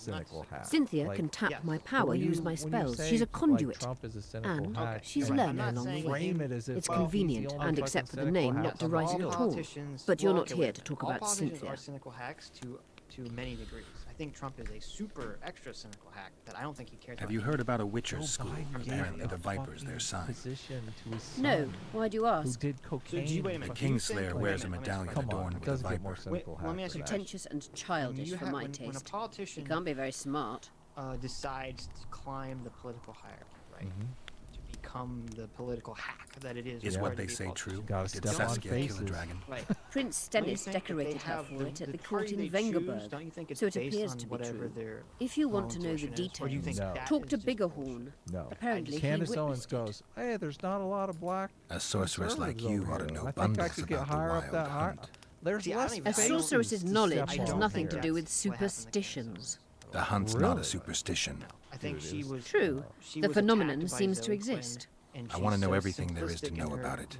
Cynthia can tap my power, use my spells. She's a conduit. And she's learned along the way. It's convenient, and except for the name, not derisive at all. But you're not here to talk about Cynthia. Are cynical hacks to many degrees. I think Trump is a super extra cynical hack that I don't think he cares about. Have you heard about a Witcher's school? Apparently the Viper's their sign. No, why do you ask? Who did cocaine? The Kingslayer wears a medallion adorned with a viper. Let me ask you pretentious and childish for my taste. When a politician He can't be very smart. Decides to climb the political hierarchy, right? To become the political hack that it is. Is what they say true? Did Saskia kill a dragon? Right. Prince Stennis decorated her for it at the court in Vengerberg, so it appears to be true. If you want to know the details, talk to Biggerhorn. No. Apparently Candace Owens goes, hey, there's not a lot of black A sorceress like you ought to know I think I abundance could get about the higher up wild that high. hunt. There's less A sorceress's knowledge has nothing to do with superstitions. The hunt's not a superstition. I think she was true. The phenomenon seems to exist. I want to know everything there is to know about it.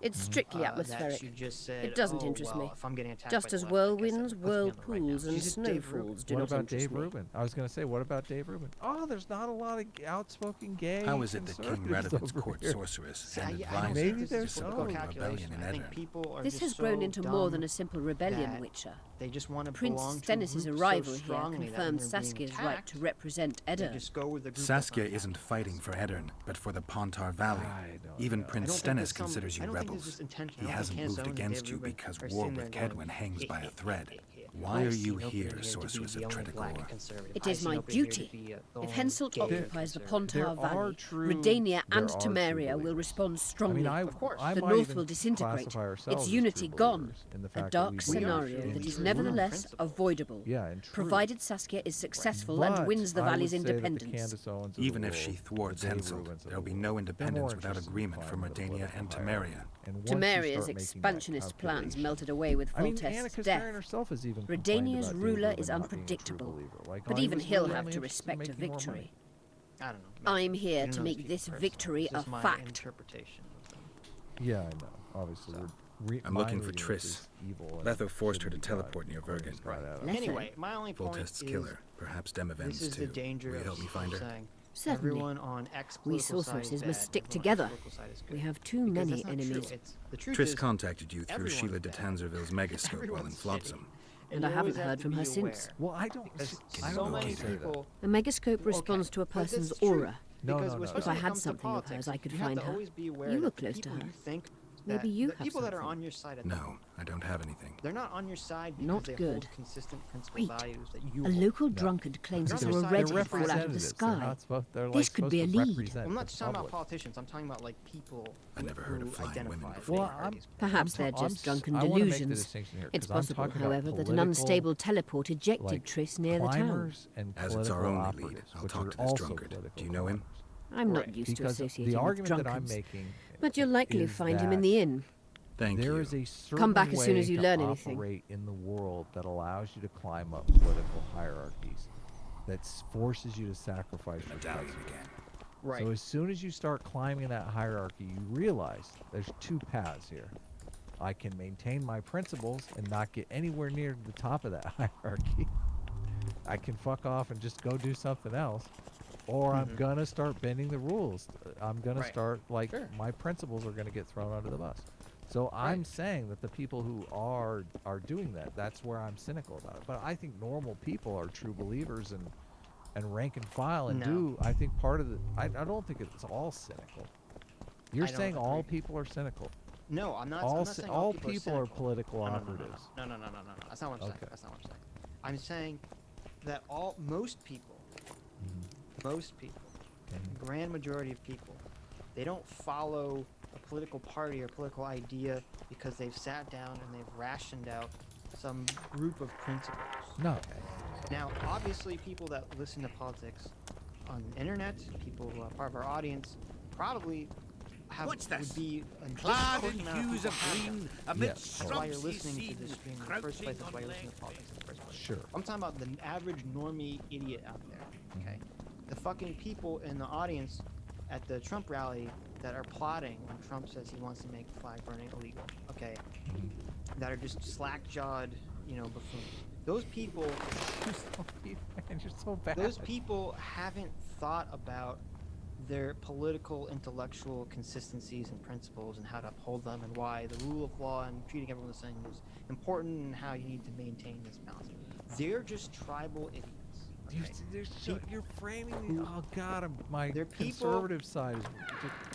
It's strictly atmospheric. It doesn't interest me. Just as whirlwinds, whirlpools, and snowfalls do What not about interest Dave me. Rubin? I was going to say, what about Dave Rubin? Oh, there's not a lot of outspoken gay How is it that King conservatives Radovid's over court here. sorceress I and don't advisors Maybe to there's support some rebellion in Edern? This has grown into more than a simple rebellion, Witcher. They just want to Prince belong to a Stennis' group arrival so here strongly that confirms when they're being Saskia's right attacked, to represent they Edern. just go with the group Saskia isn't fighting for Edern, but for the Pontar Valley. Even Prince Stennis considers you rebels. He hasn't moved against you because war with Kedwin hangs by a thread. Why are you here, sorceress of Tredegor? It is my duty. If Henselt occupies the Pontar Valley, true- Redania and there are true Temeria will respond strongly. I The might North even will disintegrate, classify ourselves its as unity true gone. believers in the A fact that dark we scenario believe that in is true nevertheless avoidable, Yeah, and true. provided Saskia is successful But and wins the I would valley's say that the independence. Candace Owens of the Even if world, she thwarts the Dave Henselt, Rubins of there'll the be world, no they're independence more without interested in agreement from climbing the Redania and political hierarchy. Temeria. And once you Temeria's start making that expansionist plans calculation- melted away with I mean, Foltest's Anna death. Kassarian herself has even complained Redania's about Dave ruler Rubin is not being a true unpredictable, believer. Like, but he even was he'll really have only to interested in respect a making more victory. I don't know. I'm here You to don't make speak this personally. victory It's a just my fact. interpretation of them. Yeah, I know. Obviously, I'm looking for Triss. Letho forced her to teleport near Vergen. Anyway, my only point Voltest's is killer. Perhaps Demavend's this is the too. danger Will you of help me find her? saying Certainly. everyone on X We political side sorceresses is must bad, stick everyone on together. X political side is good. We have too Because many that's not true. enemies. The truth Triss is, contacted you through everyone's Sheila de bad. Tanzerville's megascope while in Everyone's Flotsam. And you I haven't always have heard to from be her aware, since. Well, I don't. because I so don't many say that. people. A megascope responds to a but this person's is true, aura. No, because no, no. especially If I when it had comes to something of politics, hers, I could you find have to her. always be aware You that were the close to people her. you think Maybe that you the have people that are something. on your side at the No, moment, I don't have anything. they're not on your side because Not they good. hold consistent principal Wait. values that you A hold. local drunkard claims They're he on saw your a side red because head fall out of the representatives. They're sky. not supposed- they're, like, This could be a supposed to lead. represent I'm not the just talking about public. politicians. I'm talking about like people. I never heard of who flying women identify before. Well, as I'm- parties. Perhaps I'm they're ta- I'm just s- drunken I wanna make the delusions. distinction here, It's 'cause I'm possible, talking about however, that an political, unstable teleport ejected like, Triss near the town. climbers and As it's our political only lead, operatives, I'll which talk are to this also drunkard. political Do you know him? I'm not Right. used to Because associating the with argument that I'm drunkards. making, But you're likely to is find him in the that inn. Thank there you. is a certain Come back as soon as way you to learn anything. operate in the world that allows you to climb up political hierarchies, that forces you to sacrifice your Medallion principles. again. Right. So as soon as you start climbing that hierarchy, you realize there's two paths here. I can maintain my principles and not get anywhere near the top of that hierarchy. I can fuck off and just go do something else. Or I'm gonna start bending the rules. I'm gonna Right. start, like, Sure. my principles are gonna get thrown under the bus. So I'm saying that the people who are doing that, that's where I'm cynical about it. But I think normal people are true believers and rank and file and No. I think part of the, I don't think it's all cynical. You're I don't saying all agree. people are cynical. No, I'm not. All I'm not cy- saying all people, people are political No, no, no, operatives. No, no, no, no, no, no. That's not what I'm saying. Okay. That's not what I'm saying. I'm saying that most people, the grand majority of people, they don't follow a political party or political idea because they've sat down and they've rationed out some group of principles. No. Now, obviously, people that listen to politics on the internet, people who are part of our audience, probably What's would this? be a Clad in disproportionate amount of hues people of have green, that. amidst That's why you're Strumpsy listening to seas, this stream in the first place. crouching That's why you're on listening to politics in the first place. Sure. I'm talking about the average normie idiot out there, okay? The fucking people in the audience at the Trump rally that are plotting when Trump says he wants to make flag burning illegal, okay? That are just slack-jawed, buffoons. Those people, Man, you're so bad. those people haven't thought about their political, intellectual consistencies and principles and how to uphold them and why the rule of law and treating everyone the same is important and how you need to maintain this balance. They're just tribal idiots. You're framing me. Oh God, my They're people- conservative side is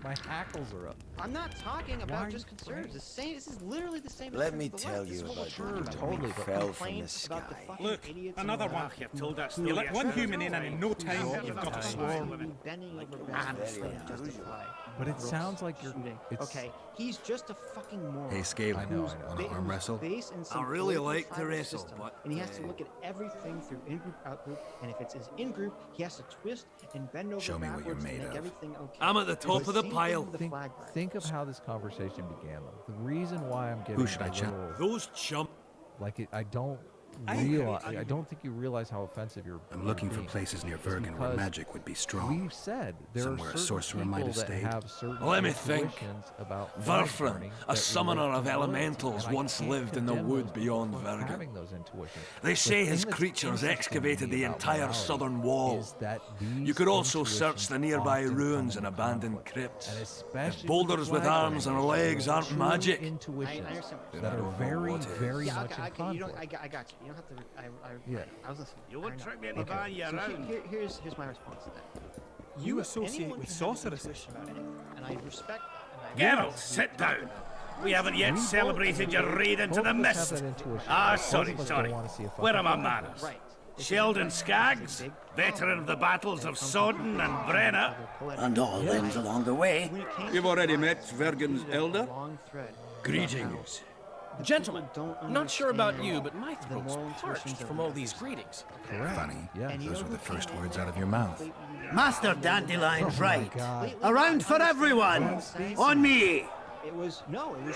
my hackles are up. I'm not talking Why about are just you conservatives. This is literally the same. Let as me the tell left. This you is what we're about talking your about. totally We fell from the complain about the sky. fucking Look, idiots another on the one left here who- told us who you let are one human in trying and in to no time solve you've the got a problem sword. by bending over Very backwards to unusual. justify But it Brooks sounds like you're. shooting. It's, Okay, he's just a fucking moron. Hey, Scaling, I know. wanna arm wrestle? Based in some I really political like to tribal wrestle, system, but, and he has to look at everything through in-group, out-group, and if it's his in-group, he has to twist and bend over Show me what you're backwards to made make of. everything okay. I'm at the It's top of the same thing pile. with the Think, flag burning. think of how this conversation began, though. The reason why I'm getting Who should I a check? little, Those chump. like it, I don't realize. I don't think you realize how offensive you're. I'm looking for being. places near It's Vergen where because magic would be strong. We've said there Somewhere are a certain sorcerer people might have that stayed. have certain Let me think. intuitions about flag Verfrin, burning a that summoner relate of to loyalty, elementals, and I once can't lived in the condemn wood those beyond people for Vergen. having those intuitions. They The say thing his that's creatures interesting to excavated me the about entire morality southern wall. is that You these could also search the intuitions nearby often ruins come and in abandoned conflict. crypts. And If especially boulders with flag arms and burning, legs aren't true magic, intuitions I understand. that Then I are don't know very, what is. very Yeah, much in I conflict. got you. You don't have to. Yeah. I was listening. You I won't know. trick me into buying you So around. here's my response to that. You associate anyone with can have an sorcerers. intuition about anything, and I respect that. and I Geralt, sit down. We haven't yet We celebrated both- your raid into both the of us have mist. that intuition. Ah, Both sorry, of us sorry. don't wanna see a Where are my fucking manners? Right. Sheldon Skaggs, veteran of the battles of Sodden and Brenna. And all them's along the way. You've already met Vergen's elder? Greetings. Gentlemen, not sure about you, but my the throat's moral parched intuitions of from the all others. these greetings. Funny. Yeah. Those were the first words out of your mouth. Master Dandelion's Oh my right. God. Around for everyone. On me. It was she on him.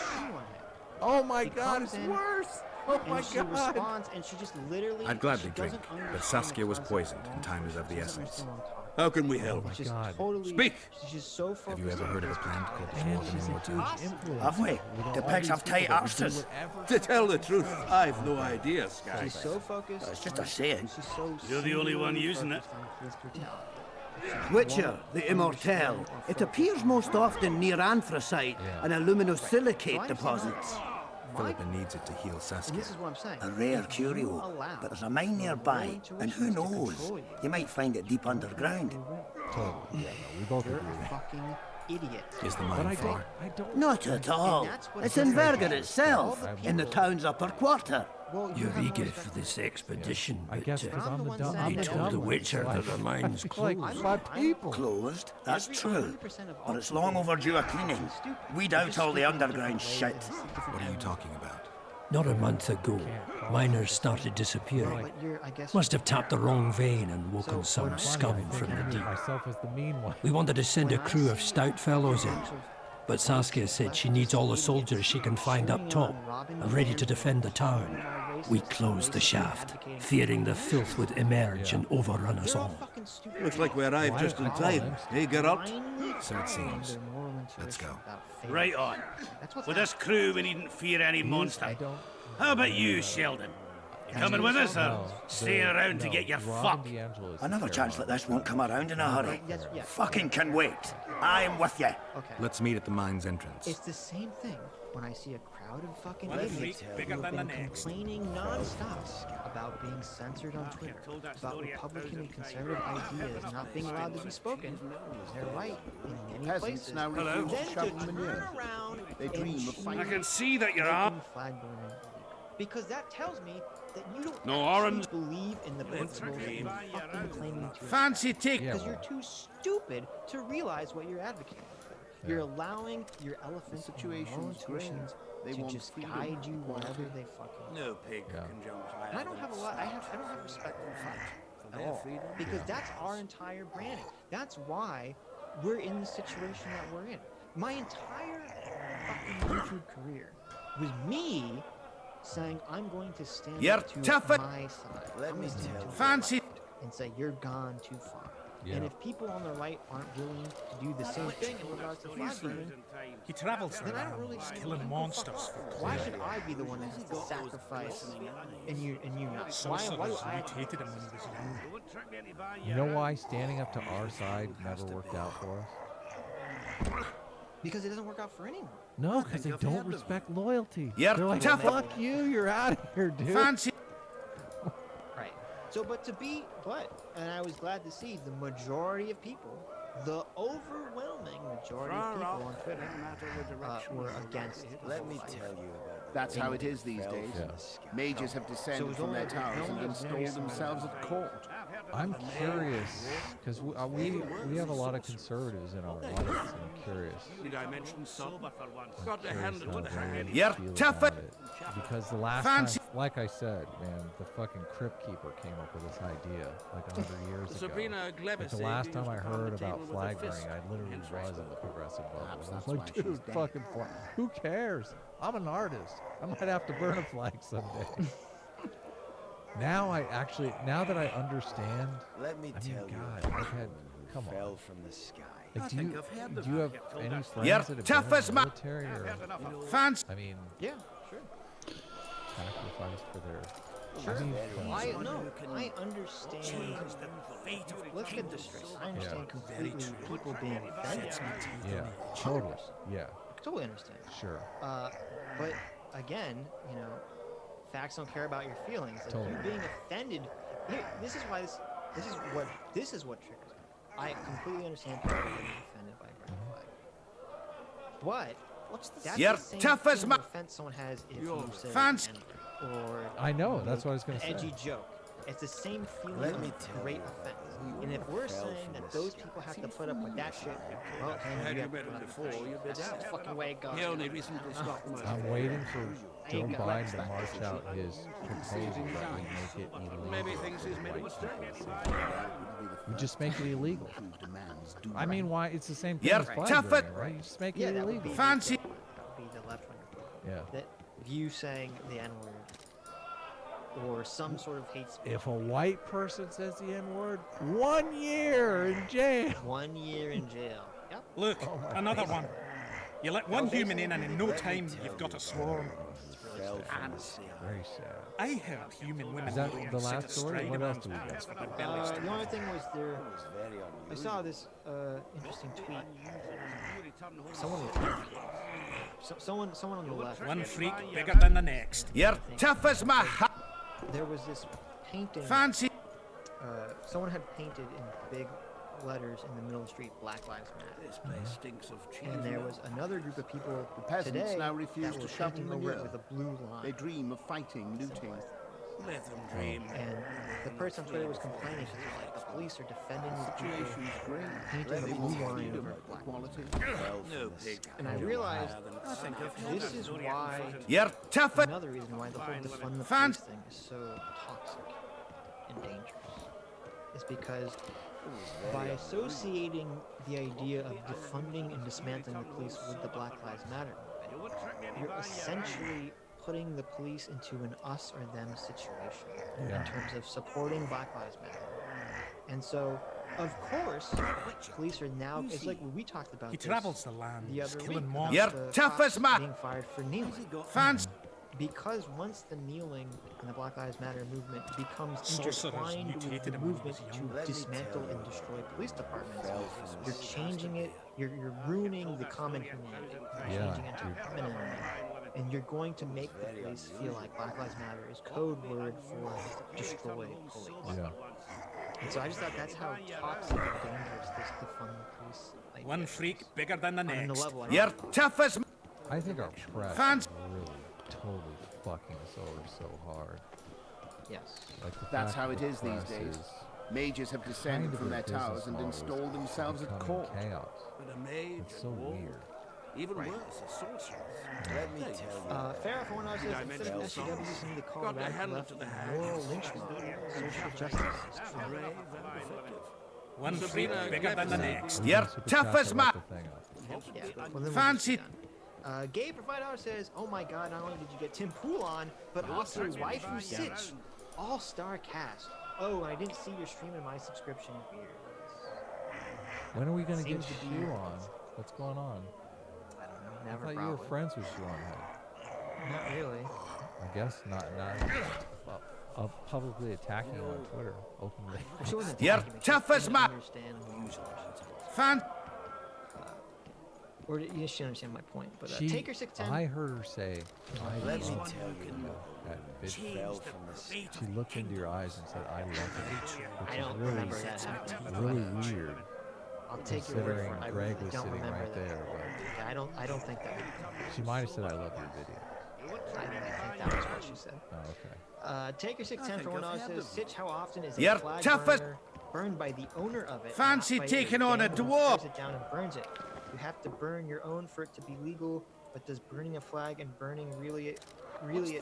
Oh my He God, comes it's in, worse. Oh my and she God. responds, and she just literally. I'd gladly she drink, doesn't but understand Saskia the was concept poisoned, of and time is of the she doesn't essence. understand what I'm talking How can we help? Oh my God. Totally, Speak. She's just so focused. Have you ever heard of a plant called And she's a Mortar? huge influence. Have we? The pigs have tight arses. To tell the truth, I've no idea, Sky. She's so focused. It's just a saying. She's so You're the only one using it. Witcher, the immortelle. It appears most often near anthracite and aluminosilicate deposits. Philippa needs it to heal Saskia. This is what I'm saying. A rare curio, but there's a mine nearby, and who knows? You might find it deep underground. Totally. Yeah, no, we both agree with that. Fucking idiot. Is the But mine I far? don't. Not at all. It's in Verger itself, in the town's upper quarter. You're eager for this expedition, I but guess because I'm the dumb. I I'm the told the dumb one. Witcher that the mine's Like closed. my people. Closed, that's true. But it's long overdue a cleaning. Weed out all the underground shit. What are you talking about? Not a month ago, miners started disappearing. Must have tapped the wrong vein and woken some scum from the deep. Myself as the mean one. We wanted to send a crew of stout fellows in, but Saskia said she needs all the soldiers she can find up top and ready to defend the town. We closed the shaft, fearing the filth would emerge and overrun us all. Looks like we arrived just in time. Hey, Geralt? So it seems. Let's go. Right on. With this crew, we needn't fear any monster. How about you, Sheldon? You coming with us, or staying around to get your fuck? Another chance like this won't come around in a hurry. Fucking can wait. I'm with you. Let's meet at the mine's entrance. It's the same thing when I see a crowd of fucking One idiots freak who bigger have than been the next. complaining non-stop about being censored on Twitter, about Republican and conservative ideas not being allowed to be spoken. They're right in many places. now Then refuse to to shovel turn manure. around They dream of I fighting. can see that you're up. flag burning, because that tells me that you don't No actually orange. believe in the principles that you're fucking claiming to. Fancy take. Because you're too stupid to realize what you're advocating. You're allowing your elephant situation's intuitions They to won't just feed guide them. you wherever they fucking. No pig can jump higher. And I don't have a lot. I don't have respect for the fact at all, because that's our entire branding. That's why we're in the situation that we're in. My entire fucking YouTube career was me saying I'm going to stand You're up to tough my side. I'm gonna stand to Fancy. the left and say you're gone too far. Yeah. And if people on the right aren't willing to do the same thing in regards to flag burning, He travels then I around don't really killing monsters. why should I be the one that has to sacrifice and you not? Why do I? Hated him when he was young. You know why standing up to our side never worked out for us? Because it doesn't work out for anyone. No, because they don't respect loyalty. Yep, They're like, tough. fuck you, you're out of here, dude. Fancy. Right. So, and I was glad to see the majority of people, the overwhelming majority of people on Twitter, were against. Let me tell you about That's how it is these days. Mages have descended from their towers and installed themselves at court. I'm curious, because we have a lot of conservatives in our audience, and I'm curious. Did I mention silver for once? I'm Got to curious hand it how with a they hand. feel You're tough. about it. Because the last Fancy. time, like I said, man, the fucking Crypt Keeper came up with this idea like 100 years ago. Sabrina Like Glevis the last time I heard about flag burning, I literally was in the progressive bubble. I was like, dude, fucking flag. Who cares? I'm an artist. I might have to burn a flag someday. Now that I understand, Let me tell you, God, I've had, come fell on. from the sky. Like, do you have any friends You're that have tough been as in the military or, Fancy. I mean, Yeah, sure. sacrificed for their? Sure. I mean, I understand. Let's get this straight. I understand completely people being offended. Yeah, totally. Yeah, Totally understand. sure. But again, facts don't care about your feelings. Like, Totally. you being offended. This is what triggers me. I completely understand people being offended by a green flag. But that's You're the same tough as feeling ma- of offense someone has if you say Fancy. N-word, or I know, that's what I was gonna say. edgy joke. It's the same feeling Let me of tell great you, offense. we And if we're fell saying from that the those sky. people have to put up with that shit, well, then you have to put up with that. That's just the fucking way it goes. The only reason to stop was I'm waiting for Joe Biden to march out his proposal that we make it illegal. Maybe things he's made a mistake. We just make it illegal. I mean, why? It's the same thing You're as flag tough burning, it. right? You just make Yeah, it that would illegal. be Fancy. That would be the left winger. Yeah. That you saying the N-word or some sort of hate speech. If a white person says the N-word, 1 year in jail. 1 year in jail. Yep. Look, another one. You let one human in, and in no time you've got a swarm. Very sad. I heard human women Is that don't the sit last story? astride What a else man's do we pants got? for their bellies to The only thing was there. I saw this interesting tweet. Someone on the left. One freak bigger than the next. You're tough as my hat. There was this painting. Fancy. Someone had painted in big letters in the middle of the street, "Black Lives Matter." This place stinks of cheese. And there was another group of people The peasants today now refuse that to were shovel painting over it manure. with a blue line. They dream of fighting, looting. Let them dream. And the person on Twitter was complaining, she's like, the police are defending these people, painting a blue line over black quality. No pig. And I realized this is why, You're tough as... another reason why the whole defund the Fans- police thing is so toxic and dangerous. Is because by associating the idea of defunding and dismantling the police with the Black Lives Matter movement, you're essentially putting the police into an us or them situation in terms of supporting Black Lives Matter. And so, of course, police are now, it's like we talked about He this travels the land, the he's other killing week, monsters. You're about the tough as cops ma- being fired for kneeling. Fans. Because once the kneeling and the Black Lives Matter movement becomes Sorcerers intertwined with mutated the him when he movement was young. to dismantle and destroy police departments, you're changing it, you're ruining the common humanity. You're changing it to a common enemy. And you're going to make the police feel like Black Lives Matter is code word for destroy police. Yeah. And so I just thought that's how toxic and dangerous this defund the police idea One freak bigger than the on the next. level. You're tough as... I think our press Fans- is really totally fucking us over so hard. Yes. Like the That's fact how that it is the these press days. is Mages have descended kind of from a their business towers and model installed is themselves at becoming court. chaos. But a mage It's so and wolf. weird. Even worse, a sorcerer. Let me tell you. Fair for one of us, instead of SJWs, you need to call Got the radical handle left to the moral hands. lynchment, social justice. It's true. Brave and effective. One freak bigger than the next. You're Super tough chats, as I ma... like the thing up. Yeah, well, then we'll Fancy- just be done. Gabe for $5 says, "Oh my God! Not only did you get Tim Pool on, but also waifu Sitch, all-star cast. Oh, I didn't see your stream in my subscription. Weird. When are we gonna get Seems to be Shu yours. on? What's going on? I don't know. I Never. thought you Probably. were friends with Shu on. Not really. I guess not publicly attacking you on Twitter openly. She wasn't You're attacking me, she tough just as didn't ma- understand Fan... Or you just didn't understand my point. But She, Taker 610. I heard her say, I Let me love tell you. you. At Vid- Fell from the sky. She looked into your eyes and said, I love you. I Which don't is really, remember that happening. really weird. I'll take your word Considering for it. I Greg really was don't sitting remember right that. there, but Yeah, I don't think that happened. she might have said, I love your video. I think that was what she said. Oh, okay. Taker 610 for $1 says, Sitch, how often is a You're flag tough as- burner burned by the owner of it? Fancy not by taking on a gang who dwarf. tears it down and burns it. You have to burn your own for it to be legal, but does burning a flag and burning really it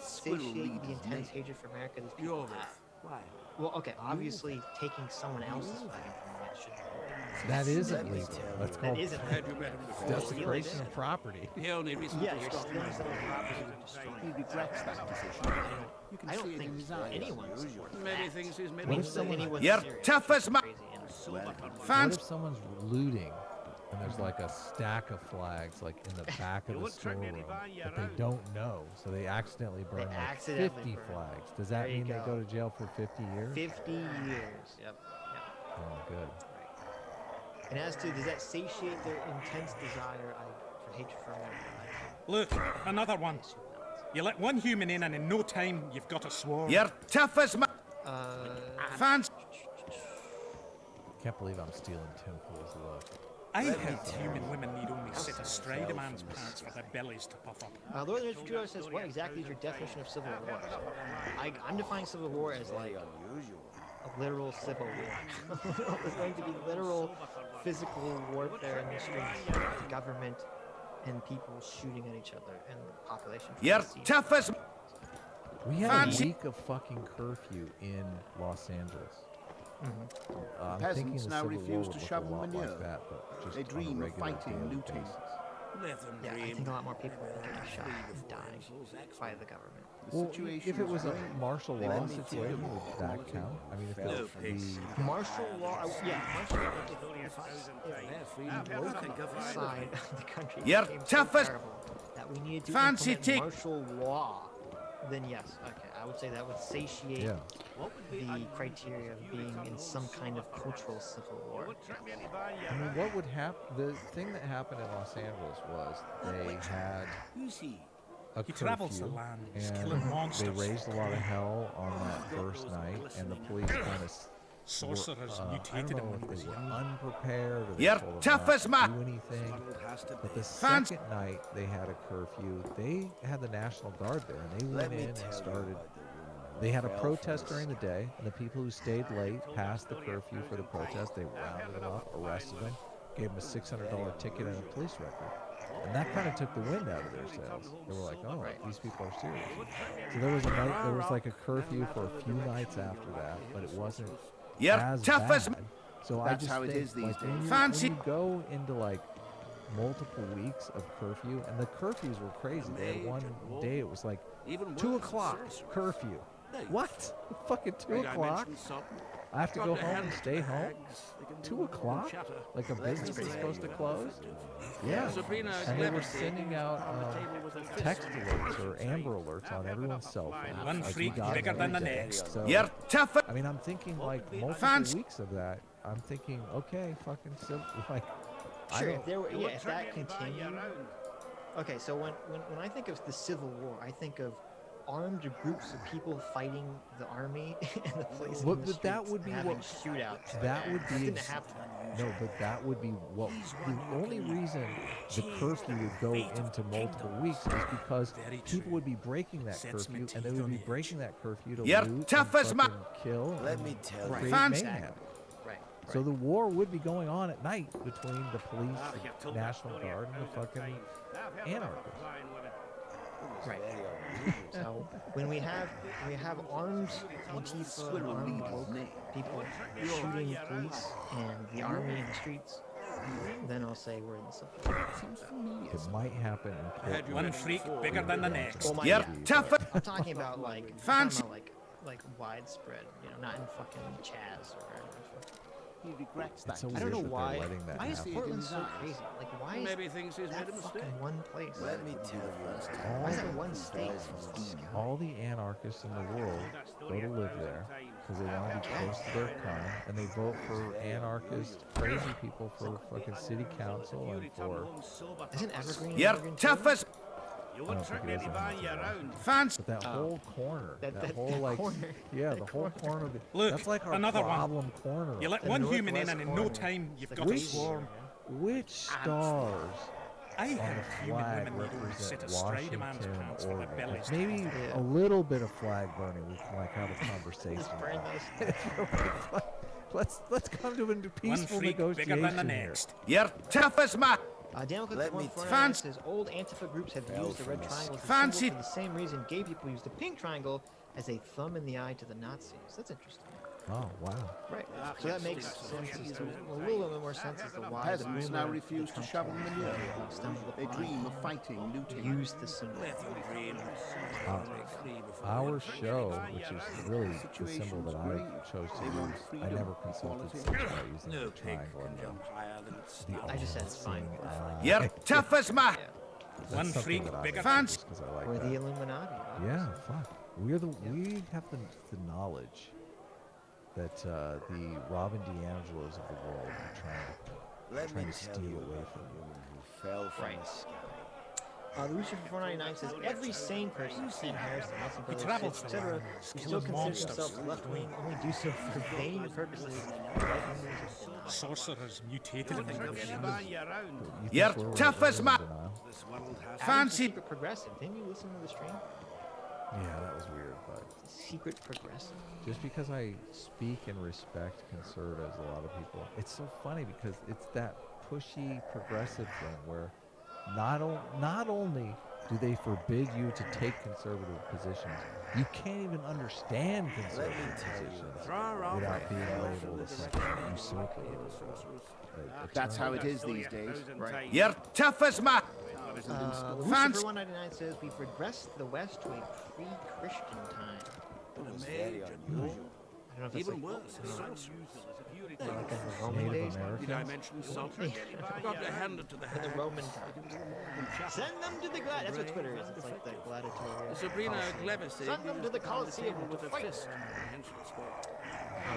satiate the intense hatred for America these people have? Why? Well, okay, obviously taking someone else's flag and burning it shouldn't be That isn't legal. That's That called isn't desecration of property. The only reason Yeah, to you're stop stealing him someone's property to destroy He it. regrets that decision. I don't think anyone supports Maybe that. things he's made What him if someone- anyone's You're serious tough is as ma- crazy and What Fans... if someone's looting and there's like a stack of flags like in the back of the storeroom, but they don't know, so they accidentally burn like accidentally 50 burn. flags. Does that There you mean they go. go to jail for 50 years? 50 years. Yep. Oh, good. And as to, does that satiate their intense desire for hatred for America? Look, another one. You let one human in, and in no time you've got a swarm. You're tough as ma... Fans... Can't believe I'm stealing Tim Pool's look. I heard human women need only sit astride a man's pants for their bellies to puff up. Lord of the says, what exactly is your definition of civil war? I'm defining civil war as like a literal civil war. There's going to be literal physical warfare in the streets, the government and people shooting at each other and the population. You're tough as... We had Fancy- a week of fucking curfew in Los Angeles. I'm thinking Peasants the now Civil refuse War to would look shovel a lot manure. like that, but just They on a dream of regular fighting, daily looting. basis. Let them Yeah, I dream. think a lot more people are getting shot and dying by the government. Well, if it was a martial law situation, would that count? I mean, if it's the martial law, yeah, martial law. If the local side of the country You're became tough so as terrible that we needed to fancy implement martial law, then yes, okay, I would say that would satiate the criteria of being in some kind of cultural civil war. I mean, what would happen? The thing that happened in Los Angeles was they had a He travels the curfew, land, and killing monsters. they raised a lot of hell on that first night, and the police kind of sorcerers I mutated don't him know when if he was they were young. unprepared or they You're told them tough not as to ma- do anything. But the second night they had a curfew, they had the National Guard there, and they went in and started. They had a protest during the day, and the people who stayed late past the curfew for the protest, they rounded them up, arrested them, gave them a $600 ticket and a police record. And that kind of took the wind out of their sails. They were like, oh, these people are serious. So there was a night, there was like a curfew for a few nights after that, but it wasn't as tough bad. as So I That's just how it think, is these like, days. when Fancy. you go into like multiple weeks of curfew, and the curfews were crazy. They had one day it was like 2 o'clock curfew. What? Fucking 2 o'clock? I have to go home and stay home? 2 o'clock? Like a business is supposed to close? Yeah. And they were sending out text alerts or Amber alerts on everyone's cell phone. One Like, freak we got bigger it than the every day. next. So, You're tough. I mean, I'm thinking like multiple weeks of that. I'm thinking, okay, fucking like. Sure, if there were, if that continued. Okay, so when I think of the Civil War, I think of armed groups of people fighting the army and the police. Well, in the but that streets would be and having what shootouts. that would be. Didn't happen. No, but that would be what the only reason the curfew would go into multiple weeks is because people would be breaking that curfew, and they would be breaking that curfew to You're loot tough and as ma- fucking kill. Let and me tell you. create Fancy. mayhem. So the war would be going on at night between the police, the National Guard, and the fucking anarchists. Right. So when we have armed Antifa, and armed woke people shooting police and the army in the streets, then I'll say we're in the Civil War. It might happen in Portland. One freak bigger than the next. Well, You're tough. I'm talking about like Fancy. like widespread, not in fucking Chaz or wherever. He regrets It's that. so I don't know weird that why. they're letting that Why is happen. Portland so crazy? Like, why is Maybe he thinks he's that made a mistake. fucking one place? Let me tell you. Why is that one state? All the anarchists in the world go to live there because they want to be close to their kind, and they vote for anarchist, crazy people for fucking city council and for. Isn't Evergreen? You're Evergreen tough too? as You I won't don't trick think me it is into in buying you Huntsville. around. fancy. But that whole corner, that whole that like, corner. yeah, the whole corner. Of Look, that's like our another one. problem corner. You let The one human in, northwest and in no corner. time you've It's got like a a swarm. Which stars I on heard the human flag women need only sit represent astride a man's Washington, pants for their Oregon? bellies. Like maybe a little bit of flag burning. We can like have a conversation. Just burn those. let's come to a One peaceful freak negotiation bigger than the here. next. You're tough as ma- Daniel Cook Let me 149 says old Antifa groups have used the red triangle as a Fancy. symbol for the same reason gay people use the pink triangle as a thumb in the eye to the Nazis. That's interesting. Oh wow. Right. So that makes sense as to a little bit more sense as to why the Peasants now movement refuse to shovel manure. They dream of fighting, looting. use the symbol. Our show, which is really the symbol that I chose to use, I never consulted Sitch about using the triangle and the I just said it's fine. You're tough as ma- One freak bigger. Fancy. because I like Or that. the Illuminati. Yeah, fuck. We have the knowledge that the Robin DeAngelos of the world are trying to steal away from you. Fell from Right. the sky. Lucifer 499 says every sane person, Sam Harrison, Nelson He Brothers, travels Sitch, the etc., land, who killing still consider monsters. themselves left-wing only do so for vain purposes. Sorcerers mutated in Think I'll the get buying you around. You think You're we're tough as in ma- denial? This world has Fancy. Secret progressive. Didn't you listen to the stream? Yeah, that was weird, but Secret progressive. just because I speak and respect conservatives, a lot of people, it's so funny because it's that pushy progressive thing where not only do they forbid you to take conservative positions, you can't even understand conservative positions without being labeled a fucking usurper. That's how it is these days. You're tough as ma- Lucifer 199 says we've regressed the West to a pre-Christian time. It was very unusual. I don't know if that's Even like, worse, it's so useless if you like in the Roman days. Did I mention salty? I forgot to hand it to the In the Roman time. Send them to the glad. That's what Twitter is. It's like the gladiatorial. Sabrina Glevis Send them to the Colosseum with a fist.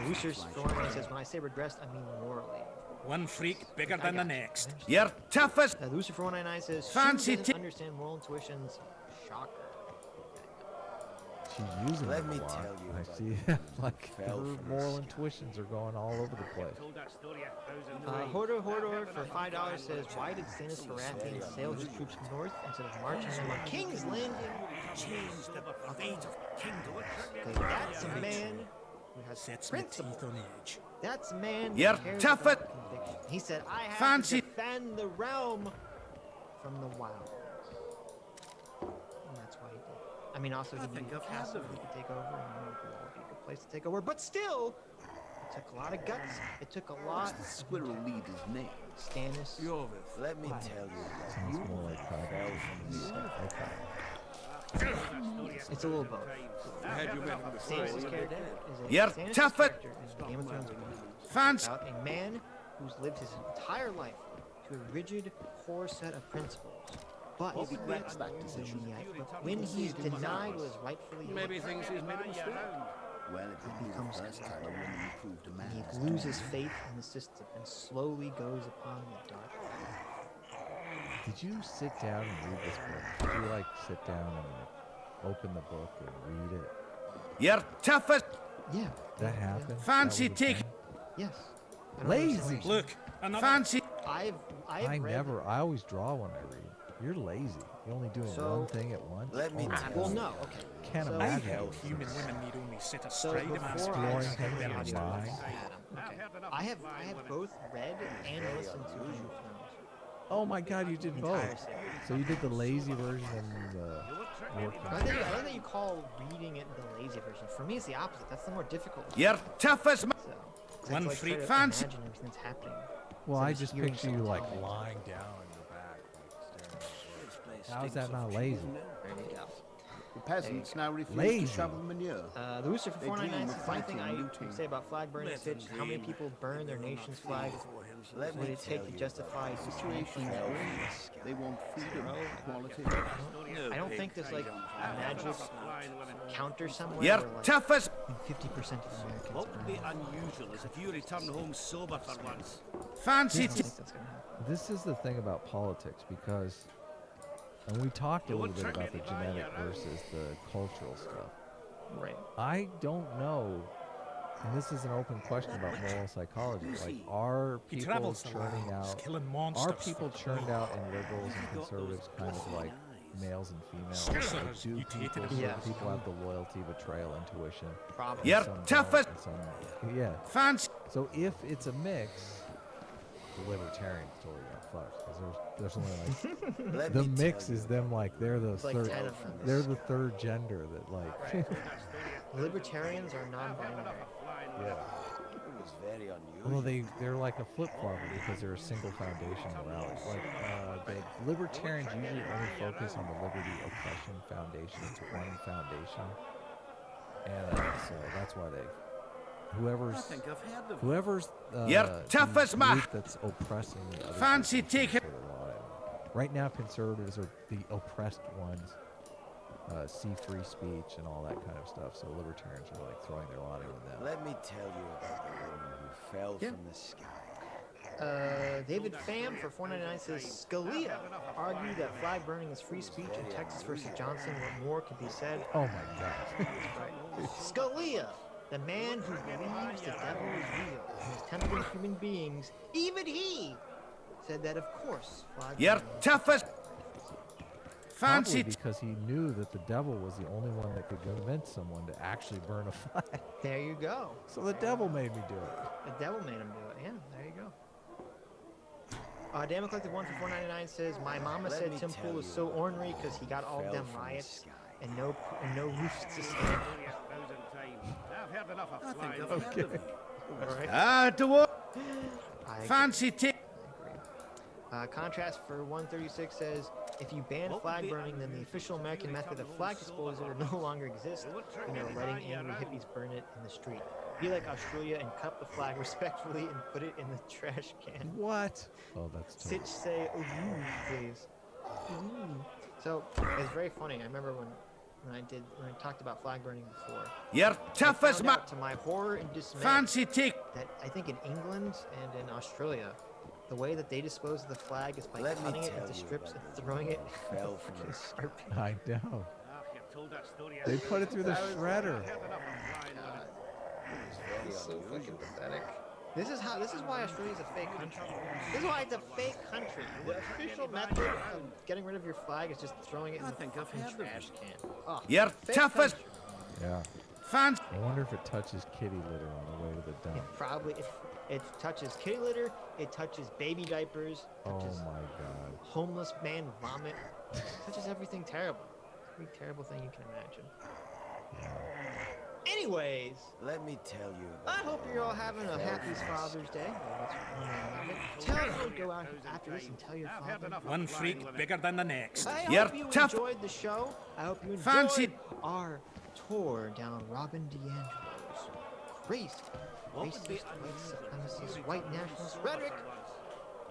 Lucifer 199 says when I say regressed, I mean morally. One freak bigger than the next. You're tough as... Lucifer 199 says Fancy she doesn't understand moral intuitions. Shocker. She's using Let it a me lot. tell you I about see like her moral intuitions are going all over the place. Hodor for $5 says, why did Stannis Baratheon sail his troops north instead of marching them on King's Landing? Change the fate of kingdom. That's a man who has principles. That's a man who You're cares tough about conviction. He said, I have Fancy. to defend the realm from the wild. And that's why he did. I mean, also he needed a castle he could take over, and it would be a good place to take over. But still, it took a lot of guts. It took a lot. The squirrel lead his name? Stannis. Let me tell you. Sounds more like It's a little both. Stannis' character is a You're Stannis' tough at... character is Game of Thrones Fancy. about a man who's lived his entire life to a rigid core set of principles. But when he's denied what is rightfully Maybe thinks he's made a mistake. Well, it would be the first time a woman proved a man. He loses faith in the system and slowly goes upon the dark path. Did you sit down and read this book? Did you like sit down and open the book and read it? You're tough as... Yeah. That happened? Fancy That was a take... thing? Yes. Lazy. Look, another... Fancy... I always draw when I read. You're lazy. You're only doing one thing at once. Let me tell Well, you. no. Okay. Can't So- imagine. Human women need only sit So astride a man's before Exploring pants. things in your mind. Okay. I have both read and listened to Game of Thrones. Oh my God, you did both. So you did the lazy version and the working. I think that you call reading it the lazy version. For me, it's the opposite. That's the more difficult. You're tough as... So, 'cause I One have to, freak try to fancy. imagine everything that's happening. Well, instead I of just hearing picture you someone like tell me. lying down on your back, like staring at it. How is that not lazy? There you go. The peasants now refuse Lazy. to shovel manure. The Rooster for They dream 499 of says one thing fighting, I looting. say about flag burning Sitch, how many people burn their nation's flag Let would me it tell take to you. justify Situation they want freedom, equality. I don't think there's like a magic counter somewhere You're where like tough as... 50% of Americans What would burn. be unusual is if you return home sober for once. Fancy... I don't think that's gonna happen. This is the thing about politics because, and we talked a little bit about the genetic versus the cultural stuff. Right. I don't know, and this is an open question about moral psychology. Like, are He people travels the churning lands, out? killing monsters Are people for churned out in liberals and conservatives, kind of like males and females? Sorcerers, Like, do mutated people, Yes. people have the loyalty, betrayal, intuition? Probably. You're Some tough don't, as... and some- yeah. Fancy... So if it's a mix, the libertarians totally got fucked because there's only like Let the me mix tell is you. them like they're the like third 10 of them. they're the third gender that like Libertarians are non-binary. yeah. It was very unusual. Well, they're like a flip flopper because they're a single foundation morality. Like the libertarians usually only focus on the liberty oppression foundation. It's one foundation, and so that's why they whoever's You're tough the as ma- group that's oppressing the other Fancy people taking... for the law. Right now, conservatives are the oppressed ones. See free speech and all that kind of stuff. So libertarians are like throwing their lot in them. Let me tell you about the woman who fell from the sky. David Pham for 499 says Scalia argued that flag burning is free speech in Texas versus Johnson. What more could be said? Oh my God. Scalia, the man who believes the devil is real and is tempting human beings, even he said that of course flag You're burning- tough as... Probably Fancy... because he knew that the devil was the only one that could convince someone to actually burn a flag. There you go. So the devil made me do it. The devil made him do it. Yeah, there you go. Damon Collective 1 for 499 says, my mama Let said me Tim tell Pool is you so ornery because he got all fell them from the riots sky. and no roofs to stand. I've heard enough of I think flying. I've heard of it. Alright. Ah, the war... I agree. Fancy... Contrast for 136 says, If you ban flag burning, then the official American method of flag disposal will no longer exist. You know, letting angry hippies burn it in the street. Be like Australia and cut the flag respectfully and put it in the trash can. What? Oh, that's tough. Sitch say, ooh, please. Ooh. So, it's very funny. I remember when I talked about flag burning before. You're tough as ma- To my horror and dismay, Fancy take. That I think in England and in Australia, the way that they dispose of the flag is by cutting it into strips and throwing it fell from in a Sharpie. I know. They put it through the shredder. It's so fucking pathetic. This is why Australia's a fake country. This is why it's a fake country. The official method of getting rid of your flag is just throwing it in the fucking trash can. Oh, You're tough as. Yeah. Fans. I wonder if it touches kitty litter on the way to the dump. It touches kitty litter. It touches baby diapers. Touches Oh my god. homeless man vomit. It touches everything terrible. Every terrible thing you can imagine. Anyways, let me tell you I hope you're all having a happy Father's Day. Tell everyone to go out after this and tell your father. One freak bigger than the next. I hope you enjoyed the show. I hope you enjoyed our tour down Robin DiAngelo's crazy, racist, white supremacist, white nationalist rhetoric.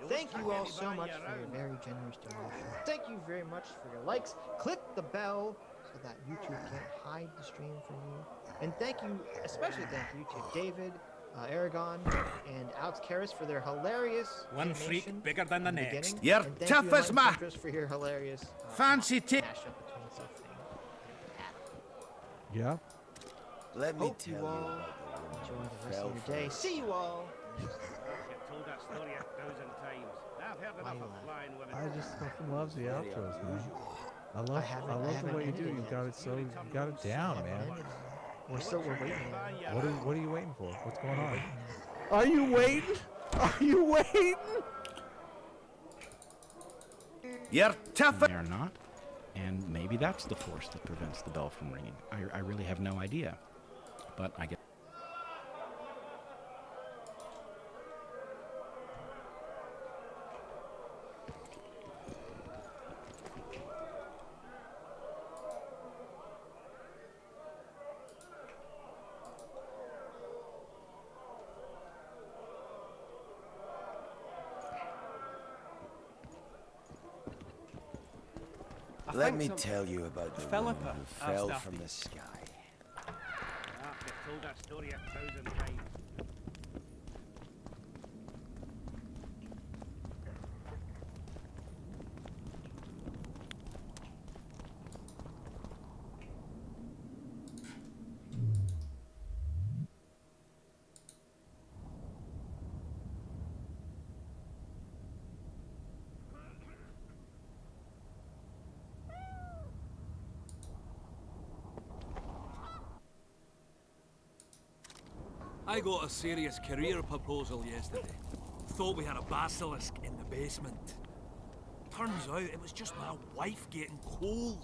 Thank you all so much for your very generous donation. Thank you very much for your likes. Click the bell so that YouTube can't hide the stream from you. And especially thank you to David, Aragon, and Alex Karras for their hilarious One freak bigger than the next. You're tough as ma- for your hilarious Fancy take. mashup between something and Adam. Yeah. Let me Hope tell you you all about the enjoy woman the who rest fell of your from day. the See you all. I've told that story 1,000 times. I've heard enough of flying women. I just fucking loves the outros, man. I love the way you do. You got it down, man. We're waiting. What are you waiting for? What's going on? Are you waiting? Are you waiting? You're tough. They are not, and maybe that's the force that prevents the bell from ringing. I really have no idea, but I guess. Let me tell you about the woman who fell from the sky. I've told that story 1,000 times. I got a serious career proposal yesterday. Thought we had a basilisk in the basement. Turns out it was just my wife getting coal.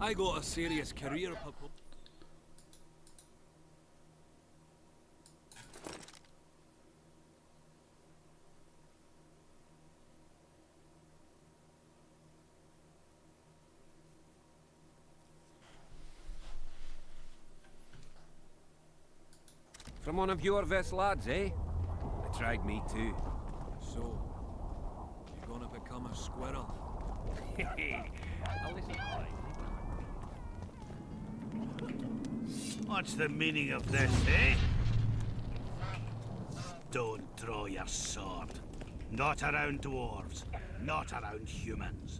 I got a serious career proposal. From one of your vest lads, eh? They tried me too. So, you're gonna become a squirrel? What's the meaning of this, eh? Don't draw your sword. Not around dwarves. Not around humans.